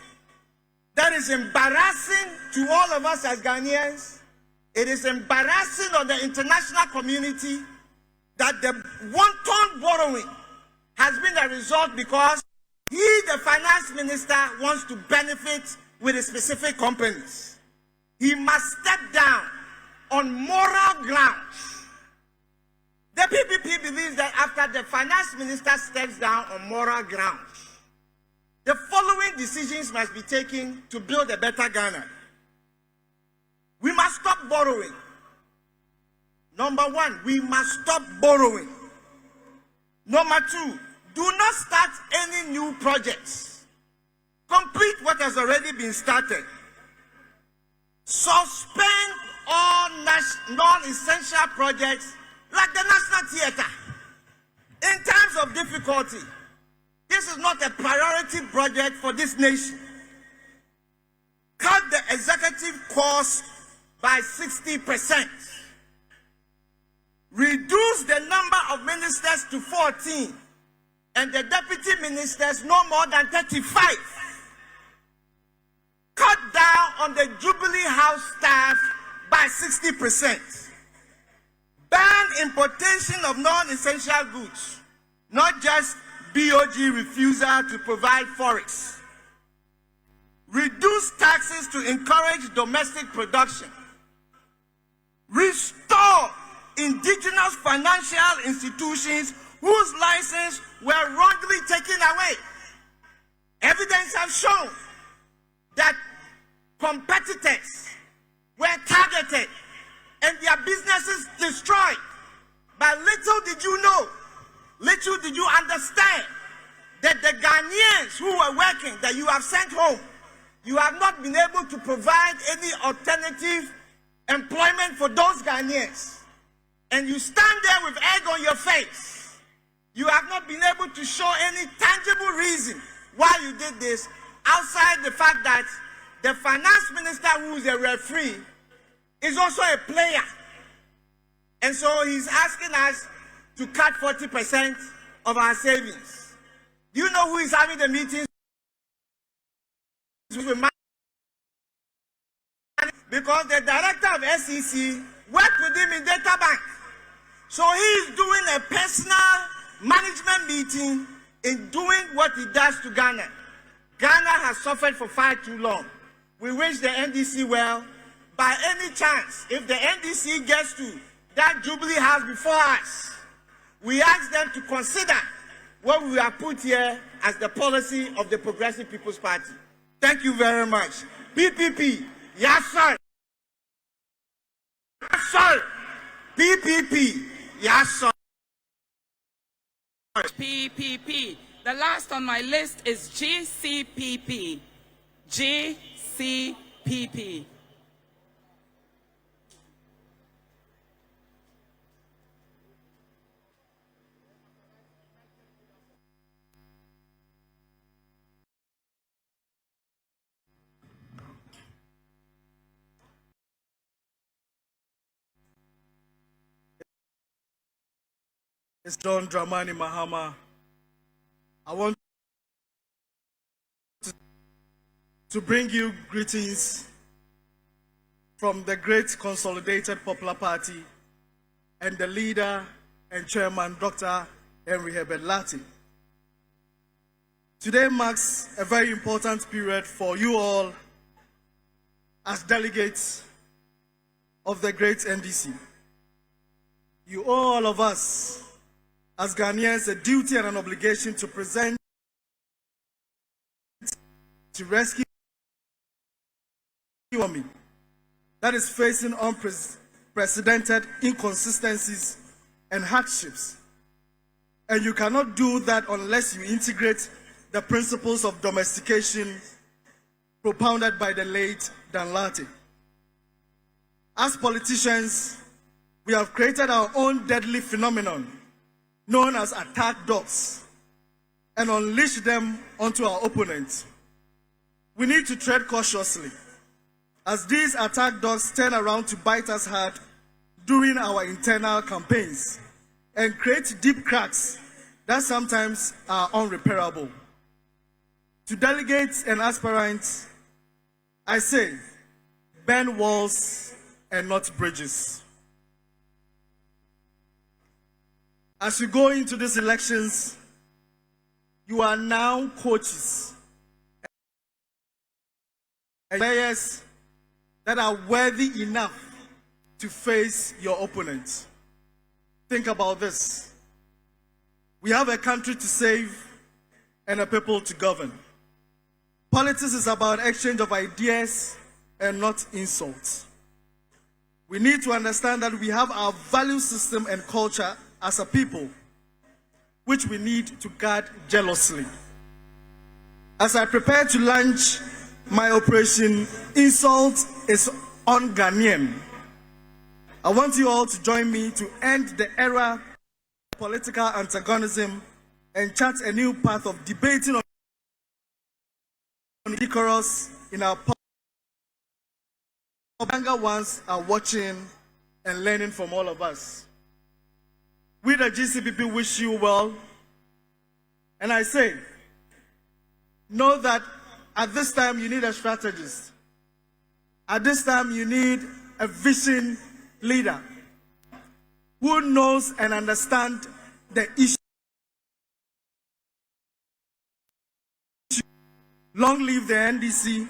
that is embarrassing to all of us as Ghanaians. It is embarrassing on the international community that the wanton borrowing has been a result because he, the finance minister, wants to benefit with the specific companies. He must step down on moral grounds. The PPP believes that after the finance minister steps down on moral grounds, the following decisions must be taken to build a better Ghana. We must stop borrowing. Number one, we must stop borrowing. Number two, do not start any new projects. Complete what has already been started. Suspend all non-essential projects like the National Theatre. In times of difficulty, this is not a priority project for this nation. Cut the executive cost by 60%. Reduce the number of ministers to 14 and the deputy ministers no more than 35. Cut down on the Jubilee House staff by 60%. Ban importation of non-essential goods, not just BOG refusal to provide forex. Reduce taxes to encourage domestic production. Restore indigenous financial institutions whose license were wrongly taken away. Evidence has shown that competitors were targeted and their businesses destroyed. But little did you know, little did you understand that the Ghanaians who were working, that you have sent home, you have not been able to provide any alternative employment for those Ghanaians. And you stand there with egg on your face. You have not been able to show any tangible reason why you did this, outside the fact that the finance minister, who is a referee, is also a player. And so he's asking us to cut 40% of our savings. Do you know who is having the meetings? Because the director of SEC worked with him in data bank. So he is doing a personal management meeting in doing what he does to Ghana. Ghana has suffered for far too long. We wish the NDC well. By any chance, if the NDC gets to that Jubilee House before us, we ask them to consider what we have put here as the policy of the Progressive People's Party. Thank you very much. PPP, yes sir. Yes sir. PPP, yes sir. PPP. The last on my list is GCPP. GCPP. It's John Dramani Mahama. I want to bring you greetings from the great Consolidated Popular Party and the leader and chairman, Dr. Henry Herbert Lati. Today marks a very important period for you all as delegates of the great NDC. You all of us as Ghanaians a duty and an obligation to present to rescue me that is facing unprecedented inconsistencies and hardships. And you cannot do that unless you integrate the principles of domestication propounded by the late Dan Lartey. As politicians, we have created our own deadly phenomenon known as attack dogs and unleash them onto our opponents. We need to tread cautiously as these attack dogs turn around to bite us hard during our internal campaigns and create deep cracks that sometimes are unrepairable. To delegates and aspirants, I say, burn walls and not bridges. As you go into these elections, you are now coaches and players that are worthy enough to face your opponents. Think about this. We have a country to save and a people to govern. Politics is about exchange of ideas and not insults. We need to understand that we have our value system and culture as a people, which we need to guard jealously. As I prepare to launch my operation, Insult is Un-Ghanaian, I want you all to join me to end the era of political antagonism and chart a new path of debating on decorous in our younger ones are watching and learning from all of us. We the GCPP wish you well, and I say, know that at this time you need a strategist. At this time you need a vision leader who knows and understands the issue. Long live the NDC,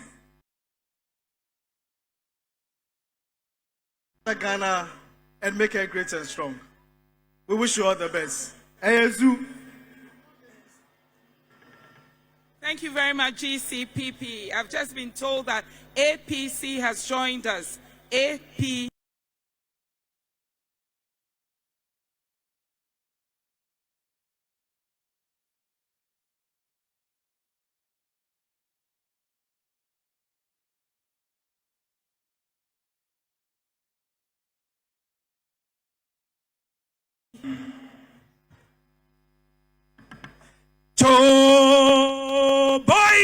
Ghana, and make it great and strong. We wish you all the best. Thank you very much, GCPP. I've just been told that APC has joined us. AP. Boy!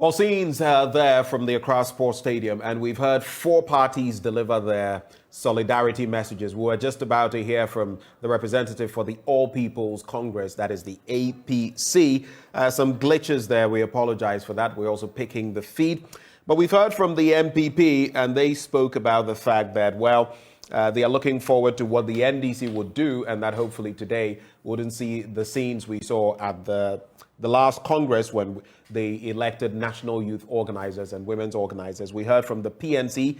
Well, scenes there from the Accra Sports Stadium, and we've heard 4 parties deliver their solidarity messages. We were just about to hear from the representative for the All People's Congress, that is the APC. Some glitches there, we apologize for that. We're also picking the feed. But we've heard from the MPP, and they spoke about the fact that, well, they are looking forward to what the NDC would do, and that hopefully today wouldn't see the scenes we saw at the last Congress when they elected national youth organizers and women's organizers. We heard from the PNC.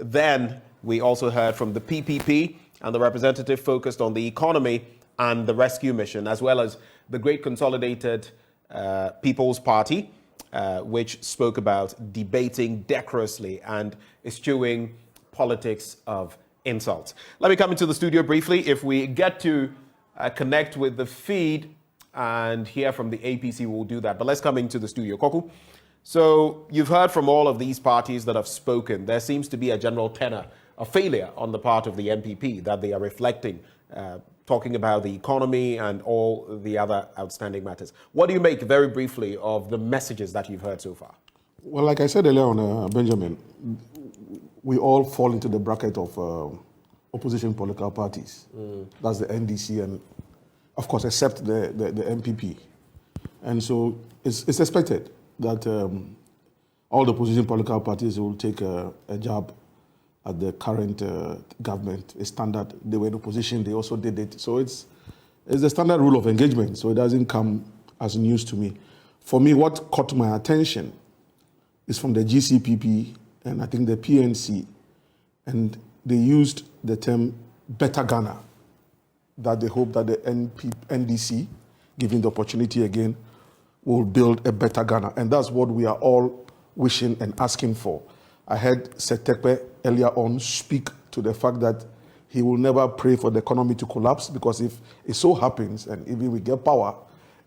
Then we also heard from the PPP, and the representative focused on the economy and the rescue mission, as well as the Great Consolidated People's Party, which spoke about debating decorously and eschewing politics of insult. Let me come into the studio briefly. If we get to connect with the feed and hear from the APC, we'll do that. But let's come into the studio. Koku, so you've heard from all of these parties that have spoken. There seems to be a general tenor of failure on the part of the MPP that they are reflecting, talking about the economy and all the other outstanding matters. What do you make, very briefly, of the messages that you've heard so far? Well, like I said earlier on, Benjamin, we all fall into the bracket of opposition political parties. That's the NDC and, of course, except the MPP. And so it's expected that all the opposition political parties will take a jab at the current government. It's standard. They were in opposition, they also did it. So it's the standard rule of engagement, so it doesn't come as news to me. For me, what caught my attention is from the GCPP and I think the PNC, and they used the term better Ghana, that they hope that the NDC, given the opportunity again, will build a better Ghana. And that's what we are all wishing and asking for. I heard Setekpe earlier on speak to the fact that he will never pray for the economy to collapse, because if it so happens, and even we get power,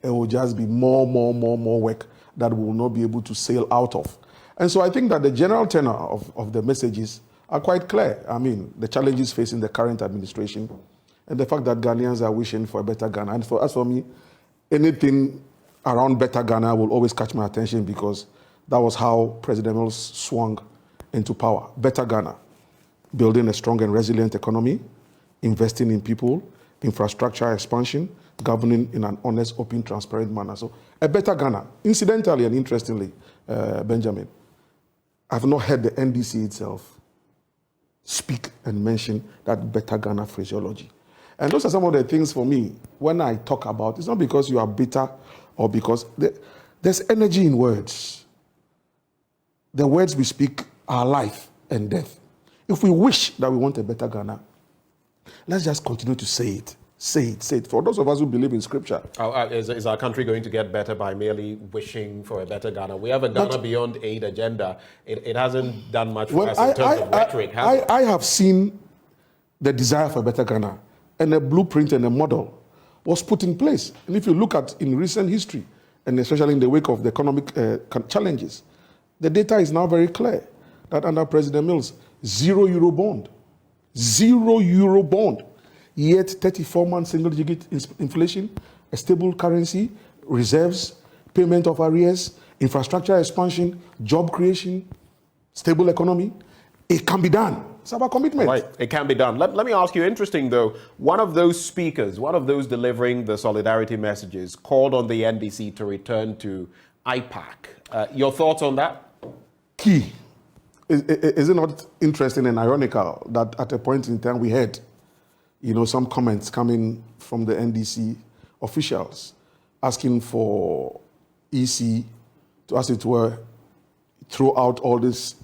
it will just be more work that we will not be able to sail out of. And so I think that the general tenor of the messages are quite clear. I mean, the challenges facing the current administration and the fact that Ghanaians are wishing for a better Ghana. And as for me, anything around better Ghana will always catch my attention, because that was how President Mills swung into power. Better Ghana, building a strong and resilient economy, investing in people, infrastructure expansion, governing in an honest, open, transparent manner. So a better Ghana. Incidentally and interestingly, Benjamin, I've not heard the NDC itself speak and mention that better Ghana phraseology. And those are some of the things for me, when I talk about, it's not because you are bitter or because there's energy in words. The words we speak are life and death. If we wish that we want a better Ghana, let's just continue to say it. Say it, say it. For those of us who believe in scripture. Is our country going to get better by merely wishing for a better Ghana? We have a Ghana Beyond Aid agenda. It hasn't done much for us in terms of rhetoric. I have seen the desire for a better Ghana, and a blueprint and a model was put in place. And if you look at in recent history, and especially in the wake of the economic challenges, the data is now very clear that under President Mills, €0 bond. €0 bond. Yet 34-month single-digit inflation, a stable currency, reserves, payment of arrears, infrastructure expansion, job creation, stable economy. It can be done. It's about commitment. Right, it can be done. Let me ask you, interesting though, one of those speakers, one of those delivering the solidarity messages, called on the NDC to return to IPAC. Your thoughts on that? Key. Is it not interesting and ironical that at a point in time we had, some comments coming from the NDC officials asking for EC to, as it were, throw out all these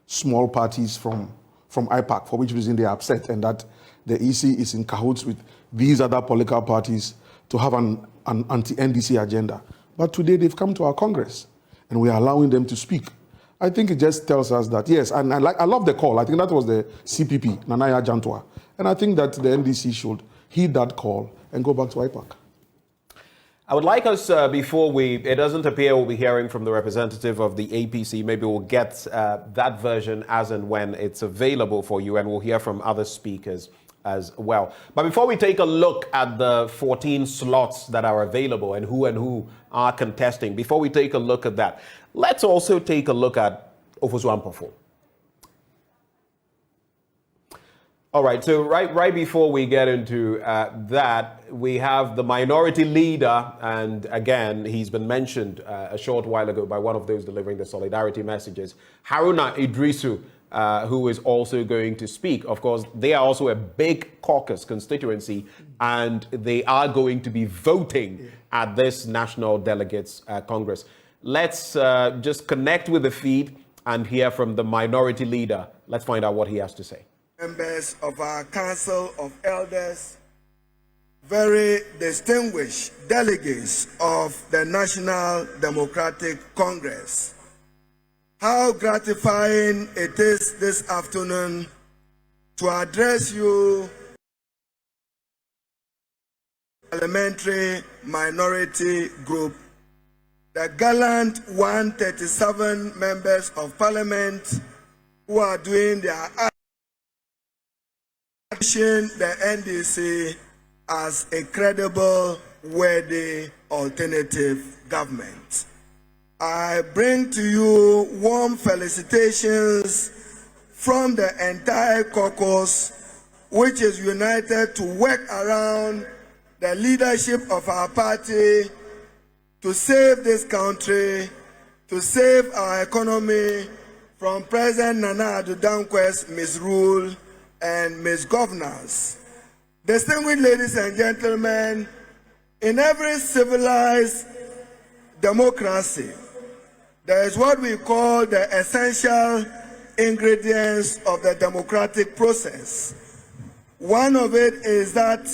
small parties from IPAC, for which reason they are upset, and that the EC is in cahoots with these other political parties to have an anti-NDC agenda. But today they've come to our Congress, and we are allowing them to speak. I think it just tells us that, yes, and I love the call. I think that was the CPP, Nanaya Jantwa. And I think that the NDC should heed that call and go back to IPAC. I would like us, before it doesn't appear we'll be hearing from the representative of the APC, maybe we'll get that version as and when it's available for you, and we'll hear from other speakers as well. But before we take a look at the 14 slots that are available and who are contesting, before we take a look at that, let's also take a look at Ofosu Ampofo. All right, so right before we get into that, we have the minority leader, and again, he's been mentioned a short while ago by one of those delivering the solidarity messages, Haruna Idrisu, who is also going to speak. Of course, they are also a big caucus constituency, and they are going to be voting at this National Delegates Congress. Let's just connect with the feed and hear from the minority leader. Let's find out what he has to say. Members of our Council of Elders, very distinguished delegates of the National Democratic Congress. How gratifying it is this afternoon to address you, parliamentary minority group, the gallant 137 members of parliament who are doing their the NDC as a credible, worthy alternative government. I bring to you warm felicitations from the entire caucus, which is united to work around the leadership of our party to save this country, to save our economy from President Nana Addo Dankwa's misrule and misgovernance. Distinguished ladies and gentlemen, in every civilized democracy, there is what we call the essential ingredients of the democratic process. One of it is that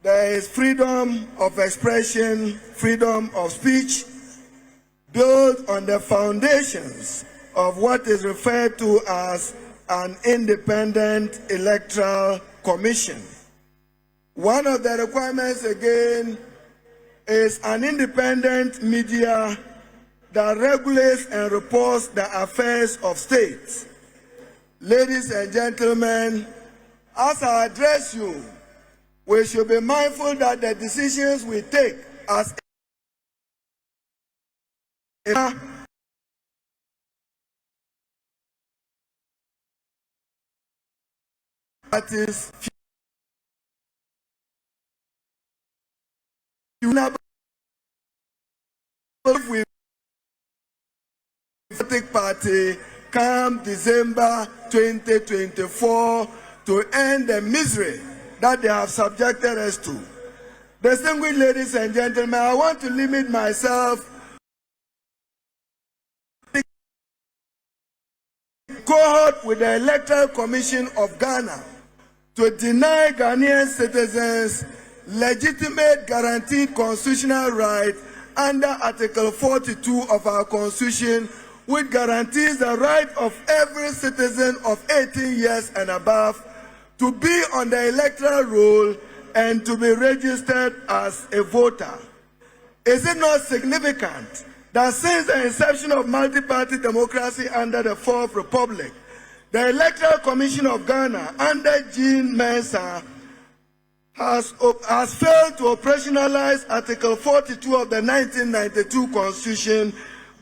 there is freedom of expression, freedom of speech, built on the foundations of what is referred to as an independent electoral commission. One of the requirements again is an independent media that regulates and reports the affairs of states. Ladies and gentlemen, as I address you, we should be mindful that the decisions we take as parties party come December 2024 to end the misery that they have subjected us to. Distinguished ladies and gentlemen, I want to limit myself cohort with the Electoral Commission of Ghana to deny Ghanaian citizens legitimate guaranteed constitutional rights under Article 42 of our Constitution, which guarantees the right of every citizen of 18 years and above to be on the electoral roll and to be registered as a voter. Is it not significant that since the inception of multi-party democracy under the Fourth Republic, the Electoral Commission of Ghana under Jean Mensa has failed to operationalize Article 42 of the 1992 Constitution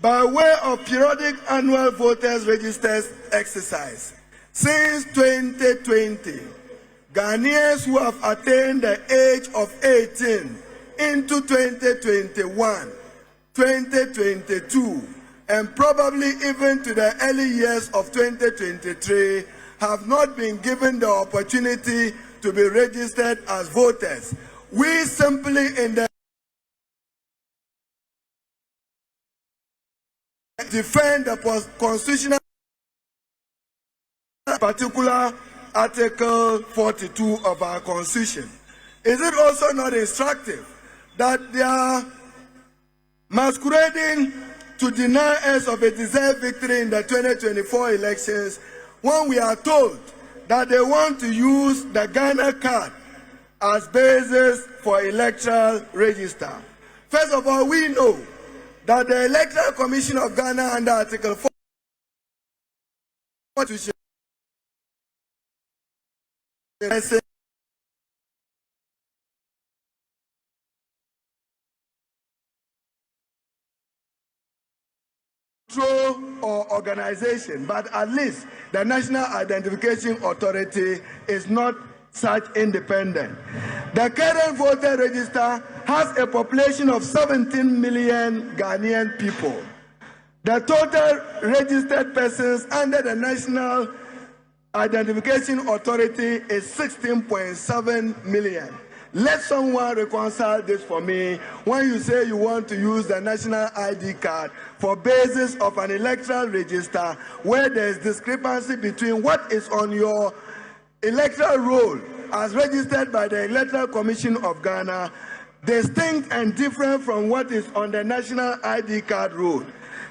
by way of periodic annual voters' registers exercise. Since 2020, Ghanaians who have attained the age of 18 into 2021, 2022, and probably even to the early years of 2023 have not been given the opportunity to be registered as voters. We simply in the defend the constitutional particular Article 42 of our Constitution. Is it also not instructive that they are masquerading to deny us of a deserved victory in the 2024 elections when we are told that they want to use the Ghana card as basis for electoral register? First of all, we know that the Electoral Commission of Ghana under Article 4 Constitution or organization, but at least the National Identification Authority is not such independent. The current voter register has a population of 17 million Ghanaian people. The total registered persons under the National Identification Authority is 16.7 million. Let someone reconcile this for me. When you say you want to use the national ID card for basis of an electoral register where there is discrepancy between what is on your electoral roll as registered by the Electoral Commission of Ghana, distinct and different from what is on the national ID card roll.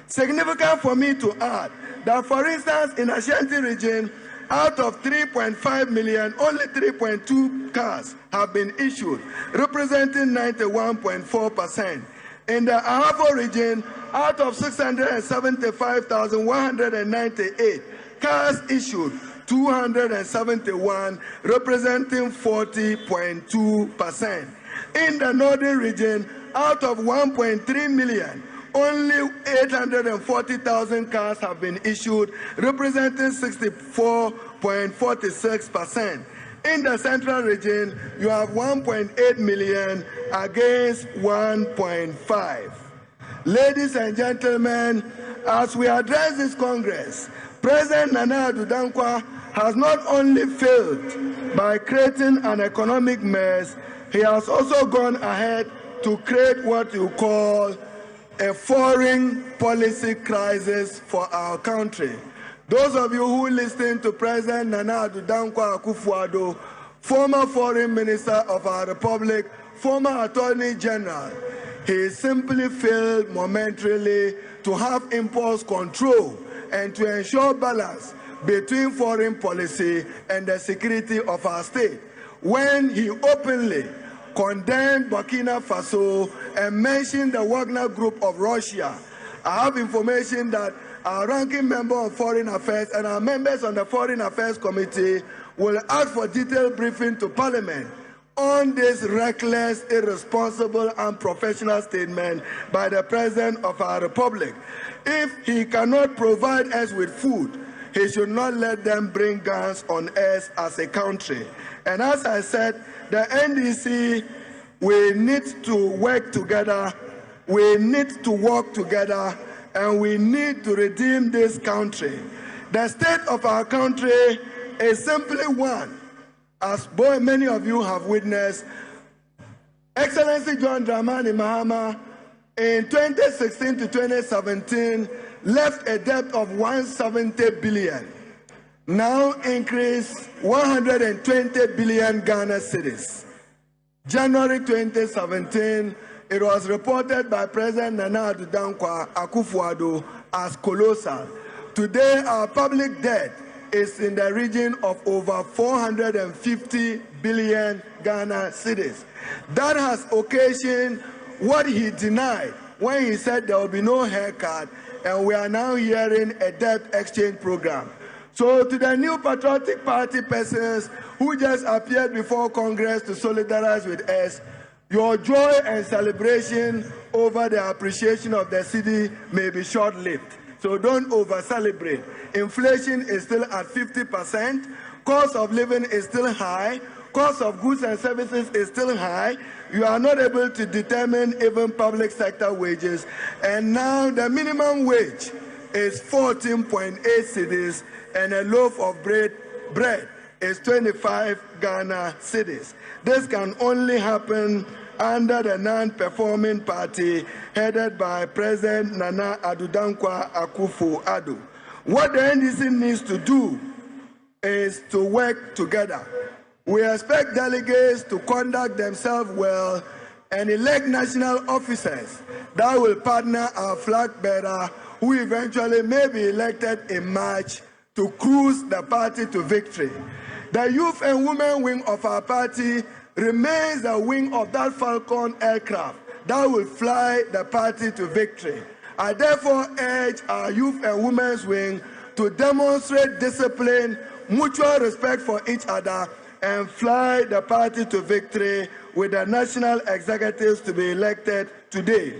Significant for me to add that, for instance, in Ashanti region, out of 3.5 million, only 3.2 cards have been issued, representing 91.4%. In the Ahafo region, out of 675,198 cards issued, 271, representing 40.2%. In the Northern region, out of 1.3 million, only 840,000 cards have been issued, representing 64.46%. In the Central region, you have 1.8 million against 1.5. Ladies and gentlemen, as we address this Congress, President Nana Addo Dankwa has not only failed by creating an economic mess, he has also gone ahead to create what you call a foreign policy crisis for our country. Those of you who listen to President Nana Addo Dankwa Akufo-Addo, former foreign minister of our republic, former attorney general, he simply failed momentarily to have impulse control and to ensure balance between foreign policy and the security of our state, when he openly condemned Burkina Faso and mentioned the Wagner Group of Russia. I have information that our ranking member on Foreign Affairs and our members on the Foreign Affairs Committee will ask for detailed briefing to Parliament on this reckless, irresponsible, unprofessional statement by the President of our Republic. If he cannot provide us with food, he should not let them bring guns on us as a country. And as I said, the NDC, we need to work together, we need to work together, and we need to redeem this country. The state of our country is simply one, as many of you have witnessed. Excellency John Dramani Mahama, in 2016 to 2017, left a debt of 170 billion, now increased 120 billion Ghana cedis. January 2017, it was reported by President Nana Addo Dankwa Akufo-Addo as colossal. Today, our public debt is in the region of over 450 billion Ghana cedis. That has occasioned what he denied when he said there will be no haircut, and we are now hearing a debt exchange program. So to the new patriotic party persons who just appeared before Congress to solidarize with us, your joy and celebration over the appreciation of the cedi may be short-lived. So don't over-celebrate. Inflation is still at 50%. Cost of living is still high. Cost of goods and services is still high. You are not able to determine even public sector wages. And now the minimum wage is 14.8 cedis, and a loaf of bread is 25 Ghana cedis. This can only happen under the non-performing party headed by President Nana Addo Dankwa Akufo-Addo. What the NDC needs to do is to work together. We expect delegates to conduct themselves well and elect national officers that will partner our flag bearer, who eventually may be elected in March, to cruise the party to victory. The youth and women wing of our party remains the wing of that Falcon aircraft that will fly the party to victory. I therefore urge our youth and women's wing to demonstrate discipline, mutual respect for each other, and fly the party to victory with the national executives to be elected today.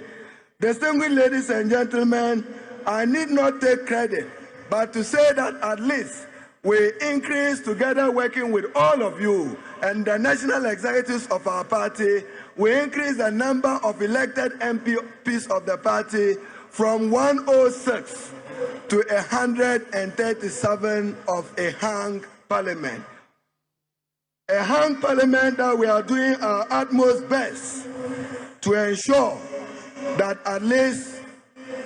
Distinguished ladies and gentlemen, I need not take credit, but to say that at least we increase together working with all of you and the national executives of our party, we increase the number of elected MPs of the party from 106 to 137 of a hung parliament. A hung parliament that we are doing our utmost best to ensure that at least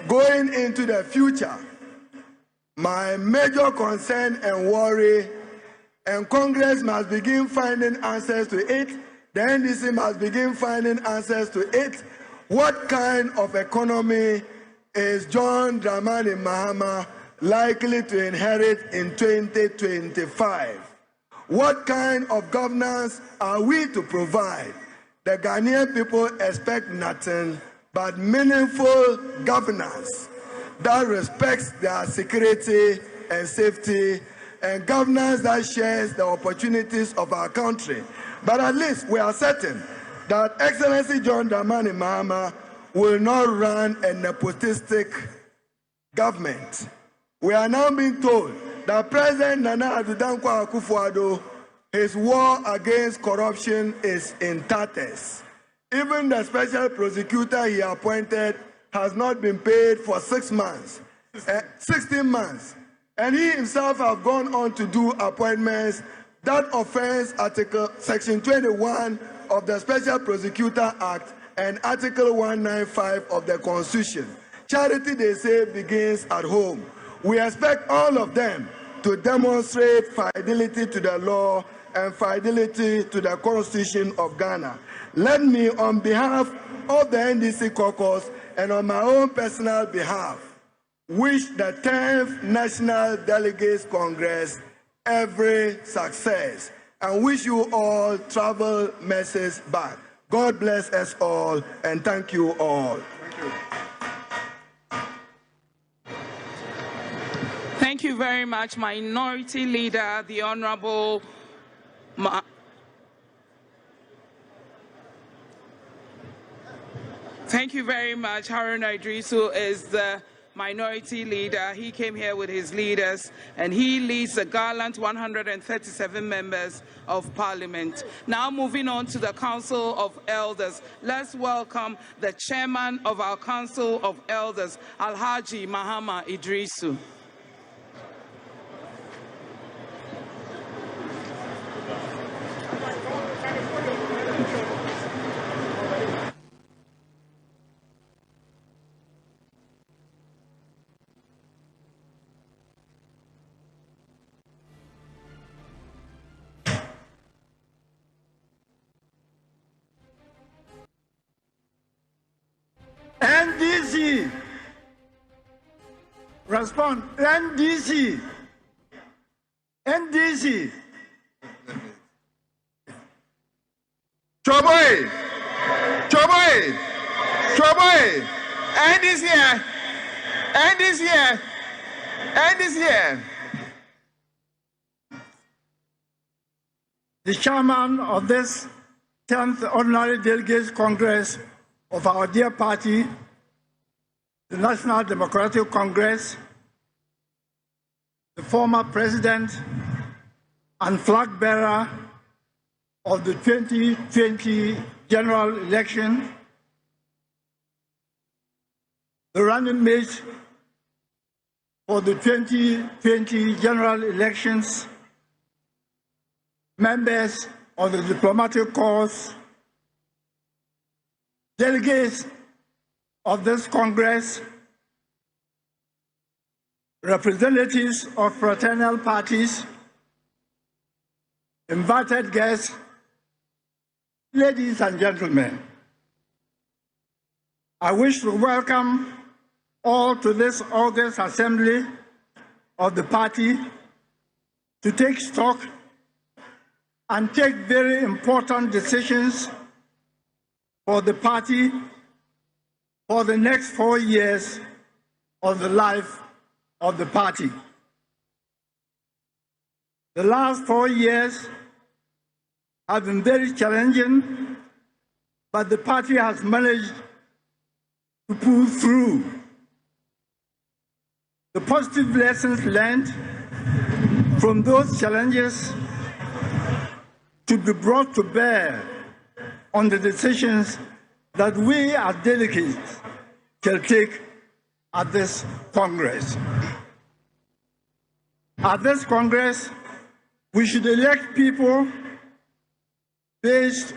going into the future, my major concern and worry, and Congress must begin finding answers to it, the NDC must begin finding answers to it. What kind of economy is John Dramani Mahama likely to inherit in 2025? What kind of governance are we to provide? The Ghanaian people expect nothing but meaningful governance that respects their security and safety, and governance that shares the opportunities of our country. But at least we are certain that Excellency John Dramani Mahama will not run a nepotistic government. We are now being told that President Nana Addo Dankwa Akufo-Addo, his war against corruption is in tatters. Even the special prosecutor he appointed has not been paid for 16 months. And he himself has gone on to do appointments that offense Section 21 of the Special Prosecutor Act and Article 195 of the Constitution. Charity, they say, begins at home. We expect all of them to demonstrate fidelity to the law and fidelity to the Constitution of Ghana. Let me, on behalf of the NDC caucus and on my own personal behalf, wish the 10th National Delegates Congress every success and wish you all travel messages back. God bless us all and thank you all. Thank you. Thank you very much, Minority Leader, the Honorable Thank you very much. Haruna Idrisu is the Minority Leader. He came here with his leaders, and he leads the gallant 137 members of Parliament. Now moving on to the Council of Elders. Let's welcome the Chairman of our Council of Elders, Alhaji Mahama Idrisu. NDC. Respond. NDC. NDC. Choboy. Choboy. Choboy. NDC here. NDC here. NDC here. The chairman of this 10th Ordinary Delegates Congress of our dear party, the National Democratic Congress, the former president and flag bearer of the 2020 general election, the running mate for the 2020 general elections, members of the diplomatic corps, delegates of this Congress, representatives of fraternal parties, invited guests, ladies and gentlemen. I wish to welcome all to this August assembly of the party to take stock and take very important decisions for the party for the next 4 years of the life of the party. The last 4 years have been very challenging, but the party has managed to pull through. the positive lessons learned from those challenges to be brought to bear on the decisions that we as delegates shall take at this Congress. At this Congress, we should elect people based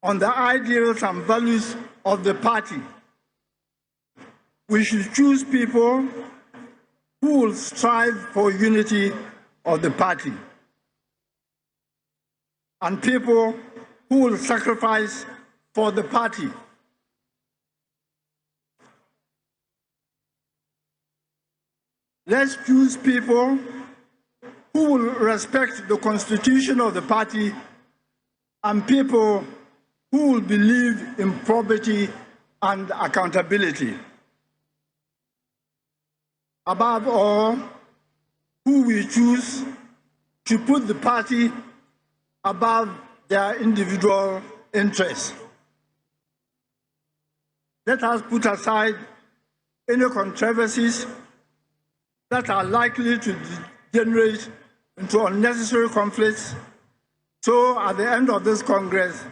on the ideals and values of the party. We should choose people who will strive for unity of the party and people who will sacrifice for the party. Let's choose people who will respect the constitution of the party and people who will believe in probity and accountability. Above all, who we choose to put the party above their individual interests. Let us put aside any controversies that are likely to degenerate into unnecessary conflicts, so at the end of this Congress,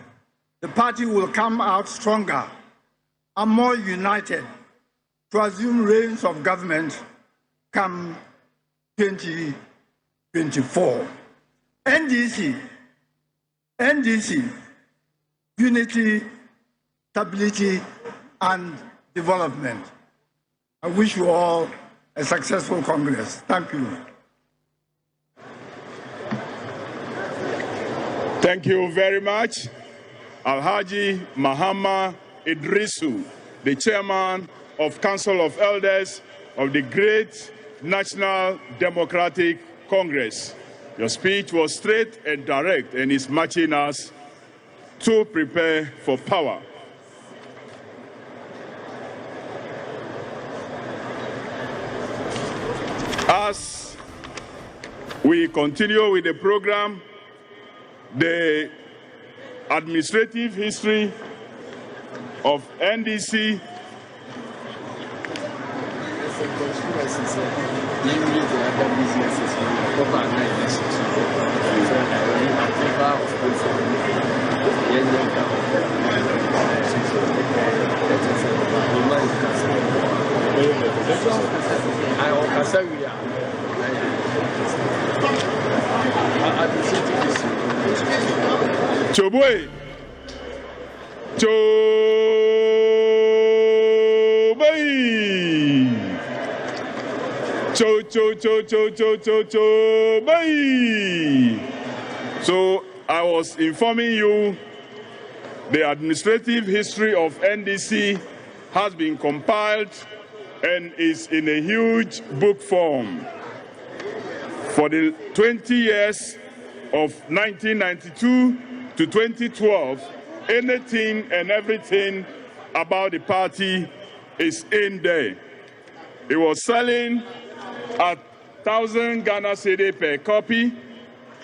the party will come out stronger and more united to assume reins of government come 2024. NDC, unity, stability, and development. I wish you all a successful Congress. Thank you. Thank you very much. Alhaji Mahama Idrisu, the chairman of Council of Elders of the Great National Democratic Congress. Your speech was straight and direct and is matching us to prepare for power. As we continue with the program, the administrative history of NDC Chobwe. So I was informing you the administrative history of NDC has been compiled and is in a huge book form. For the 20 years of 1992 to 2012, anything and everything about the party is in there. It was selling at 1,000 Ghana cedi per copy,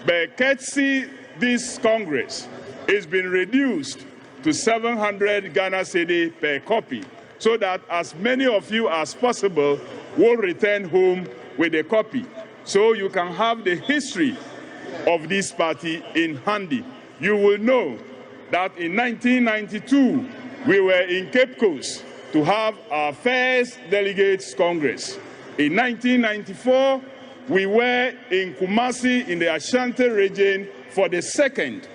but courtesy this Congress is been reduced to 700 Ghana cedi per copy, so that as many of you as possible will return home with a copy, so you can have the history of this party in handy. You will know that in 1992, we were in Cape Coast to have our first Delegates Congress. In 1994, we were in Kumasi in the Ashanti region for the second.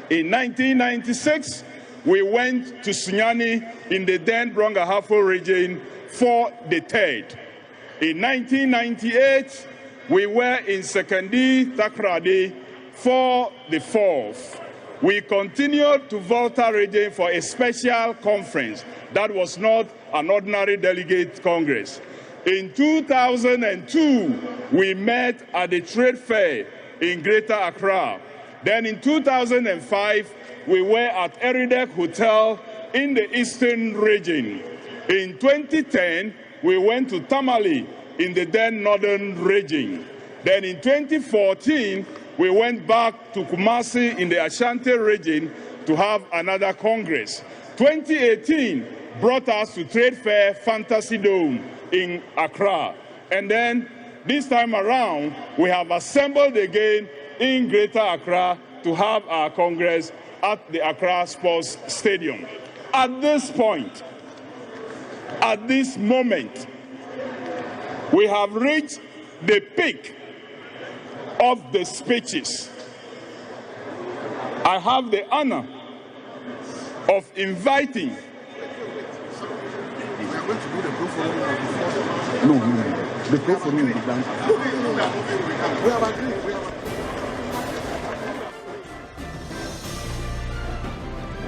In 1996, we went to Sunyani in the then Brongahafo region for the third. In 1998, we were in Sekandi, Takrady for the fourth. We continued to Volta region for a special conference that was not an ordinary delegate congress. In 2002, we met at the trade fair in Greater Accra. Then in 2005, we were at Eridek Hotel in the Eastern region. In 2010, we went to Tamale in the then Northern region. Then in 2014, we went back to Kumasi in the Ashanti region to have another Congress. 2018 brought us to Trade Fair Fantasy Dome, in Accra. And then this time around, we have assembled again in Greater Accra to have our Congress at the Accra Sports Stadium. At this point, at this moment, we have reached the peak of the speeches. I have the honor of inviting the pro-forum will be done. We have agreed.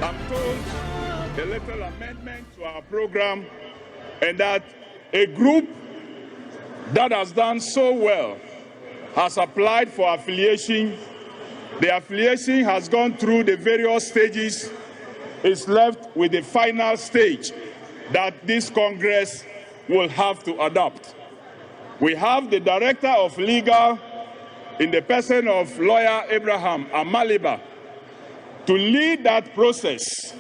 I'm told a little amendment to our program, and that a group that has done so well has applied for affiliation. The affiliation has gone through the various stages. It's left with the final stage that this Congress will have to adopt. We have the Director of Legal in the person of Lawyer Abraham Amaliba to lead that process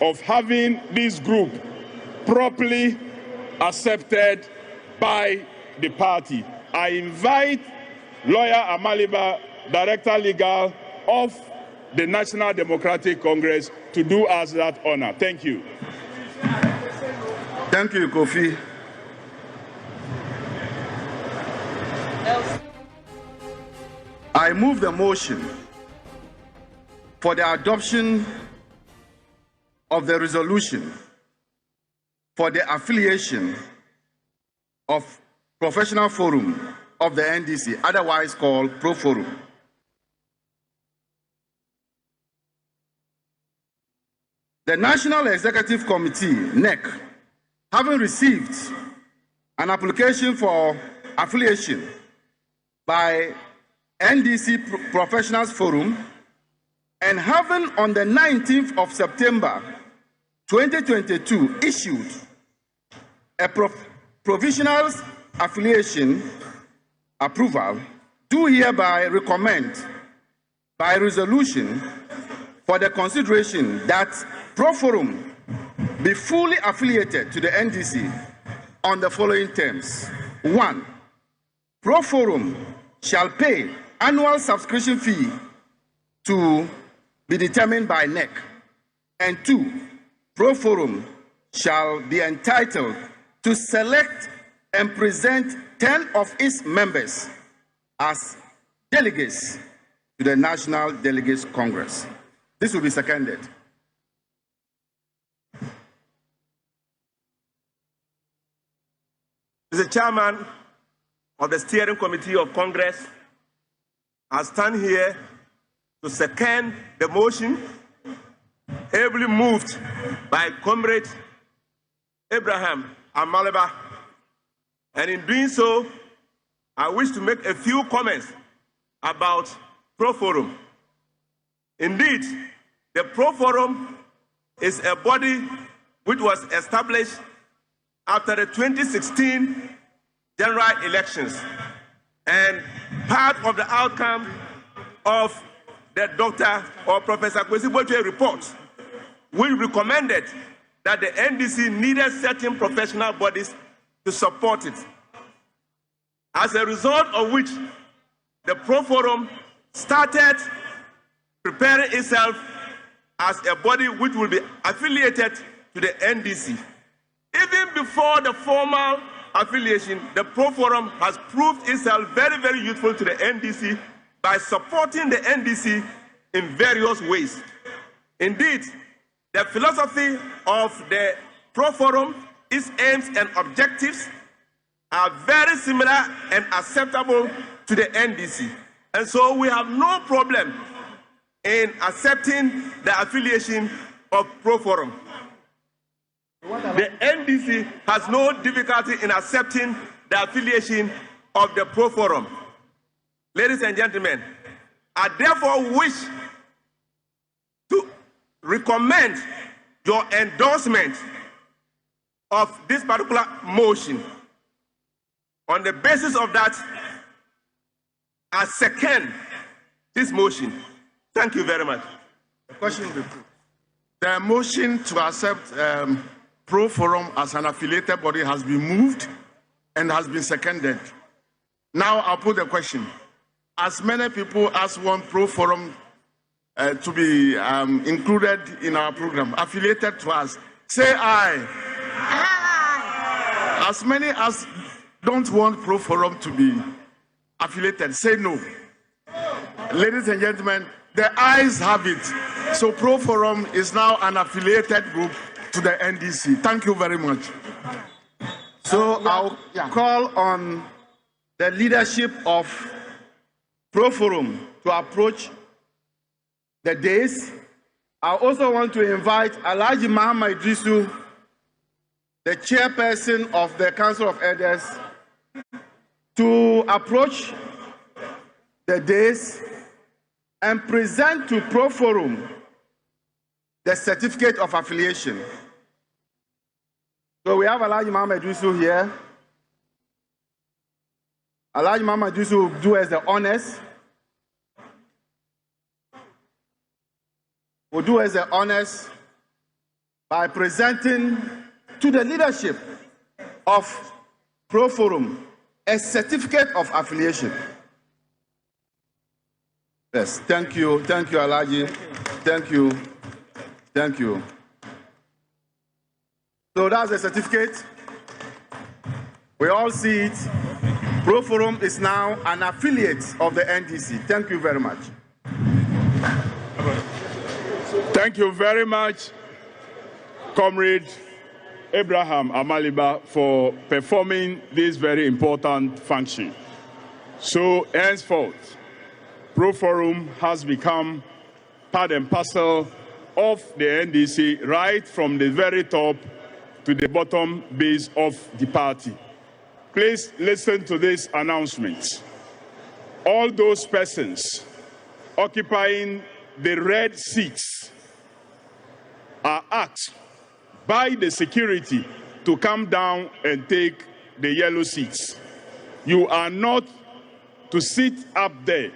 of having this group properly accepted by the party. I invite Lawyer Amaliba, Director Legal of the National Democratic Congress, to do us that honor. Thank you. Thank you, Kofi. I move the motion for the adoption of the resolution for the affiliation of Professional Forum of the NDC, otherwise called Pro Forum. The National Executive Committee, NEC, having received an application for affiliation by NDC Professionals Forum, and having on the 19th of September 2022 issued a provisional affiliation approval, do hereby recommend by resolution for the consideration that Pro Forum be fully affiliated to the NDC on the following terms. 1. Pro Forum shall pay annual subscription fee to be determined by NEC. And 2. Pro Forum shall be entitled to select and present 10 of its members as delegates to the National Delegates Congress. This will be seconded. Mr. Chairman of the Steering Committee of Congress, I stand here to second the motion ably moved by Comrade Abraham Amaliba. And in doing so, I wish to make a few comments about Pro Forum. Indeed, the Pro Forum is a body which was established after the 2016 general elections, and part of the outcome of the Dr. or Professor Kwesi Boatwell report, we recommended that the NDC needed certain professional bodies to support it. As a result of which, the Pro Forum started preparing itself as a body which will be affiliated to the NDC. Even before the formal affiliation, the Pro Forum has proved itself very, very useful to the NDC by supporting the NDC in various ways. Indeed, the philosophy of the Pro Forum, its aims and objectives are very similar and acceptable to the NDC. And so we have no problem in accepting the affiliation of Pro Forum. The NDC has no difficulty in accepting the affiliation of the Pro Forum. Ladies and gentlemen, I therefore wish to recommend your endorsement of this particular motion. On the basis of that, I second this motion. Thank you very much. The question will be put. The motion to accept Pro Forum as an affiliated body has been moved and has been seconded. Now I'll put the question. As many people as want Pro Forum to be included in our program, affiliated to us, say aye. Aye. As many as don't want Pro Forum to be affiliated, say no. Ladies and gentlemen, the ayes have it. So Pro Forum is now an affiliated group to the NDC. Thank you very much. So I'll call on the leadership of Pro Forum to approach the days. I also want to invite Alhaji Mahama Idrisu, the chairperson of the Council of Elders, to approach the days and present to Pro Forum the certificate of affiliation. So we have Alhaji Mahama Idrisu here. Alhaji Mahama Idrisu will do us the honors. Will do us the honors by presenting to the leadership of Pro Forum a certificate of affiliation. Yes, thank you, Alhaji. Thank you. So that's the certificate. We all see it. Pro Forum is now an affiliate of the NDC. Thank you very much. Thank you very much, Comrade Abraham Amaliba, for performing this very important function. So henceforth, Pro Forum has become part and parcel of the NDC, right from the very top to the bottom base of the party. Please listen to this announcement. All those persons occupying the red seats are asked by the security to come down and take the yellow seats. You are not to sit up there.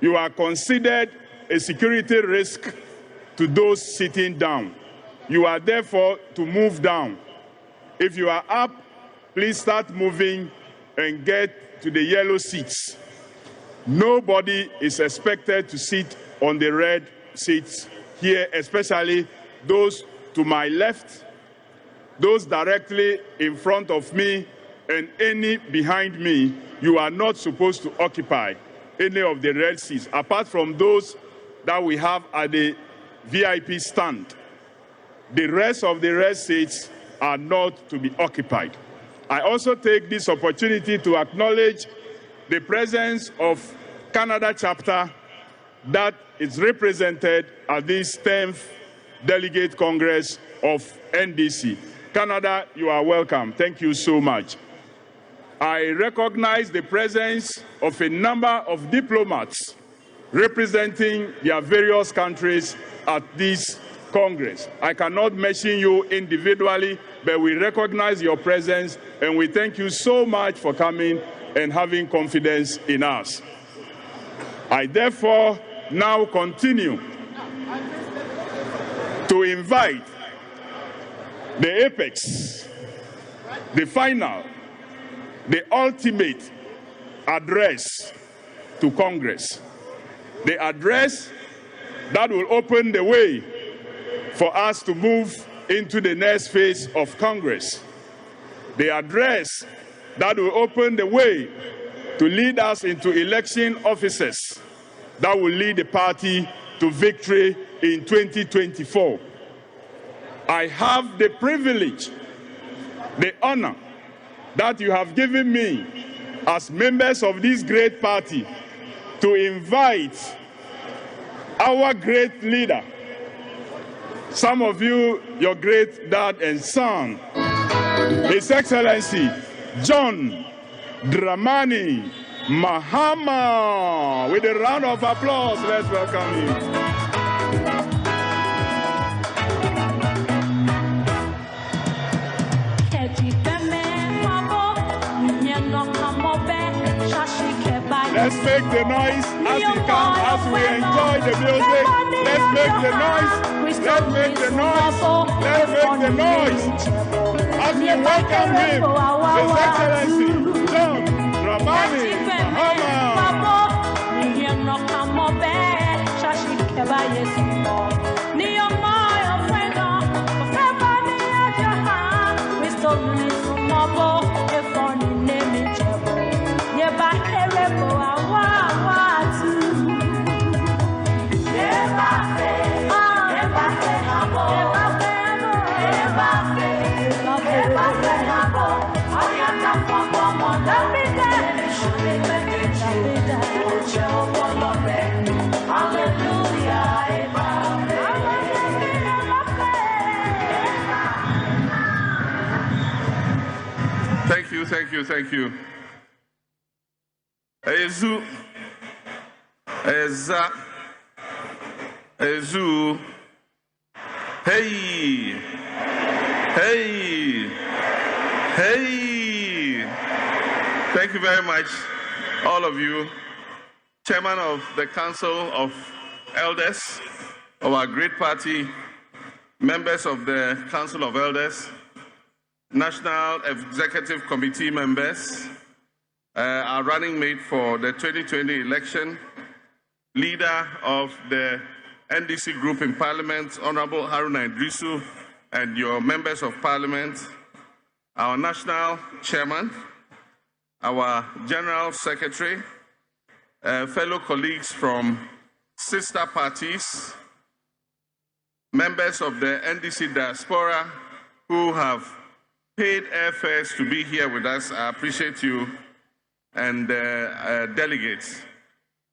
You are considered a security risk to those sitting down. You are therefore to move down. If you are up, please start moving and get to the yellow seats. Nobody is expected to sit on the red seats here, especially those to my left, those directly in front of me, and any behind me. You are not supposed to occupy any of the red seats, apart from those that we have at the VIP stand. The rest of the red seats are not to be occupied. I also take this opportunity to acknowledge the presence of Canada chapter that is represented at this 10th Delegate Congress of NDC. Canada, you are welcome. Thank you so much. I recognize the presence of a number of diplomats representing their various countries at this Congress. I cannot mention you individually, but we recognize your presence and we thank you so much for coming and having confidence in us. I therefore now continue to invite the apex, the final, the ultimate address to Congress. The address that will open the way for us to move into the next phase of Congress. The address that will open the way to lead us into election offices that will lead the party to victory in 2024. I have the privilege, the honor that you have given me as members of this great party to invite our great leader, some of you, your great dad and son, His Excellency John Dramani Mahama. With a round of applause, let's welcome him. Let's make the noise as he comes, as we enjoy the music, let's make the noise. Let's make the noise. Let's make the noise. As we welcome him, His Excellency John Dramani Mahama. Thank you, thank you, thank you. Ezu, Eza, Ezu, hey, hey, hey. Thank you very much, all of you. Chairman of the Council of Elders of our great party, members of the Council of Elders, National Executive Committee members, our running mate for the 2020 election, leader of the NDC group in Parliament, Honorable Haruna Idrisu, and your members of Parliament, our national chairman, our general secretary, fellow colleagues from sister parties, members of the NDC diaspora who have paid airfares to be here with us. I appreciate you, and delegates.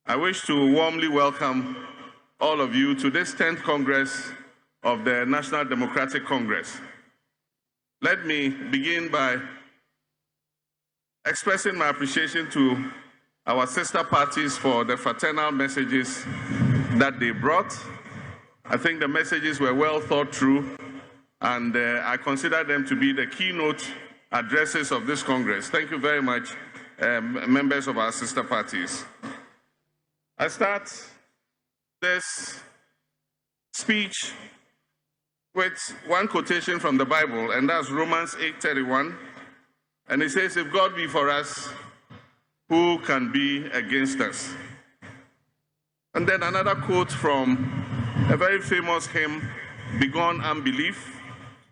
I wish to warmly welcome all of you to this 10th Congress of the National Democratic Congress. Let me begin by expressing my appreciation to our sister parties for the fraternal messages that they brought. I think the messages were well thought through, and I consider them to be the keynote addresses of this Congress. Thank you very much, members of our sister parties. I start this speech with one quotation from the Bible, and that's Romans 8:31. And it says, if God be for us, who can be against us? And then another quote from a very famous hymn, Begone Unbelief,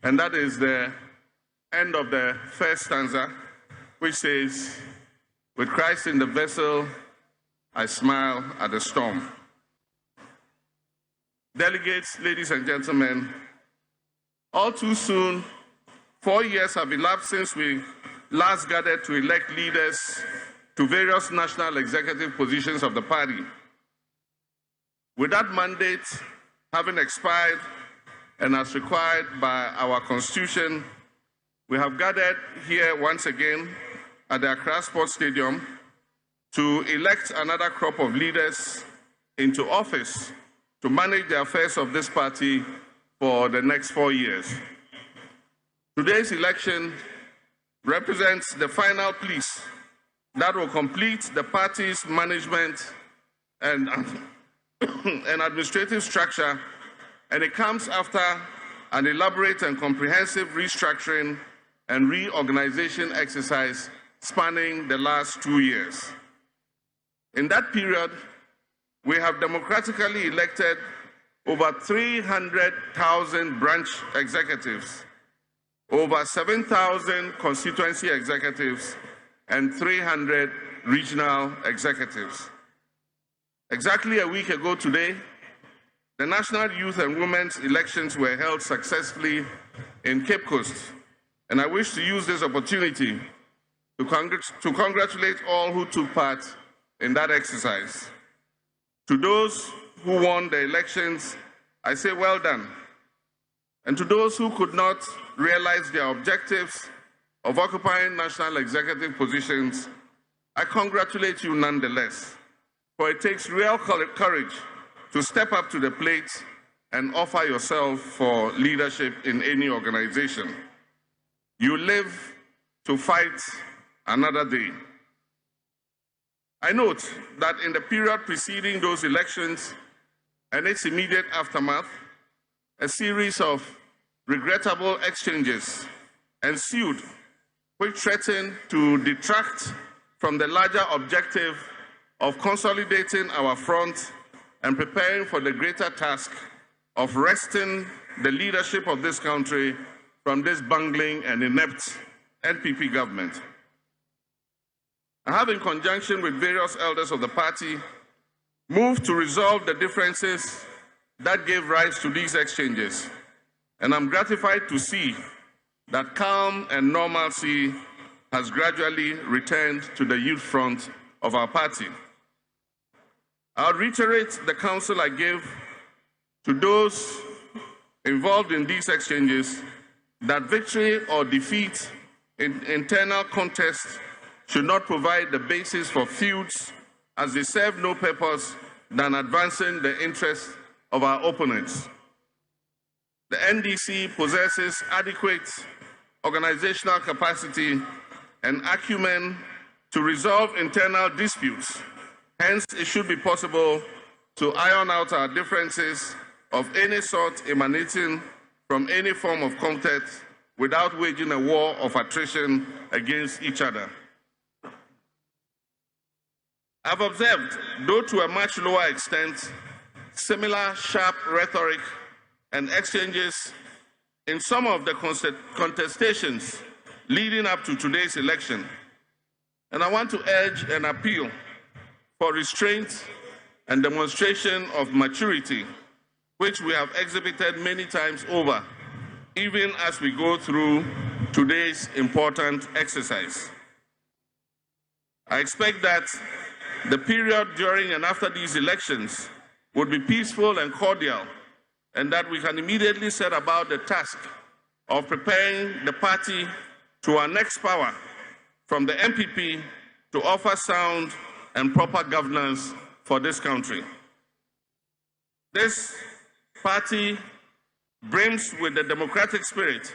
and that is the end of the first stanza, which says, with Christ in the vessel, I smile at the storm. Delegates, ladies and gentlemen, all too soon, 4 years have elapsed since we last gathered to elect leaders to various national executive positions of the party. With that mandate having expired and as required by our Constitution, we have gathered here once again at the Accra Sports Stadium to elect another crop of leaders into office to manage the affairs of this party for the next 4 years. Today's election represents the final piece that will complete the party's management and administrative structure, and it comes after an elaborate and comprehensive restructuring and reorganization exercise spanning the last 2 years. In that period, we have democratically elected over 300,000 branch executives, over 7,000 constituency executives, and 300 regional executives. Exactly a week ago today, the National Youth and Women's elections were held successfully in Cape Coast, and I wish to use this opportunity to congratulate all who took part in that exercise. To those who won the elections, I say well done. And to those who could not realize their objectives of occupying national executive positions, I congratulate you nonetheless, for it takes real courage to step up to the plate and offer yourself for leadership in any organization. You live to fight another day. I note that in the period preceding those elections and its immediate aftermath, a series of regrettable exchanges ensued which threatened to detract from the larger objective of consolidating our front and preparing for the greater task of wresting the leadership of this country from this bungling and inept NPP government. I have, in conjunction with various elders of the party, moved to resolve the differences that gave rise to these exchanges, and I'm gratified to see that calm and normalcy has gradually returned to the youth front of our party. I'll reiterate the counsel I gave to those involved in these exchanges that victory or defeat in internal contests should not provide the basis for feuds, as they serve no purpose than advancing the interests of our opponents. The NDC possesses adequate organizational capacity and acumen to resolve internal disputes. Hence, it should be possible to iron out our differences of any sort emanating from any form of contest without waging a war of attrition against each other. I've observed, though to a much lower extent, similar sharp rhetoric and exchanges in some of the contestations leading up to today's election. And I want to urge an appeal for restraint and demonstration of maturity, which we have exhibited many times over, even as we go through today's important exercise. I expect that the period during and after these elections would be peaceful and cordial, and that we can immediately set about the task of preparing the party to our next power from the MPP to offer sound and proper governance for this country. This party brims with the democratic spirit,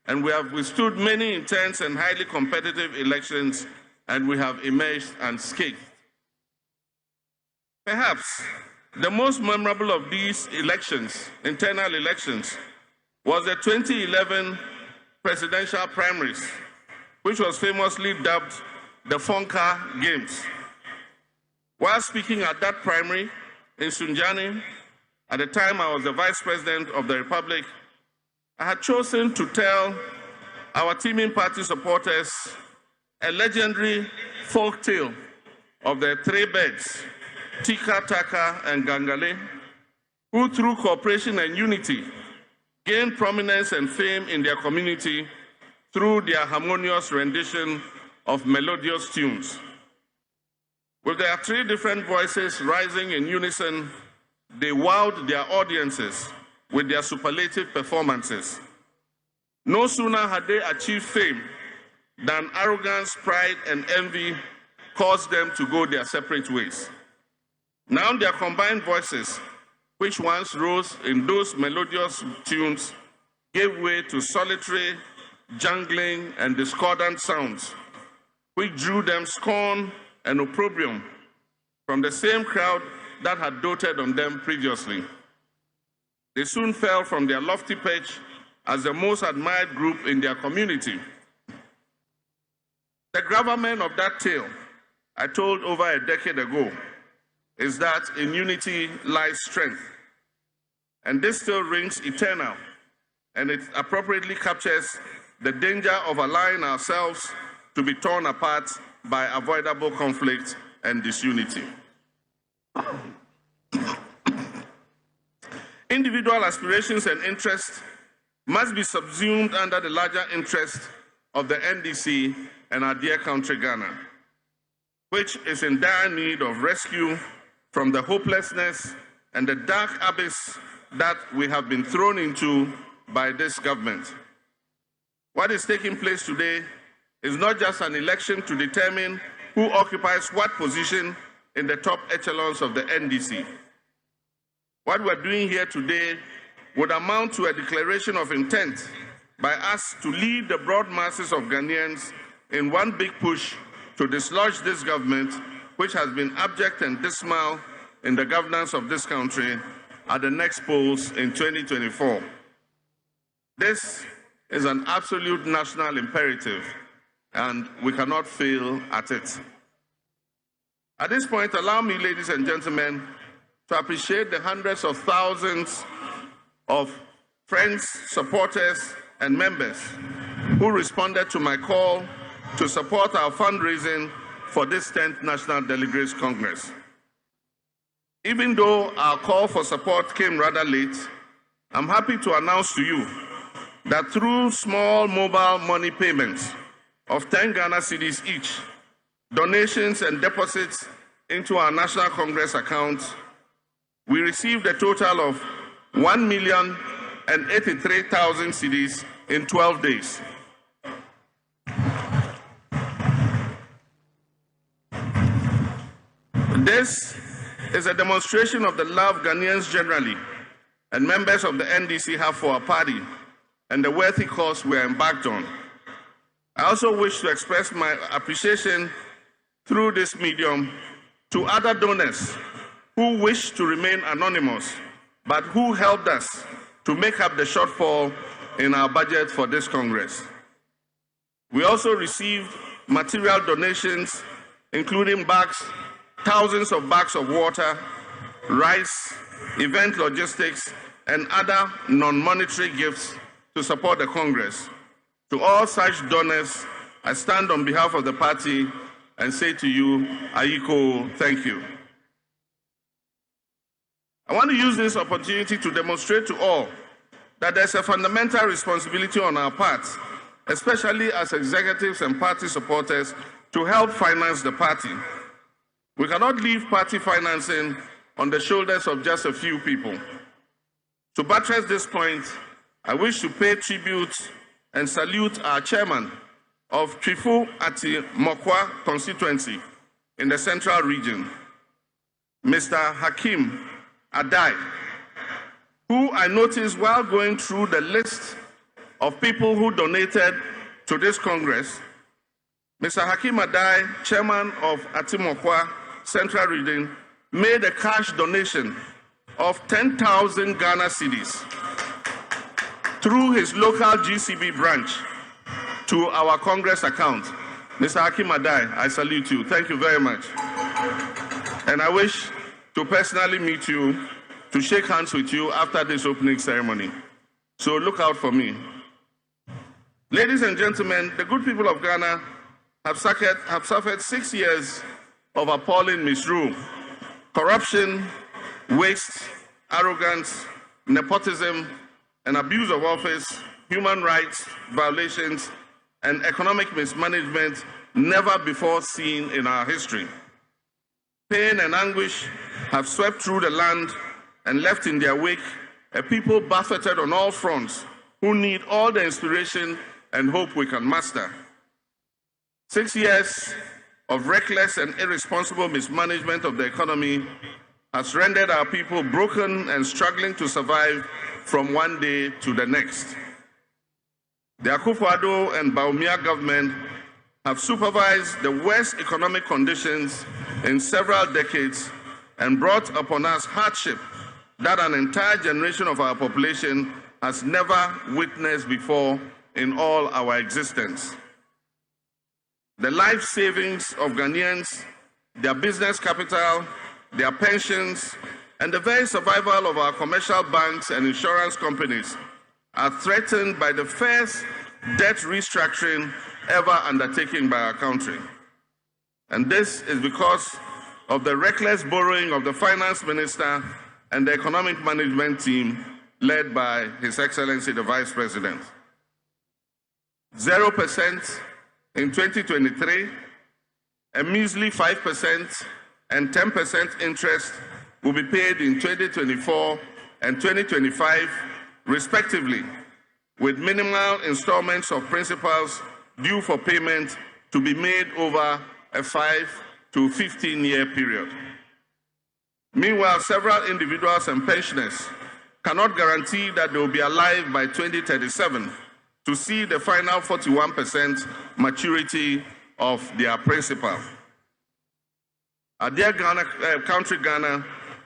and we have withstood many intense and highly competitive elections, and we have emerged unscathed. Perhaps the most memorable of these elections, internal elections, was the 2011 presidential primaries, which was famously dubbed the Fonka Games. While speaking at that primary in Sunjani, at the time I was the Vice President of the Republic, I had chosen to tell our teaming party supporters a legendary folk tale of the three birds, Tika, Taka, and Gangale, who through cooperation and unity gained prominence and fame in their community through their harmonious rendition of melodious tunes. With their three different voices rising in unison, they wowed their audiences with their superlative performances. No sooner had they achieved fame than arrogance, pride, and envy caused them to go their separate ways. Now their combined voices, which once rose in those melodious tunes, gave way to solitary, jangling, and discordant sounds, which drew them scorn and opprobrium from the same crowd that had doted on them previously. They soon fell from their lofty perch as the most admired group in their community. The gravamen of that tale, I told over a decade ago, is that in unity lies strength. And this still rings eternal, and it appropriately captures the danger of allowing ourselves to be torn apart by avoidable conflict and disunity. Individual aspirations and interests must be subsumed under the larger interest of the NDC and our dear country Ghana, which is in dire need of rescue from the hopelessness and the dark abyss that we have been thrown into by this government. What is taking place today is not just an election to determine who occupies what position in the top echelons of the NDC. What we're doing here today would amount to a declaration of intent by us to lead the broad masses of Ghanaians in one big push to dislodge this government which has been abject and dismal in the governance of this country at the next polls in 2024. This is an absolute national imperative, and we cannot fail at it. At this point, allow me, ladies and gentlemen, to appreciate the hundreds of thousands of friends, supporters, and members who responded to my call to support our fundraising for this 10th National Delegates Congress. Even though our call for support came rather late, I'm happy to announce to you that through small mobile money payments of 10 Ghana cedis each, donations and deposits into our National Congress account, we received a total of 1,083,000 cedis in 12 days. This is a demonstration of the love Ghanaians generally and members of the NDC have for our party and the worthy cause we are embarked on. I also wish to express my appreciation through this medium to other donors who wish to remain anonymous, but who helped us to make up the shortfall in our budget for this Congress. We also received material donations, including bags, thousands of bags of water, rice, event logistics, and other non-monetary gifts to support the Congress. To all such donors, I stand on behalf of the party and say to you, Ayiko, thank you. I want to use this opportunity to demonstrate to all that there's a fundamental responsibility on our part, especially as executives and party supporters, to help finance the party. We cannot leave party financing on the shoulders of just a few people. To buttress this point, I wish to pay tribute and salute our chairman of Trifu Ati Mokwa constituency in the Central Region, Mr. Hakim Adai, who I noticed while going through the list of people who donated to this Congress. Mr. Hakim Adai, chairman of Ati Mokwa Central Region, made a cash donation of 10,000 Ghana cedis through his local GCB branch to our Congress account. Mr. Hakim Adai, I salute you. Thank you very much. And I wish to personally meet you, to shake hands with you after this opening ceremony. So look out for me. Ladies and gentlemen, the good people of Ghana have suffered 6 years of appalling misrule, corruption, waste, arrogance, nepotism, and abuse of office, human rights violations, and economic mismanagement never before seen in our history. Pain and anguish have swept through the land and left in their wake a people buffeted on all fronts who need all the inspiration and hope we can muster. 6 years of reckless and irresponsible mismanagement of the economy has rendered our people broken and struggling to survive from one day to the next. The Akufo-Addo and Bawumia government have supervised the worst economic conditions in several decades and brought upon us hardship that an entire generation of our population has never witnessed before in all our existence. The life savings of Ghanaians, their business capital, their pensions, and the very survival of our commercial banks and insurance companies are threatened by the first debt restructuring ever undertaken by our country. And this is because of the reckless borrowing of the finance minister and the economic management team led by His Excellency the Vice President. 0% in 2023, a measly 5% and 10% interest will be paid in 2024 and 2025, respectively, with minimal installments of principals due for payment to be made over a 5 to 15-year period. Meanwhile, several individuals and pensioners cannot guarantee that they will be alive by 2037 to see the final 41% maturity of their principal. Our dear Ghana, country Ghana,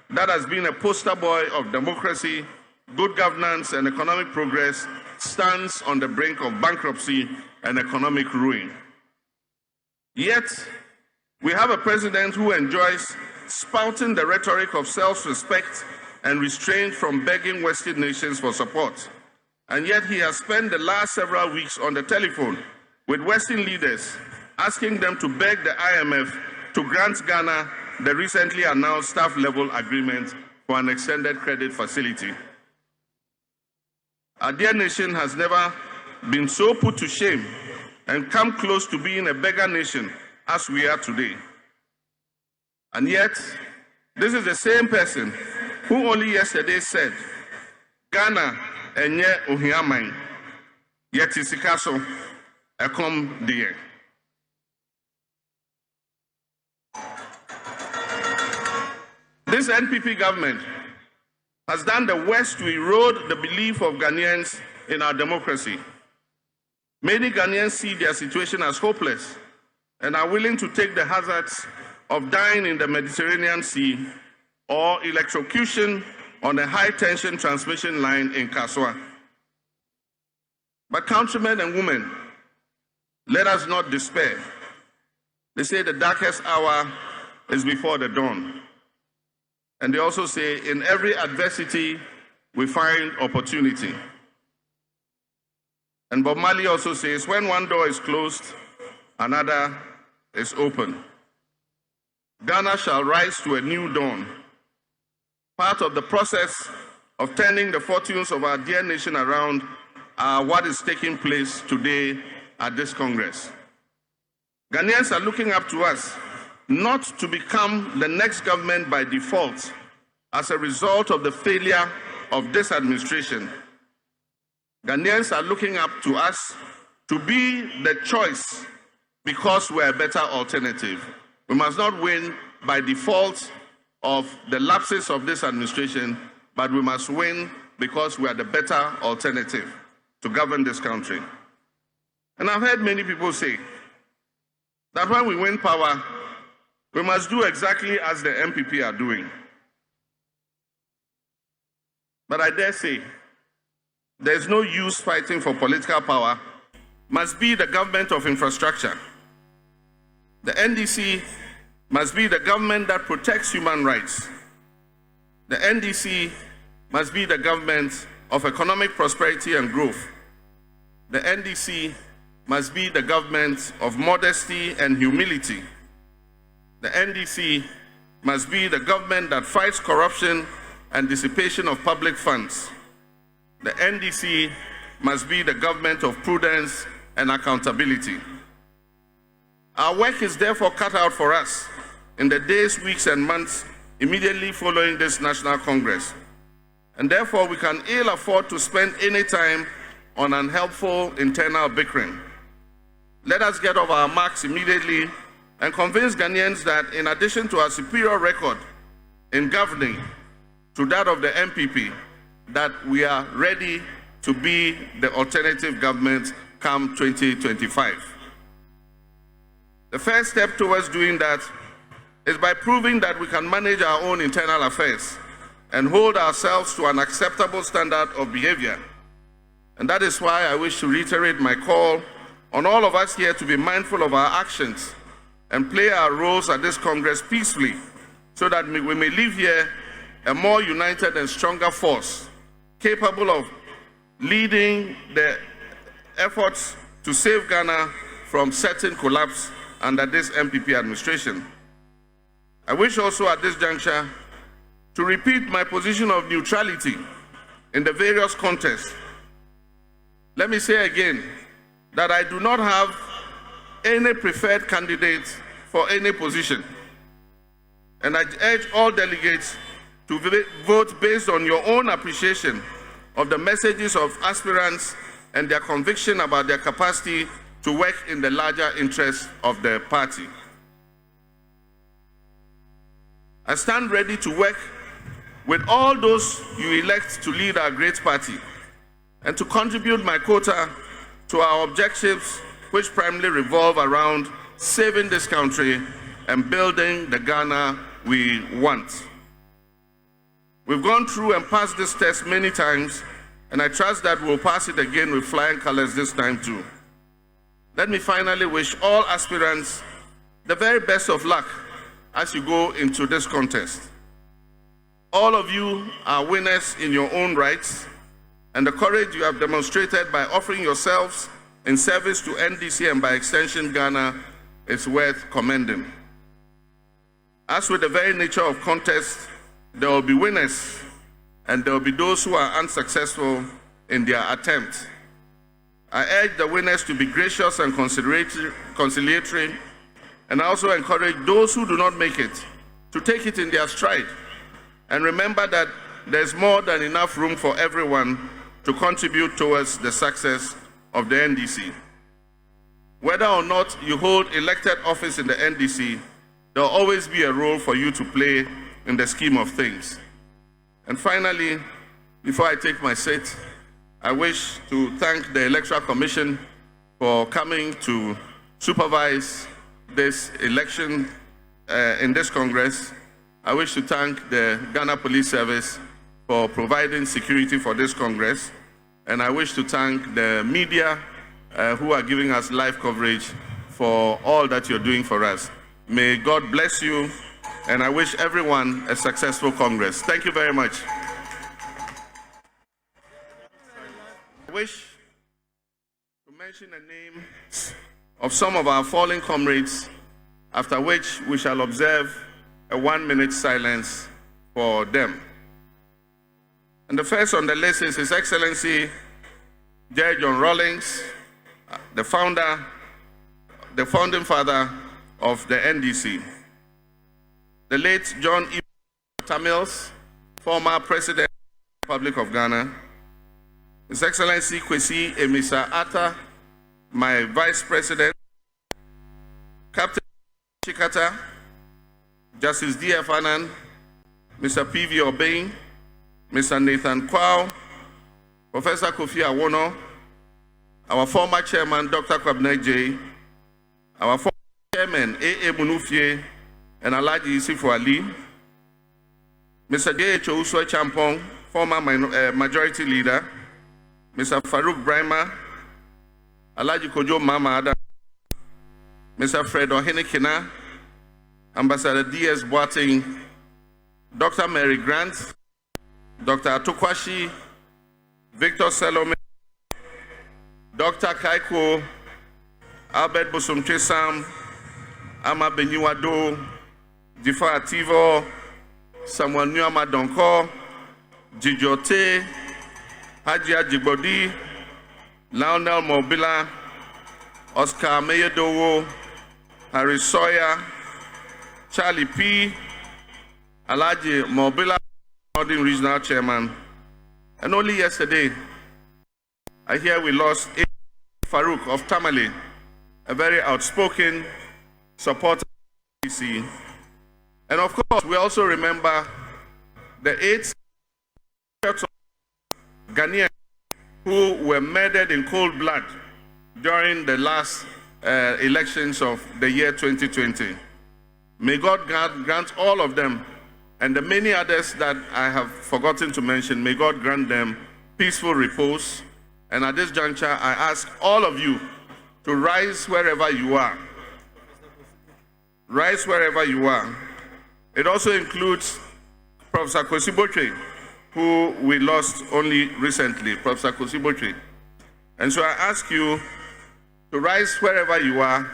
that has been a poster boy of democracy, good governance, and economic progress, stands on the brink of bankruptcy and economic ruin. Yet, we have a president who enjoys spouting the rhetoric of self-respect and restraint from begging Western nations for support. And yet he has spent the last several weeks on the telephone with Western leaders, asking them to beg the IMF to grant Ghana the recently announced staff-level agreement for an extended credit facility. Our dear nation has never been so put to shame and come close to being a beggar nation as we are today. And yet, this is the same person who only yesterday said, Ghana enye ohiamai, yet isikaso ekom die. This NPP government has done the worst to erode the belief of Ghanaians in our democracy. Many Ghanaians see their situation as hopeless and are willing to take the hazards of dying in the Mediterranean Sea or electrocution on a high-tension transmission line in Kaswa. But countrymen and women, let us not despair. They say the darkest hour is before the dawn. And they also say, in every adversity, we find opportunity. And Bob Marley also says, when one door is closed, another is open. Ghana shall rise to a new dawn. Part of the process of turning the fortunes of our dear nation around are what is taking place today at this Congress. Ghanaians are looking up to us not to become the next government by default as a result of the failure of this administration. Ghanaians are looking up to us to be the choice because we're a better alternative. We must not win by default of the lapses of this administration, but we must win because we are the better alternative to govern this country. And I've heard many people say that when we win power, we must do exactly as the MPP are doing. But I dare say, there's no use fighting for political power. Must be the government of infrastructure. The NDC must be the government that protects human rights. The NDC must be the government of economic prosperity and growth. The NDC must be the government of modesty and humility. The NDC must be the government that fights corruption and dissipation of public funds. The NDC must be the government of prudence and accountability. Our work is therefore cut out for us in the days, weeks, and months immediately following this National Congress. And therefore, we can ill afford to spend any time on unhelpful internal bickering. Let us get off our marks immediately and convince Ghanaians that in addition to our superior record in governing to that of the MPP, that we are ready to be the alternative government come 2025. The first step towards doing that is by proving that we can manage our own internal affairs and hold ourselves to an acceptable standard of behavior. And that is why I wish to reiterate my call on all of us here to be mindful of our actions and play our roles at this Congress peacefully so that we may leave here a more united and stronger force capable of leading the efforts to save Ghana from certain collapse under this MPP administration. I wish also at this juncture to repeat my position of neutrality in the various contests. Let me say again that I do not have any preferred candidate for any position. And I urge all delegates to vote based on your own appreciation of the messages of aspirants and their conviction about their capacity to work in the larger interests of the party. I stand ready to work with all those you elect to lead our great party and to contribute my quota to our objectives, which primarily revolve around saving this country and building the Ghana we want. We've gone through and passed this test many times, and I trust that we'll pass it again with flying colors this time too. Let me finally wish all aspirants the very best of luck as you go into this contest. All of you are winners in your own rights, and the courage you have demonstrated by offering yourselves in service to NDC and by extension Ghana is worth commending. As with the very nature of contest, there will be winners and there will be those who are unsuccessful in their attempt. I urge the winners to be gracious and conciliatory, and I also encourage those who do not make it to take it in their stride. And remember that there's more than enough room for everyone to contribute towards the success of the NDC. Whether or not you hold elected office in the NDC, there will always be a role for you to play in the scheme of things. And finally, before I take my seat, I wish to thank the Electoral Commission for coming to supervise this election in this Congress. I wish to thank the Ghana Police Service for providing security for this Congress. And I wish to thank the media who are giving us live coverage for all that you're doing for us. May God bless you, and I wish everyone a successful Congress. Thank you very much. I wish to mention the names of some of our fallen comrades, after which we shall observe a 1-minute silence for them. And the first on the list is His Excellency J. John Rawlings, the founding father of the NDC. The late John E. Tamils, former President of the Republic of Ghana. His Excellency Kwesi Emisa Atta, my Vice President. Captain Chikata, Justice D.F. Annan, Mr. P.V. Obeng, Mr. Nathan Kwao, Professor Kofi Awono, our former chairman, Dr. Kwabena J, our former chairman, A.A. Munufie, and Alhaji Isifu Ali, Mr. J.H. Ouswe Champong, former majority leader, Mr. Farouk Brahma, Alhaji Kojo Mama Adam, Mr. Fred Ohenekina, Ambassador D.S. Boateng, Dr. Mary Grant, Dr. Atokwashi, Victor Salome, Dr. Kaiko, Albert Bosomche Sam, Ama Benyiwado, Jifa Ativo, Samuel Nyama Donko, Jijote, Hajia Jigbodi, Lionel Mobila, Oscar Meyedowo, Harry Sawyer, Charlie P, Alhaji Mobila, Northern Regional Chairman. And only yesterday, I hear we lost Farouk of Tamale, a very outspoken supporter of NDC. And of course, we also remember the 8 Ghanaians who were murdered in cold blood during the last elections of the year 2020. May God grant all of them, and the many others that I have forgotten to mention, may God grant them peaceful repose. And at this juncture, I ask all of you to rise wherever you are. Rise wherever you are. It also includes Professor Kwesi Botwe, who we lost only recently, Professor Kwesi Botwe. And so I ask you to rise wherever you are,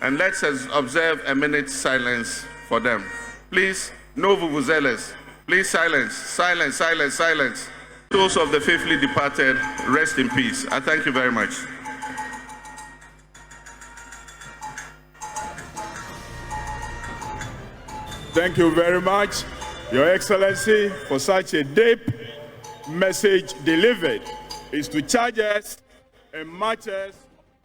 and let's observe a minute's silence for them. Please, no vuvuzelas. Please silence, silence, silence, silence. Those of the faithfully departed, rest in peace. I thank you very much. Thank you very much, Your Excellency, for such a deep message delivered. Is to charge us and march us.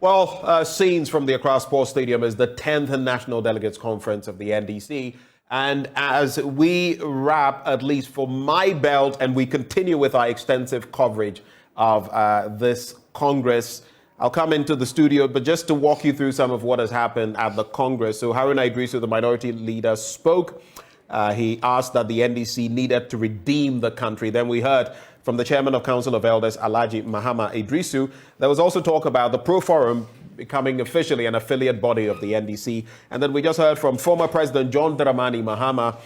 Well, scenes from the Accra Sports Stadium is the 10th National Delegates Conference of the NDC. And as we wrap, at least for my belt, and we continue with our extensive coverage of this Congress, I'll come into the studio, but just to walk you through some of what has happened at the Congress. So Haruna Idrisu, the minority leader, spoke. He asked that the NDC needed to redeem the country. Then we heard from the chairman of Council of Elders, Alhaji Mahama Idrisu. There was also talk about the Pro Forum becoming officially an affiliate body of the NDC. And then we just heard from former President John Dramani Mahama,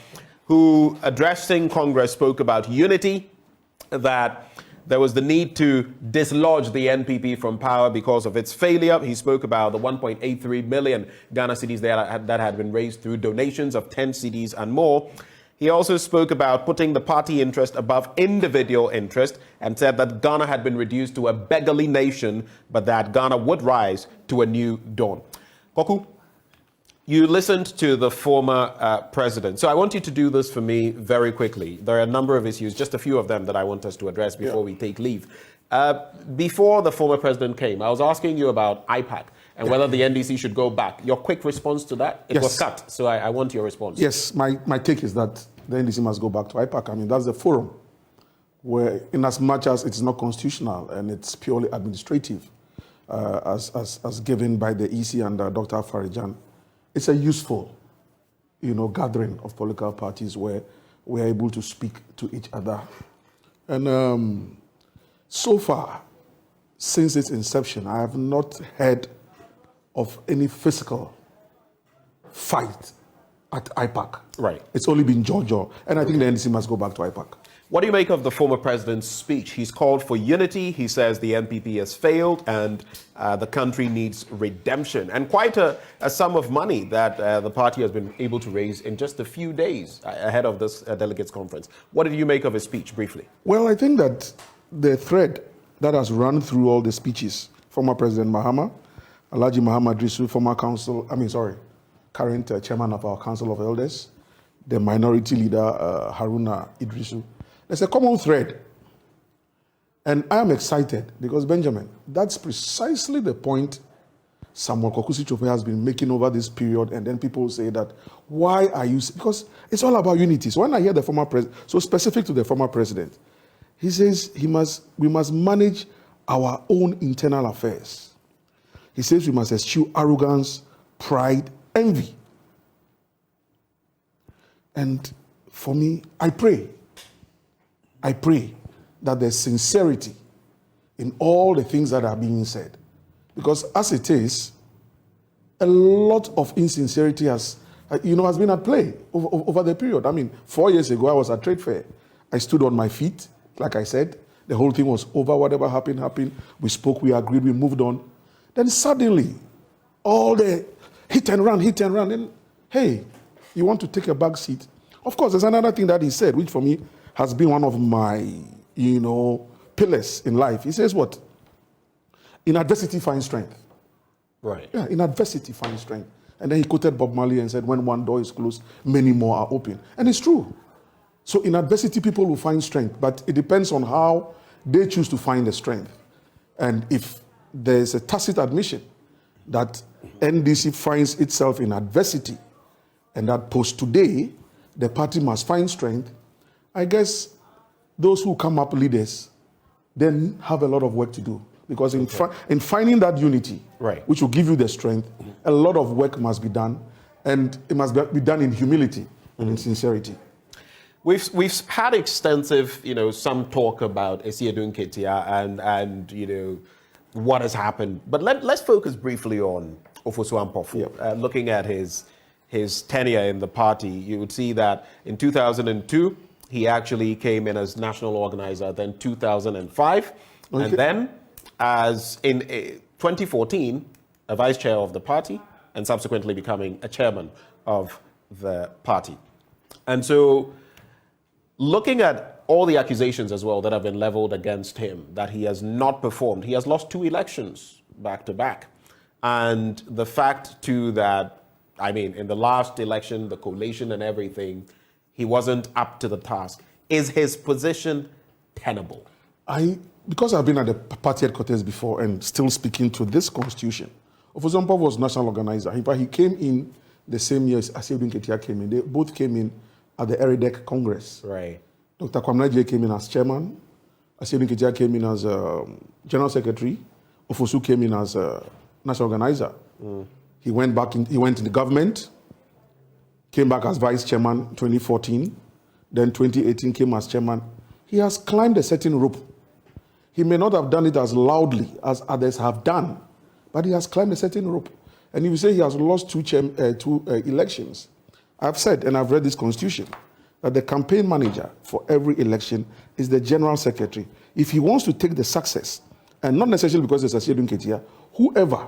who, addressing Congress, spoke about unity, that there was the need to dislodge the NPP from power because of its failure. He spoke about the 1.83 million Ghana cedis that had been raised through donations of 10 cedis and more. He also spoke about putting the party interest above individual interest and said that Ghana had been reduced to a beggarly nation, but that Ghana would rise to a new dawn. Koku, you listened to the former president. So I want you to do this for me very quickly. There are a number of issues, just a few of them that I want us to address before we take leave. Before the former president came, I was asking you about IPAC and whether the NDC should go back. Your quick response to that? It was cut, so I want your response. Yes, my take is that the NDC must go back to IPAC. I mean, that's the forum where, in as much as it's not constitutional and it's purely administrative, as given by the EC and Dr. Farijan, it's a useful, gathering of political parties where we're able to speak to each other. And so far, since its inception, I have not heard of any physical fight at IPAC. Right. It's only been Jojo, and I think the NDC must go back to IPAC. What do you make of the former president's speech? He's called for unity. He says the NPP has failed and the country needs redemption. And quite a sum of money that the party has been able to raise in just a few days ahead of this delegates conference. What did you make of his speech, briefly? Well, I think that the thread that has run through all the speeches, former President Mahama, Alhaji Mahama Idrisu, current chairman of our Council of Elders, the minority leader, Haruna Idrisu, there's a common thread. And I am excited because, Benjamin, that's precisely the point Samuel Kokusi-Chofe has been making over this period. And then people say that, why are you... Because it's all about unity. So when I hear the former president, so specific to the former president, he says we must manage our own internal affairs. He says we must eschew arrogance, pride, envy. And for me, I pray that there's sincerity in all the things that are being said. Because as it is, a lot of insincerity has been at play over the period. I mean, 4 years ago, I was at Trade Fair. I stood on my feet, like I said. The whole thing was over. Whatever happened. We spoke, we agreed, we moved on. Then suddenly, all the hit and run. And hey, you want to take a back seat? Of course, there's another thing that he said, which for me has been one of my, pillars in life. He says what? In adversity, find strength. Right. Yeah, in adversity, find strength. And then he quoted Bob Marley and said, when one door is closed, many more are open. And it's true. So in adversity, people will find strength, but it depends on how they choose to find the strength. And if there's a tacit admission that NDC finds itself in adversity, and that post today, the party must find strength, I guess those who come up leaders then have a lot of work to do. Because in finding that unity, right, which will give you the strength, a lot of work must be done, and it must be done in humility and in sincerity. We've had extensive, some talk about Esiedun Ketia and what has happened. But let's focus briefly on Ofosu Ampofo. Looking at his tenure in the party, you would see that in 2002, he actually came in as national organizer, then 2005, okay, and then as in 2014, a vice chair of the party, and subsequently becoming a chairman of the party. And so, looking at all the accusations as well that have been leveled against him, that he has not performed, he has lost 2 elections back to back. And the fact too that, in the last election, the collation and everything, he wasn't up to the task. Is his position tenable? Because I've been at the party headquarters before and still speaking to this constitution, Ofosu Ampofo was national organizer. He came in the same year as Esiedun Ketia came in. They both came in at the ERIDEC Congress. Right. Dr. Kwamina J came in as chairman. Esiedun Ketia came in as general secretary. Ofosu came in as a national organizer. He went in the government, came back as vice chairman 2014, then 2018 came as chairman. He has climbed a certain rope. He may not have done it as loudly as others have done, but he has climbed a certain rope. And if you say he has lost two elections, I've said, and I've read this constitution, that the campaign manager for every election is the general secretary. If he wants to take the success, and not necessarily because there's a Sedun Ketia, whoever,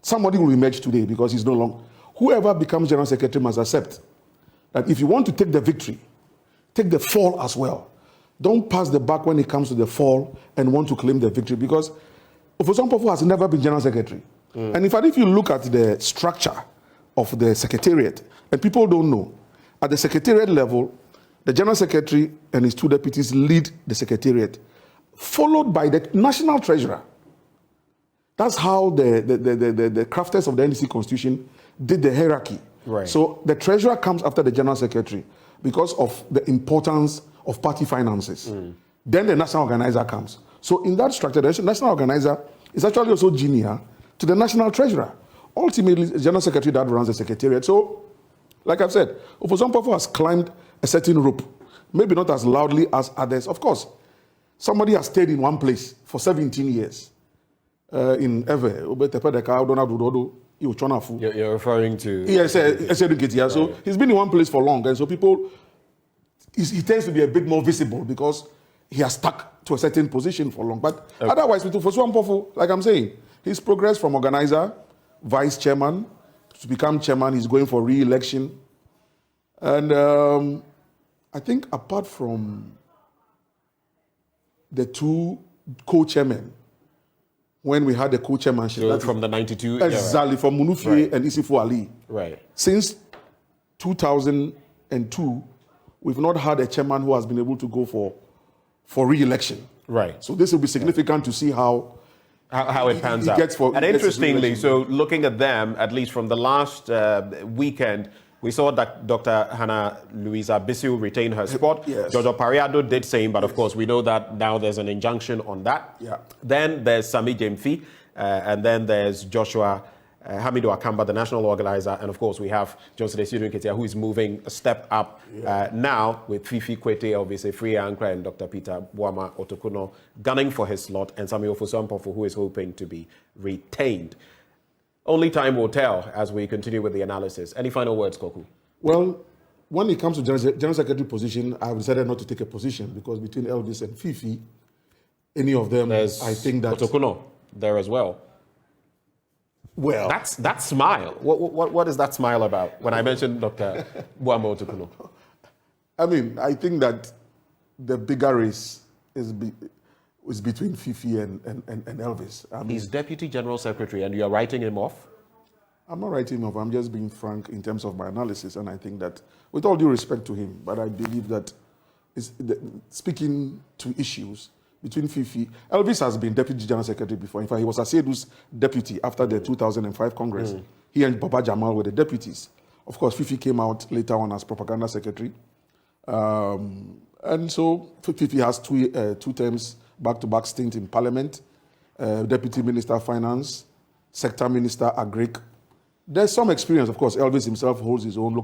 somebody will emerge today because he's no longer, whoever becomes general secretary must accept that if you want to take the victory, take the fall as well. Don't pass the buck when it comes to the fall and want to claim the victory, because Ofosu Ampefu has never been general secretary. And in fact, if you look at the structure of the secretariat, and people don't know, at the secretariat level, the general secretary and his two deputies lead the secretariat, followed by the national treasurer. That's how the crafters of the NDC constitution did the hierarchy. Right. So the treasurer comes after the general secretary because of the importance of party finances. Then the national organizer comes. So in that structure, the national organizer is actually also junior to the national treasurer. Ultimately, the general secretary that runs the secretariat. So, like I've said, Ofosu Ampefu has climbed a certain rope. Maybe not as loudly as others. Of course, somebody has stayed in one place for 17 years. In Ever, you're referring to... Yes, yeah. So he's been in one place for long, and so people, he tends to be a bit more visible because he has stuck to a certain position for long. But otherwise, with Ofosu Ampefu, like I'm saying, he's progressed from organizer, vice chairman, to become chairman. He's going for re-election. And I think apart from the two co-chairmen, when we had the co-chairmanship. So from the 92 exactly, era. from Munufie and Isifu Ali. Right. Since 2002, we've not had a chairman who has been able to go for re-election. Right. So this will be significant to see how it pans out. And interestingly, so looking at them, at least from the last weekend, we saw that Dr. Hannah Louisa Bissiu retain her spot. Yes. Jojo Pariado did same, but of course we know that now there's an injunction on that. Yeah. Then there's Sami Jemfi, and then there's Joshua Hamidu Akamba, the national organizer, and of course we have Johnson Esidu Nketia, who is moving a step up now with Fifi Kwete, obviously Free Ankra, and Dr. Peter Buama Otokuno gunning for his slot, and Samuel Ofosu Ampefu, who is hoping to be retained. Only time will tell as we continue with the analysis. Any final words, Koku? Well, when it comes to general secretary position, I've decided not to take a position because between Elvis and Fifi, any of them, there's I think that Otokuno there as well. Well, that smile. What is that smile about? When I mentioned Dr. Buama Otokuno, I mean, I think that the bigger race is between Fifi and Elvis. I mean, he's Deputy General Secretary, and you are writing him off? I'm not writing him off. I'm just being frank in terms of my analysis, and I think that, with all due respect to him, but I believe that speaking to issues between Fifi, Elvis has been Deputy General Secretary before. In fact, he was Asedu's deputy after the 2005 Congress. He and Baba Jamal were the deputies. Of course, Fifi came out later on as Propaganda Secretary. And so Fifi has two terms, back-to-back stint in Parliament, Deputy Minister of Finance, Sector Minister Agric. There's some experience, of course. Elvis himself holds his own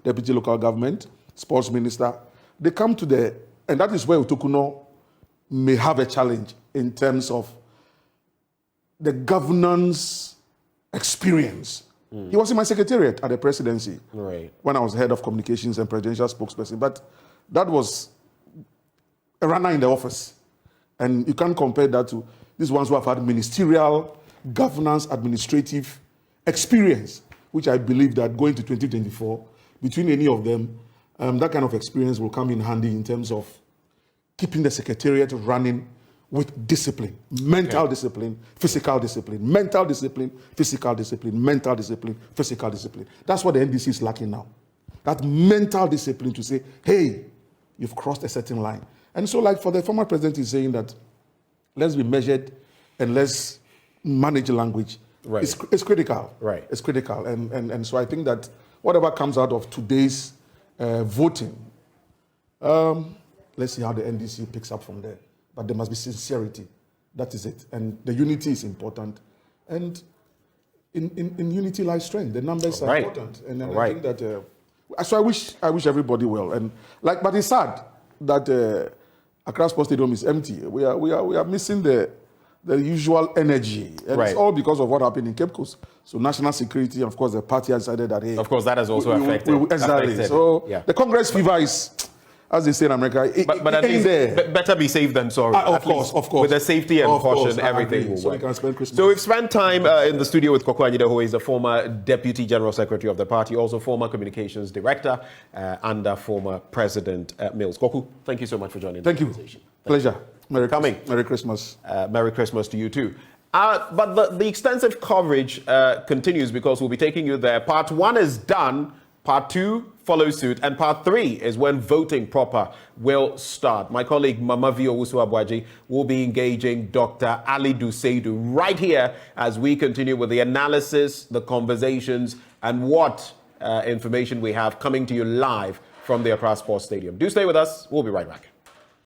deputy local government, sports minister. They come to and that is where Otokuno may have a challenge in terms of the governance experience. He was in my secretariat at the presidency when I was head of communications and presidential spokesperson, but that was a runner in the office. And you can't compare that to these ones who have had ministerial, governance, administrative experience, which I believe that going to 2024, between any of them, that kind of experience will come in handy in terms of keeping the secretariat running with discipline, mental discipline, physical discipline, mental discipline, physical discipline, mental discipline, physical discipline. That's what the NDC is lacking now. That mental discipline to say, hey, you've crossed a certain line. And so, like for the former president is saying that let's be measured and let's manage language. It's critical. It's critical. And so I think that whatever comes out of today's voting, let's see how the NDC picks up from there. But there must be sincerity That is it. And the unity is important. And in unity lies strength. The numbers are important. And then I think that, so I wish everybody well. And but it's sad that Accra Sports Stadium is empty. We are missing the usual energy. And it's all because of what happened in Cape Coast. So national security, and of course, the party has decided that, hey, of course, that has also affected. Exactly. So the Congress fever is, as they say in America, but at least better be safe than sorry. Of course. With the safety and caution, everything will work. We can spend Christmas. So we've spent time in the studio with Kwaku Anyida, who is the former Deputy General Secretary of the party, also former Communications Director under former President Mills. Kwaku, thank you so much for joining the conversation. Pleasure. Merry Christmas. Merry Christmas to you too. But the extensive coverage continues because we'll be taking you there. Part 1 is done. Part 2 follows suit, and Part 3 is when voting proper will start. My colleague Mamavi Owusu-Abuaji will be engaging Dr. Ali Duseidu right here as we continue with the analysis, the conversations, and what information we have coming to you live from the Accra Sports Stadium. Do stay with us. We'll be right back.